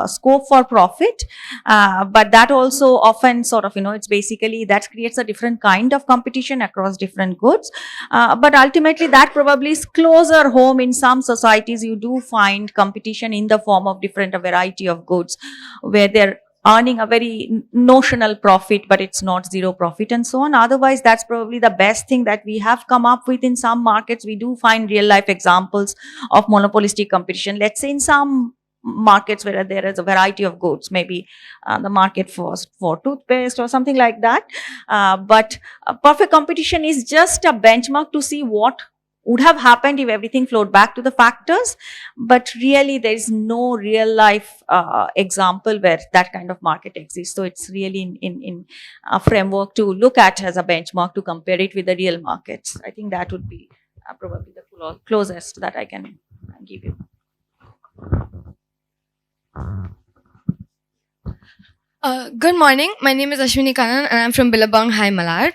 Speaker 4: scope for profit, but that also often sort of, it's basically that creates a different kind of competition across different goods. But ultimately, that probably is closer home. In some societies, you do find competition in the form of different a variety of goods where they're earning a very notional profit, but it's not zero profit and so on. Otherwise, that's probably the best thing that we have come up with. In some markets, we do find real life examples of monopolistic competition. Let's say in some markets where there is a variety of goods, maybe the market for toothpaste or something like that. But perfect competition is just a benchmark to see what would have happened if everything flowed back to the factors. But really, there is no real life example where that kind of market exists. So it's really in a framework to look at as a benchmark to compare it with the real markets. I think that would be probably the closest that I can give you.
Speaker 14: Good morning. My name is Ashwini Kanan and I'm from Billabong High Malad.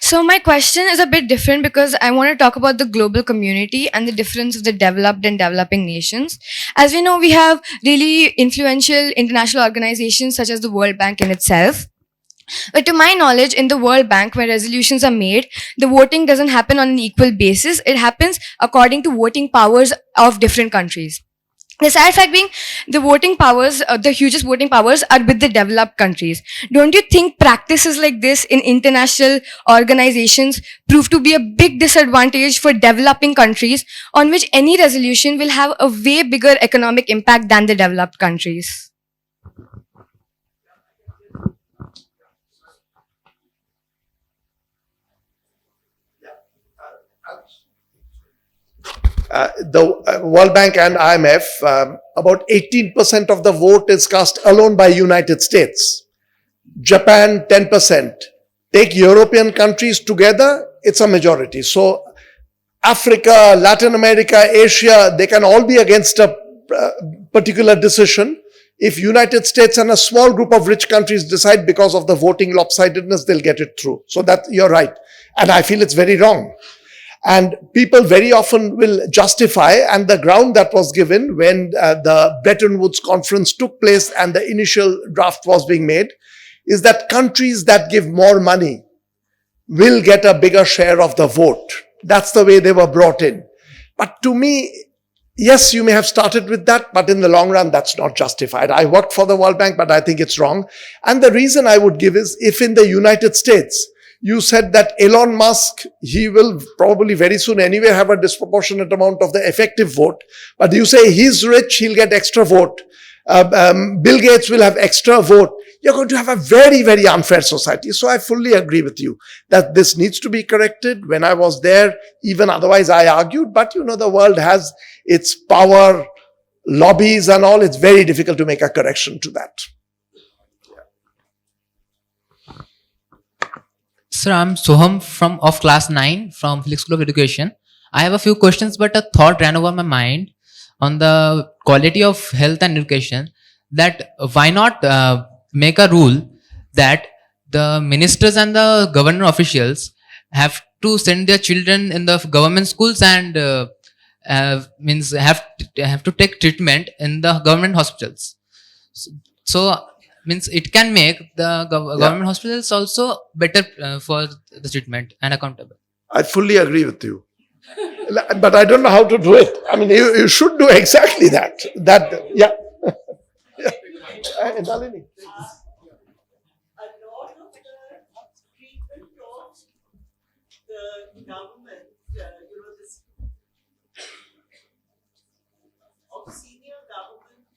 Speaker 14: So my question is a bit different because I want to talk about the global community and the difference of the developed and developing nations. As we know, we have really influential international organizations such as the World Bank in itself. But to my knowledge, in the World Bank, where resolutions are made, the voting doesn't happen on an equal basis. It happens according to voting powers of different countries. The sad fact being, the voting powers, the hugest voting powers are with the developed countries. Don't you think practices like this in international organizations prove to be a big disadvantage for developing countries on which any resolution will have a way bigger economic impact than the developed countries?
Speaker 2: The World Bank and IMF, about 18% of the vote is cast alone by United States. Japan, 10%. Take European countries together, it's a majority. So Africa, Latin America, Asia, they can all be against a particular decision. If United States and a small group of rich countries decide because of the voting lopsidedness, they'll get it through. So that you're right. And I feel it's very wrong. And people very often will justify, and the ground that was given when the Bretton Woods conference took place and the initial draft was being made, is that countries that give more money will get a bigger share of the vote. That's the way they were brought in. But to me, yes, you may have started with that, but in the long run, that's not justified. I worked for the World Bank, but I think it's wrong. And the reason I would give is, if in the United States, you said that Elon Musk, he will probably very soon anyway have a disproportionate amount of the effective vote. But you say he's rich, he'll get extra vote. Bill Gates will have extra vote. You're going to have a very, very unfair society. So I fully agree with you that this needs to be corrected. When I was there, even otherwise I argued, but the world has its power, lobbies and all. It's very difficult to make a correction to that.
Speaker 19: Sir, I'm Soham from of class 9 from Felix School of Education. I have a few questions, but a thought ran over my mind on the quality of health and education. That why not make a rule that the ministers and the government officials have to send their children in the government schools and means have to take treatment in the government hospitals. So means it can make the government hospitals also better for the treatment and accountable.
Speaker 2: I fully agree with you. But I don't know how to do it. I mean, you should do exactly that. Yeah. Yeah. Nalini.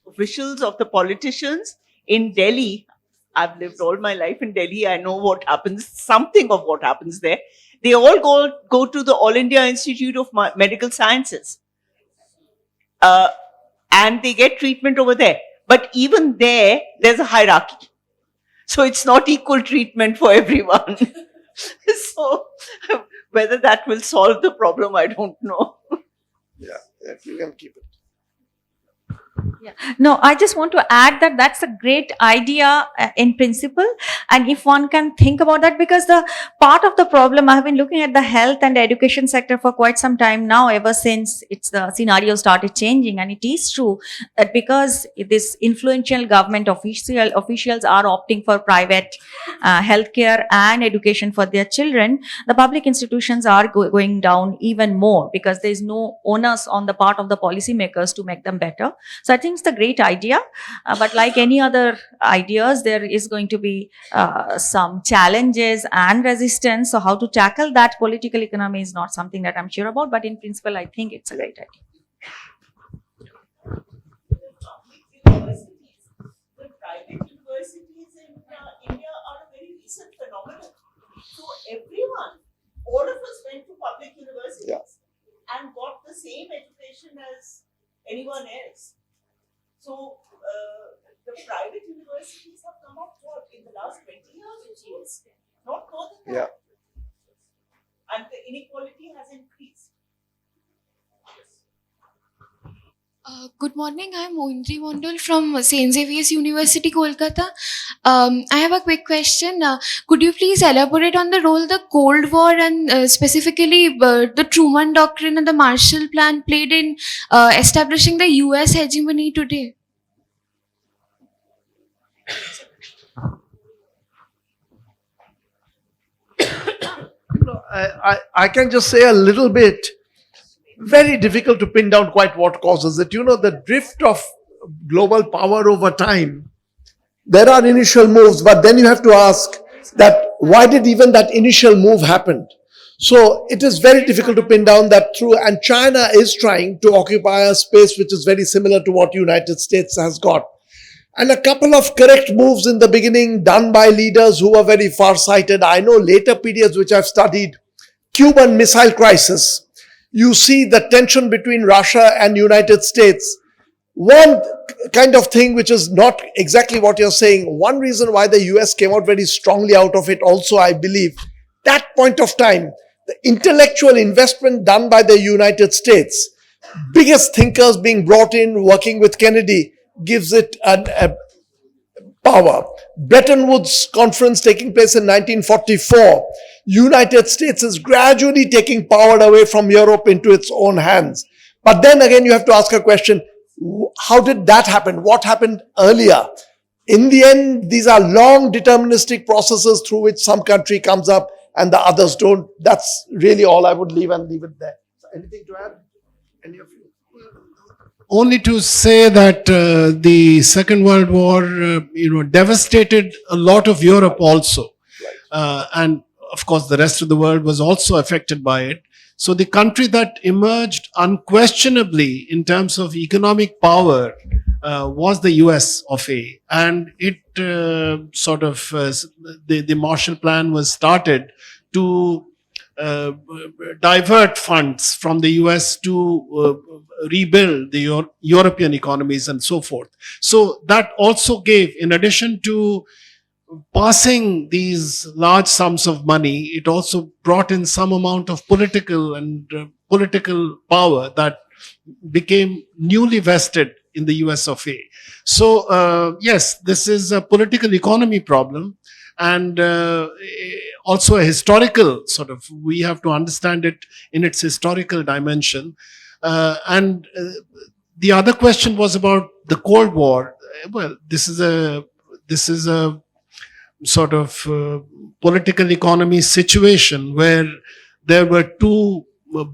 Speaker 5: Officials, of the politicians in Delhi. I've lived all my life in Delhi. I know what happens, something of what happens there. They all go to the All India Institute of Medical Sciences. And they get treatment over there. But even there's a hierarchy. So it's not equal treatment for everyone. So whether that will solve the problem, I don't know.
Speaker 2: Yeah, you can keep it.
Speaker 4: Yeah. No, I just want to add that that's a great idea in principle. And if one can think about that, because the part of the problem, I have been looking at the health and education sector for quite some time now, ever since the scenario started changing. And it is true that because this influential government officials are opting for private healthcare and education for their children, the public institutions are going down even more because there is no onus on the part of the policymakers to make them better. So I think it's a great idea, but like any other ideas, there is going to be some challenges and resistance. So how to tackle that political economy is not something that I'm sure about, but in principle, I think it's a great idea.
Speaker 5: The private universities in India are a very recent phenomenon. So everyone, all of us went to public universities and got the same education as anyone else. So the private universities have come up in the last 20 years, not more than that. And the inequality has increased.
Speaker 20: Good morning, I'm Moindri Mondal from St. Xavier's University, Kolkata. I have a quick question. Could you please elaborate on the role the Cold War and specifically the Truman Doctrine and the Marshall Plan played in establishing the US hegemony today?
Speaker 2: I can just say a little bit. Very difficult to pin down quite what causes it. The drift of global power over time. There are initial moves, but then you have to ask that why did even that initial move happen? So it is very difficult to pin down that through. And China is trying to occupy a space which is very similar to what United States has got. And a couple of correct moves in the beginning done by leaders who were very far-sighted. I know later periods which I've studied, Cuban Missile Crisis. You see the tension between Russia and United States. One kind of thing which is not exactly what you're saying. One reason why the US came out very strongly out of it also, I believe, that point of time, the intellectual investment done by the United States, biggest thinkers being brought in, working with Kennedy, gives it a power. Bretton Woods conference taking place in 1944. United States is gradually taking power away from Europe into its own hands. But then again, you have to ask a question, how did that happen? What happened earlier? In the end, these are long deterministic processes through which some country comes up and the others don't. That's really all I would leave it there. So anything to add? Any of you?
Speaker 3: Only to say that the Second World War, devastated a lot of Europe also. And of course, the rest of the world was also affected by it. So the country that emerged unquestionably in terms of economic power was the US of A. And it the Marshall Plan was started to divert funds from the US to rebuild the European economies and so forth. So that also gave, in addition to passing these large sums of money, it also brought in some amount of political and political power that became newly vested in the US of A. So, yes, this is a political economy problem, and also a historical sort of, we have to understand it in its historical dimension. And the other question was about the Cold War. Well, this is a sort of political economy situation where there were two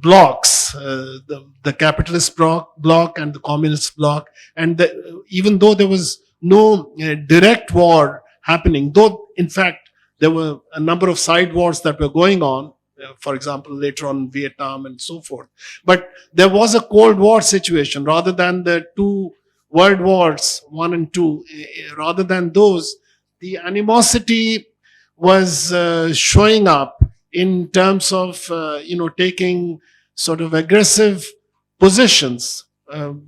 Speaker 3: blocks, the capitalist bloc and the communist bloc. And even though there was no direct war happening, though in fact there were a number of side wars that were going on, for example, later on Vietnam and so forth. But there was a Cold War situation rather than the two world wars, 1 and 2, rather than those, the animosity was showing up in terms of, taking sort of aggressive positions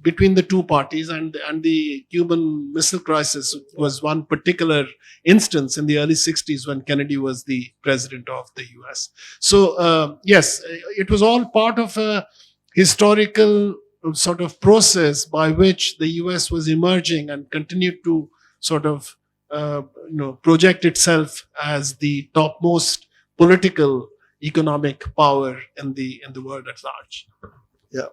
Speaker 3: between the two parties, and the Cuban Missile Crisis was one particular instance in the early 60s when Kennedy was the president of the US. So, yes, it was all part of a historical sort of process by which the US was emerging and continued to sort of project itself as the topmost political economic power in the world at large. Yeah.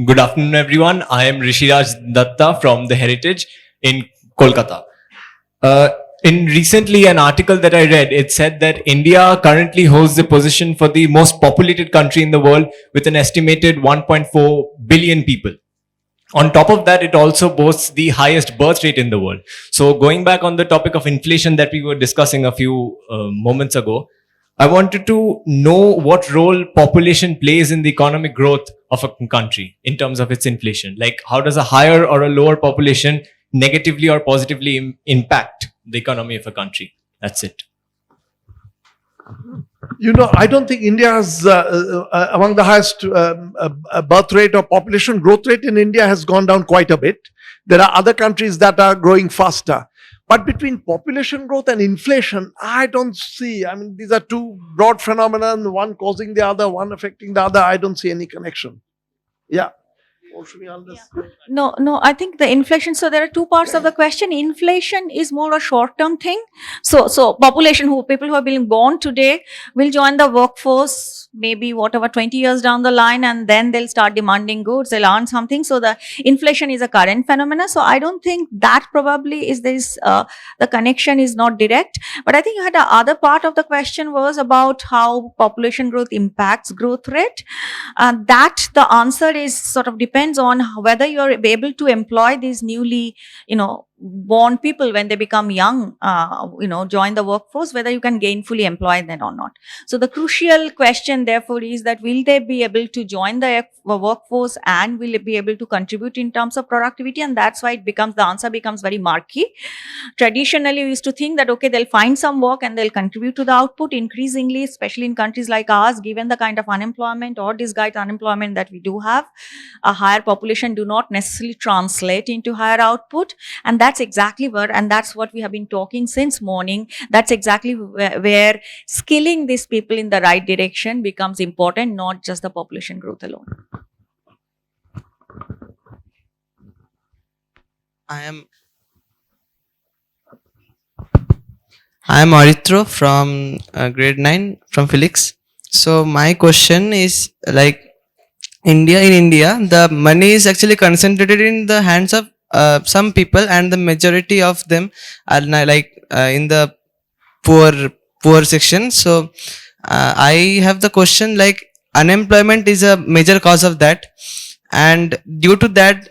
Speaker 21: Good afternoon, everyone. I am Rishiraj Datta from the Heritage in Kolkata. In recently an article that I read, it said that India currently holds the position for the most populated country in the world with an estimated 1.4 billion people. On top of that, it also boasts the highest birth rate in the world. So going back on the topic of inflation that we were discussing a few moments ago, I wanted to know what role population plays in the economic growth of a country in terms of its inflation. Like, how does a higher or a lower population negatively or positively impact the economy of a country? That's it.
Speaker 2: I don't think India is among the highest birth rate or population growth rate in India has gone down quite a bit. There are other countries that are growing faster. But between population growth and inflation, I don't see, I mean, these are two broad phenomena, one causing the other, one affecting the other. I don't see any connection. Yeah. Or should we understand?
Speaker 4: No, I think the inflation, so there are two parts of the question. Inflation is more a short-term thing. So population, people who are being born today will join the workforce maybe 20 years down the line, and then they'll start demanding goods, they'll earn something. So the inflation is a current phenomena. So I don't think that probably is this, the connection is not direct. But I think you had the other part of the question was about how population growth impacts growth rate. That the answer is sort of depends on whether you're able to employ these newly, born people when they become young, join the workforce, whether you can gainfully employ them or not. So the crucial question therefore is that will they be able to join the workforce and will it be able to contribute in terms of productivity? And that's why the answer becomes very murky. Traditionally, we used to think that, okay, they'll find some work and they'll contribute to the output. Increasingly, especially in countries like ours, given the kind of unemployment or disguised unemployment that we do have, a higher population do not necessarily translate into higher output. And that's exactly and that's what we have been talking since morning. That's exactly where skilling these people in the right direction becomes important, not just the population growth alone.
Speaker 22: I am Aritro from grade 9 from Felix. So my question is, like, in India, the money is actually concentrated in the hands of some people, and the majority of them are in the poor section. So I have the question, like, unemployment is a major cause of that, and due to that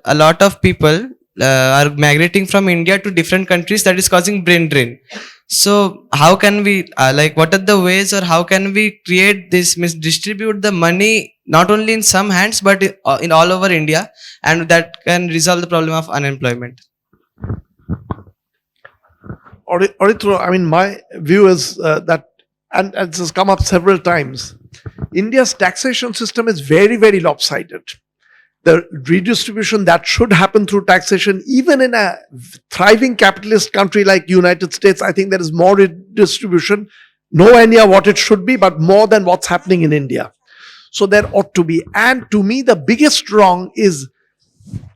Speaker 22: a lot of people are migrating from India to different countries, that is causing brain drain. So how can we what are the ways, or how can we create this, distribute the money not only in some hands but in all over India, and that can resolve the problem of unemployment?
Speaker 2: Aritro, I mean, my view is that, and this has come up several times, India's taxation system is very, very lopsided. The redistribution that should happen through taxation, even in a thriving capitalist country like United States, I think there is more redistribution, nowhere near what it should be, but more than what's happening in India. So there ought to be. And to me, the biggest wrong is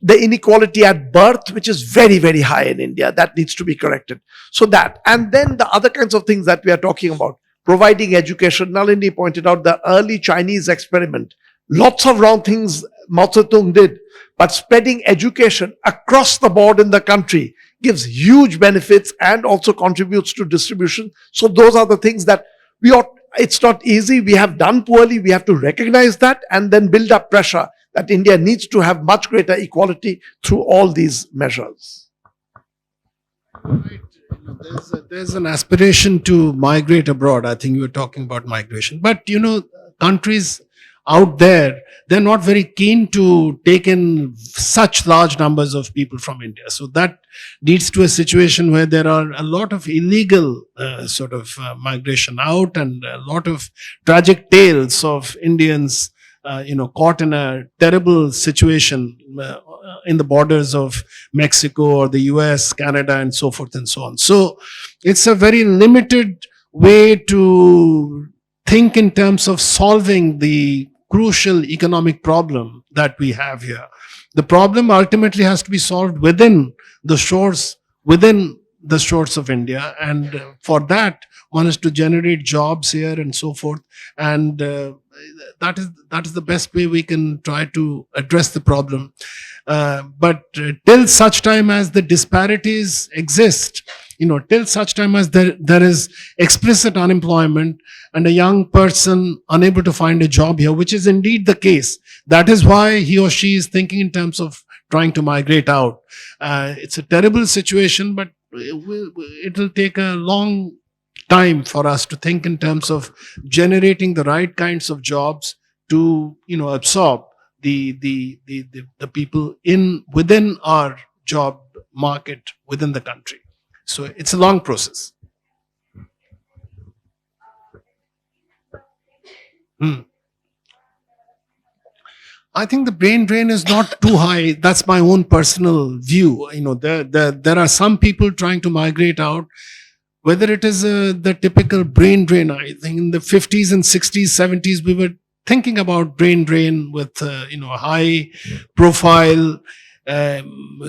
Speaker 2: the inequality at birth, which is very, very high in India. That needs to be corrected. So that, and then the other kinds of things that we are talking about, providing education. Nalini pointed out the early Chinese experiment. Lots of wrong things Mao Zedong did, but spreading education across the board in the country gives huge benefits and also contributes to distribution. So those are the things that we ought, it's not easy. We have done poorly. We have to recognize that and then build up pressure that India needs to have much greater equality through all these measures.
Speaker 3: There's an aspiration to migrate abroad. I think you were talking about migration. But, countries out there, they're not very keen to take in such large numbers of people from India. So that leads to a situation where there are a lot of illegal migration out, and a lot of tragic tales of Indians caught in a terrible situation in the borders of Mexico or the US, Canada, and so forth and so on. So it's a very limited way to think in terms of solving the crucial economic problem that we have here. The problem ultimately has to be solved within the shores of India, and for that one is to generate jobs here and so forth, and that is the best way we can try to address the problem. But till such time as the disparities exist, till such time as there is explicit unemployment and a young person unable to find a job here, which is indeed the case, that is why he or she is thinking in terms of trying to migrate out. It's a terrible situation, but it will take a long time for us to think in terms of generating the right kinds of jobs to absorb the people within our job market within the country. So it's a long process. I think the brain drain is not too high. That's my own personal view. There are some people trying to migrate out. Whether it is the typical brain drain, I think in the 50s and 60s, 70s, we were thinking about brain drain with high profile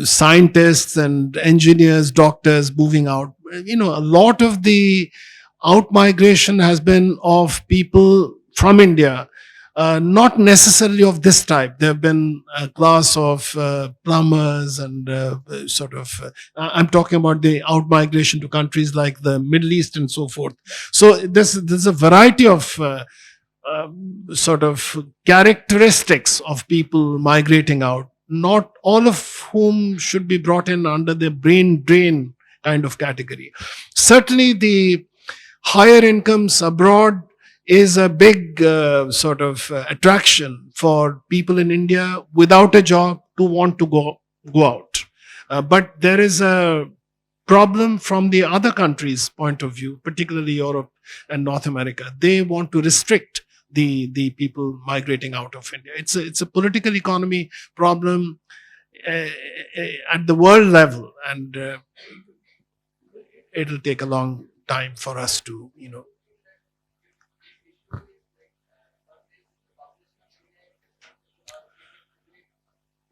Speaker 3: scientists and engineers, doctors moving out. A lot of the out migration has been of people from India, not necessarily of this type. There have been a class of plumbers and I'm talking about the out migration to countries like the Middle East and so forth. So there's a variety of characteristics of people migrating out, not all of whom should be brought in under the brain drain kind of category. Certainly the higher incomes abroad is a big attraction for people in India without a job to want to go out. But there is a problem from the other countries' point of view, particularly Europe and North America. They want to restrict the people migrating out of India. It's a political economy problem at the world level, and it'll take a long time for us to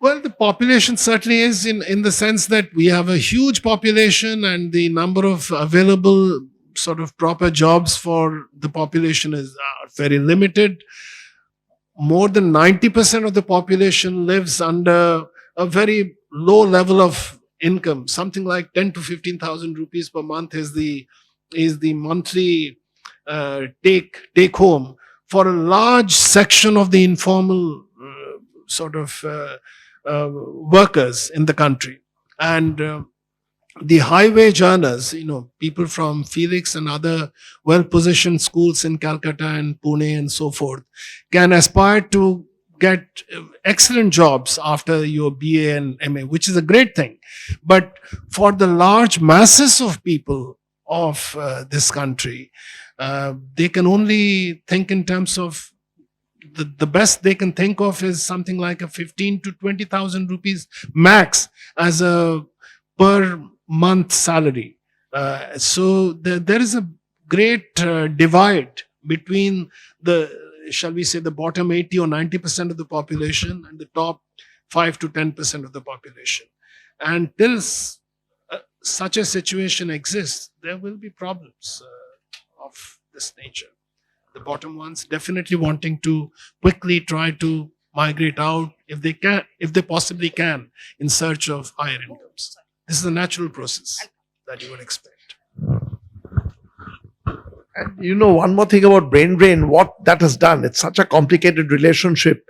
Speaker 3: Well, the population certainly is in the sense that we have a huge population, and the number of available proper jobs for the population is very limited. More than 90% of the population lives under a very low level of income. Something like 10 to 15,000 rupees per month is the monthly take home for a large section of the informal workers in the country. And the high wage earners, people from Felix and other well-positioned schools in Calcutta and Pune and so forth, can aspire to get excellent jobs after your BA and MA, which is a great thing. But for the large masses of people of this country, they can only think in terms of the best they can think of is something like a 15 to 20,000 rupees max as a per month salary. So there is a great divide between the, shall we say, the bottom 80 or 90% of the population and the top 5 to 10% of the population. And till such a situation exists, there will be problems of this nature. The bottom ones definitely wanting to quickly try to migrate out if they can, if they possibly can, in search of higher incomes. This is a natural process that you would expect.
Speaker 2: And you know, one more thing about brain drain, what that has done, it's such a complicated relationship.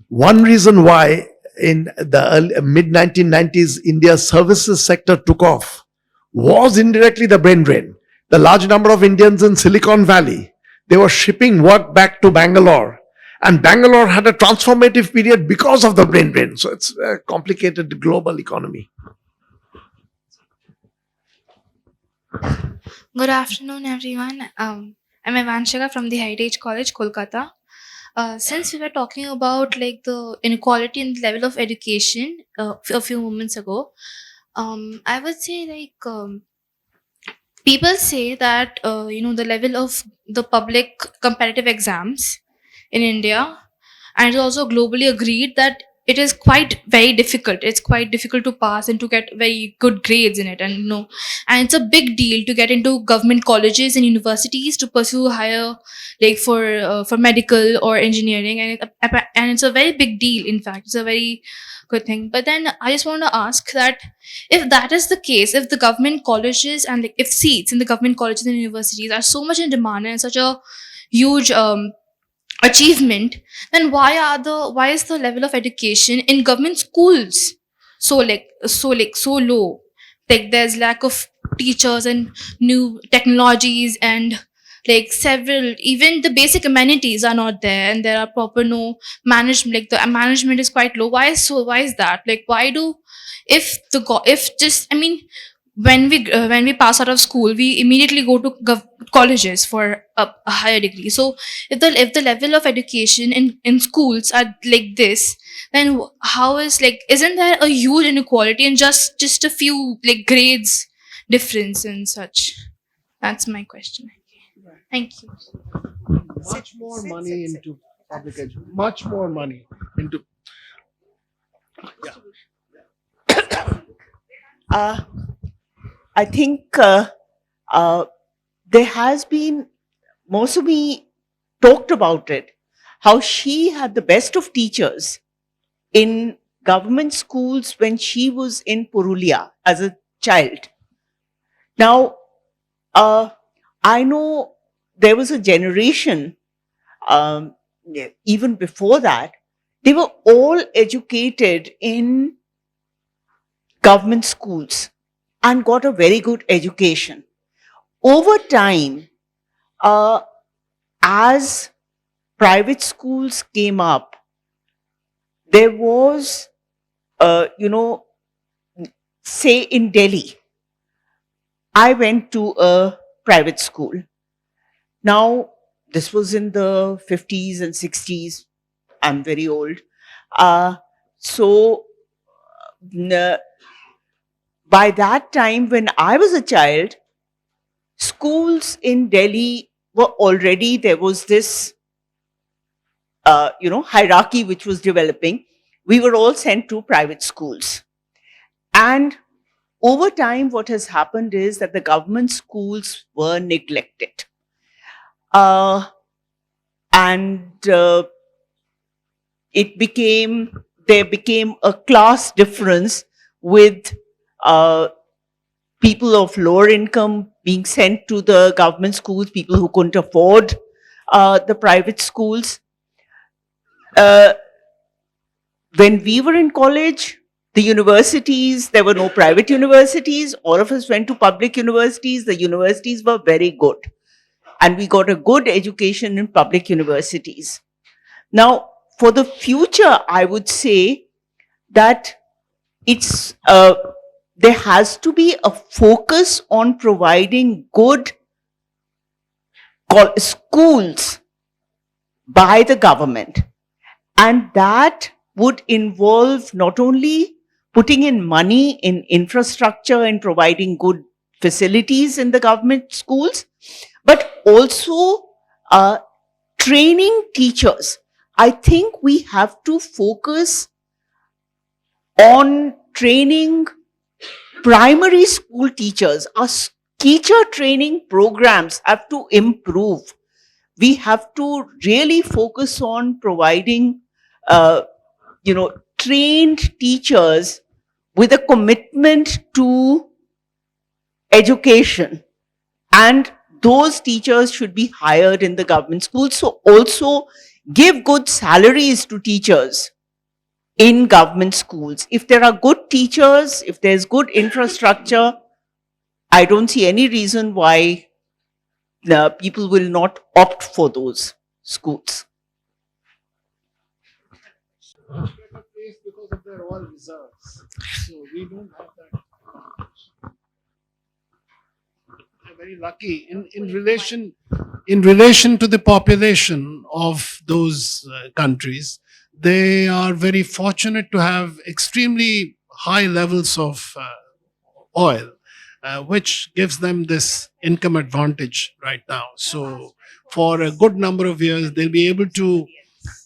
Speaker 2: One reason why in the mid 1990s, India's services sector took off was indirectly the brain drain. The large number of Indians in Silicon Valley, they were shipping work back to Bangalore. And Bangalore had a transformative period because of the brain drain. So it's a complicated global economy.
Speaker 6: Good afternoon, everyone. I'm Evanshika from the Heritage College, Kolkata. Since we were talking about like the inequality in the level of education a few moments ago, I would say people say that the level of the public competitive exams in India, and it's also globally agreed that it is quite very difficult. It's quite difficult to pass and to get very good grades in it, and and it's a big deal to get into government colleges and universities to pursue higher, like for medical or engineering, and it's a very big deal. In fact, it's a very good thing. But then I just want to ask that if that is the case, if the government colleges and like if seats in the government colleges and universities are so much in demand and such a huge achievement, then why is the level of education in government schools so low? Like there's lack of teachers and new technologies, and like several, even the basic amenities are not there, and there are proper no management, like the management is quite low. Why is that? Like why do, if just, I mean, when we pass out of school, we immediately go to colleges for a higher degree. So if the level of education in schools are like this, then how is, like, isn't there a huge inequality in just a few like grades difference and such? That's my question. Thank you.
Speaker 3: Much more money into public education. Much more money into. Yeah.
Speaker 5: I think there has been, Mosumi talked about it, how she had the best of teachers in government schools when she was in Purulia as a child. Now, I know there was a generation, even before that, they were all educated in government schools and got a very good education. Over time, as private schools came up, there was, say in Delhi, I went to a private school. Now, this was in the 50s and 60s. I'm very old. By that time, when I was a child, schools in Delhi were already, there was this, hierarchy which was developing. We were all sent to private schools. And over time, what has happened is that the government schools were neglected. There became a class difference with people of lower income being sent to the government schools, people who couldn't afford the private schools. When we were in college, the universities, there were no private universities. All of us went to public universities. The universities were very good. And we got a good education in public universities. Now, for the future, I would say that it's there has to be a focus on providing good schools by the government. And that would involve not only putting in money in infrastructure and providing good facilities in the government schools, but also training teachers. I think we have to focus on training primary school teachers. Our teacher training programs have to improve. We have to really focus on providing, trained teachers with a commitment to education. And those teachers should be hired in the government schools. So also give good salaries to teachers in government schools. If there are good teachers, if there's good infrastructure, I don't see any reason why the people will not opt for those schools.
Speaker 3: Because of their oil reserves. So we don't have that. They're very lucky in relation to the population of those countries. They are very fortunate to have extremely high levels of oil, which gives them this income advantage right now. So for a good number of years, they'll be able to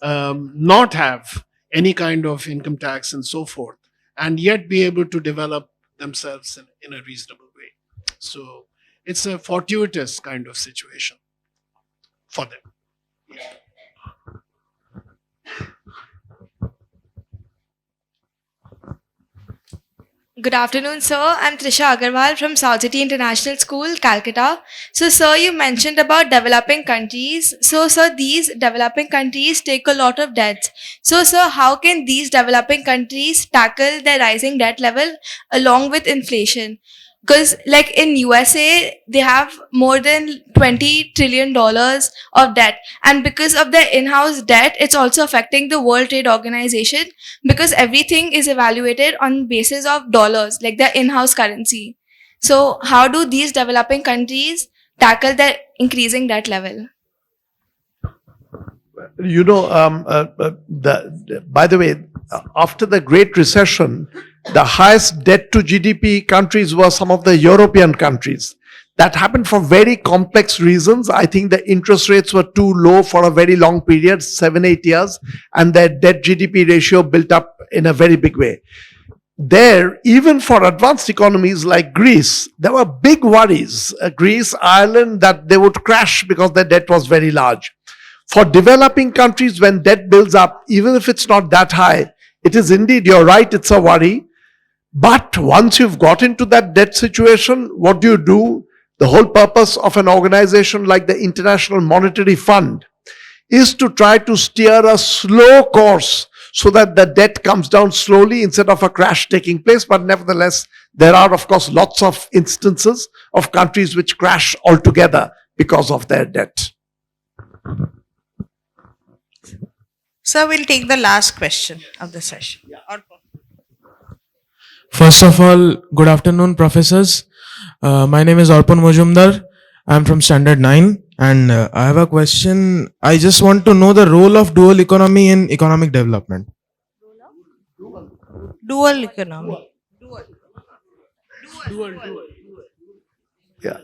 Speaker 3: not have any kind of income tax and so forth, and yet be able to develop themselves in a reasonable way. So it's a fortuitous kind of situation for them.
Speaker 6: Good afternoon, sir. I'm Trisha Agarwal from South City International School, Calcutta. So, sir, you mentioned about developing countries. So, sir, these developing countries take a lot of debts. So, sir, how can these developing countries tackle their rising debt level along with inflation? Because like in USA, they have more than $20 trillion of debt. And because of their in-house debt, it's also affecting the World Trade Organization because everything is evaluated on basis of dollars, like their in-house currency. So how do these developing countries tackle their increasing debt level?
Speaker 2: You know, by the way, after the Great Recession, the highest debt to GDP countries were some of the European countries. That happened for very complex reasons. I think the interest rates were too low for a very long period, 7-8 years, and their debt GDP ratio built up in a very big way. There, even for advanced economies like Greece, there were big worries. Greece, Ireland, that they would crash because their debt was very large. For developing countries, when debt builds up, even if it's not that high, it is indeed, you're right, it's a worry. But once you've got into that debt situation, what do? The whole purpose of an organization like the International Monetary Fund is to try to steer a slow course so that the debt comes down slowly instead of a crash taking place. But nevertheless, there are, of course, lots of instances of countries which crash altogether because of their debt.
Speaker 1: So we'll take the last question of the session.
Speaker 9: First of all, good afternoon, professors. My name is Arpan Majumdar. I'm from Standard 9 and I have a question. I just want to know the role of dual economy in economic development.
Speaker 1: Dual economy.
Speaker 2: Yeah.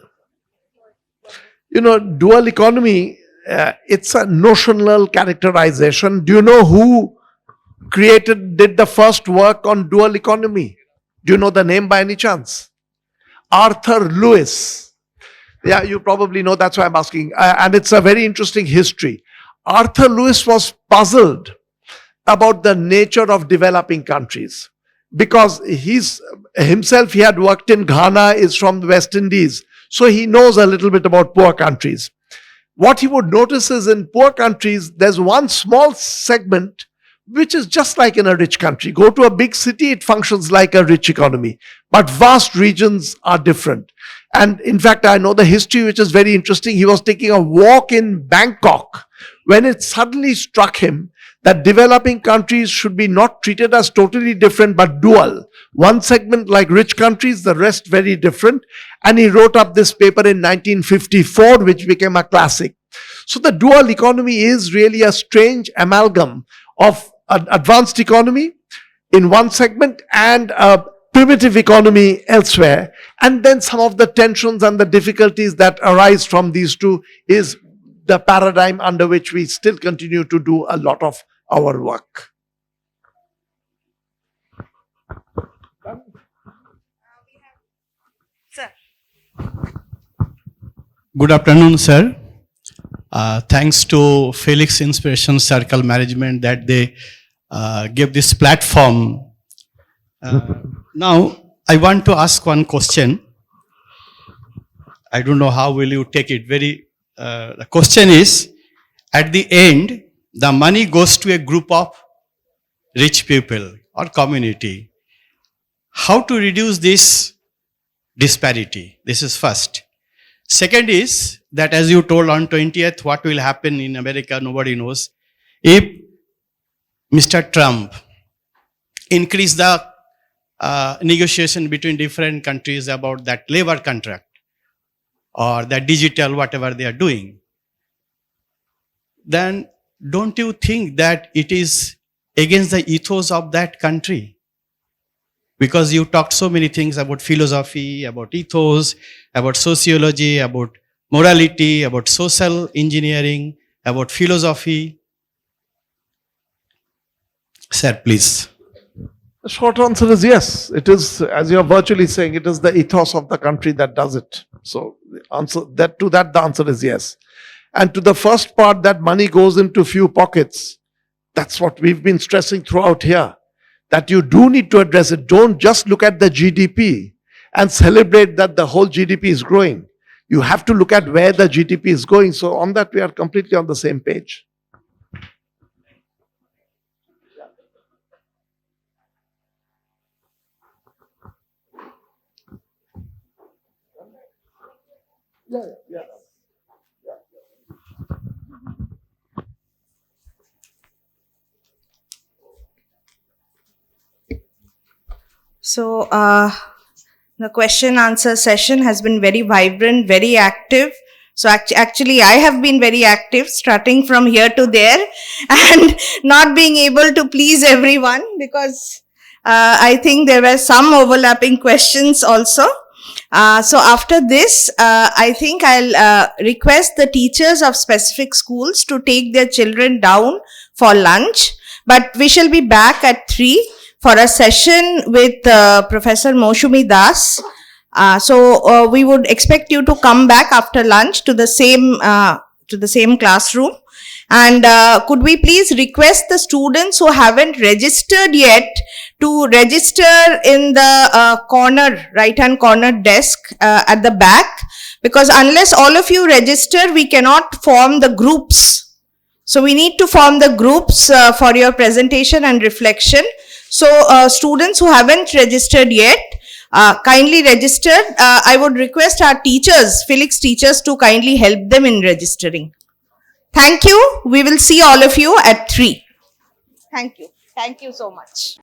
Speaker 2: You know, dual economy, it's a notional characterization. Do you know who did the first work on dual economy? Do you know the name by any chance? Arthur Lewis. Yeah, you probably know, that's why I'm asking. And it's a very interesting history. Arthur Lewis was puzzled about the nature of developing countries because he had worked in Ghana, is from the West Indies, so he knows a little bit about poor countries. What he would notice is in poor countries, there's one small segment which is just like in a rich country. Go to a big city, it functions like a rich economy. But vast regions are different. And in fact, I know the history, which is very interesting. He was taking a walk in Bangkok when it suddenly struck him that developing countries should be not treated as totally different, but dual. One segment like rich countries, the rest very different. And he wrote up this paper in 1954, which became a classic. So the dual economy is really a strange amalgam of an advanced economy in one segment and a primitive economy elsewhere. And then some of the tensions and the difficulties that arise from these two is the paradigm under which we still continue to do a lot of our work.
Speaker 10: Good afternoon, sir. Thanks to Felix Inspiration Circle Management that they gave this platform. Now, I want to ask one question. I don't know how will you take it. The question is, at the end, the money goes to a group of rich people or community. How to reduce this disparity? This is first. Second is that, as you told on 20th, what will happen in America, nobody knows. If Mr. Trump increase the negotiation between different countries about that labor contract or the digital, whatever they are doing, then don't you think that it is against the ethos of that country? Because you talked so many things about philosophy, about ethos, about sociology, about morality, about social engineering, about philosophy. Sir, please.
Speaker 2: The short answer is yes. It is, as you're virtually saying, it is the ethos of the country that does it. So the answer the answer is yes. And to the first part, that money goes into few pockets. That's what we've been stressing throughout here. That you do need to address it. Don't just look at the GDP and celebrate that the whole GDP is growing. You have to look at where the GDP is going. So on that, we are completely on the same page. Yeah.
Speaker 1: So, the question answer session has been very vibrant, very active. So actually, I have been very active, starting from here to there and not being able to please everyone because I think there were some overlapping questions also. So after this, I think I'll request the teachers of specific schools to take their children down for lunch. But we shall be back at 3 for a session with Professor Moshumi Das. So we would expect you to come back after lunch to the same classroom. And could we please request the students who haven't registered yet to register in the right-hand corner desk at the back, because unless all of you register, we cannot form the groups. So we need to form the groups for your presentation and reflection. So students who haven't registered yet, kindly register. I would request our teachers, Felix teachers, to kindly help them in registering. Thank you. We will see all of you at 3. Thank you. Thank you so much.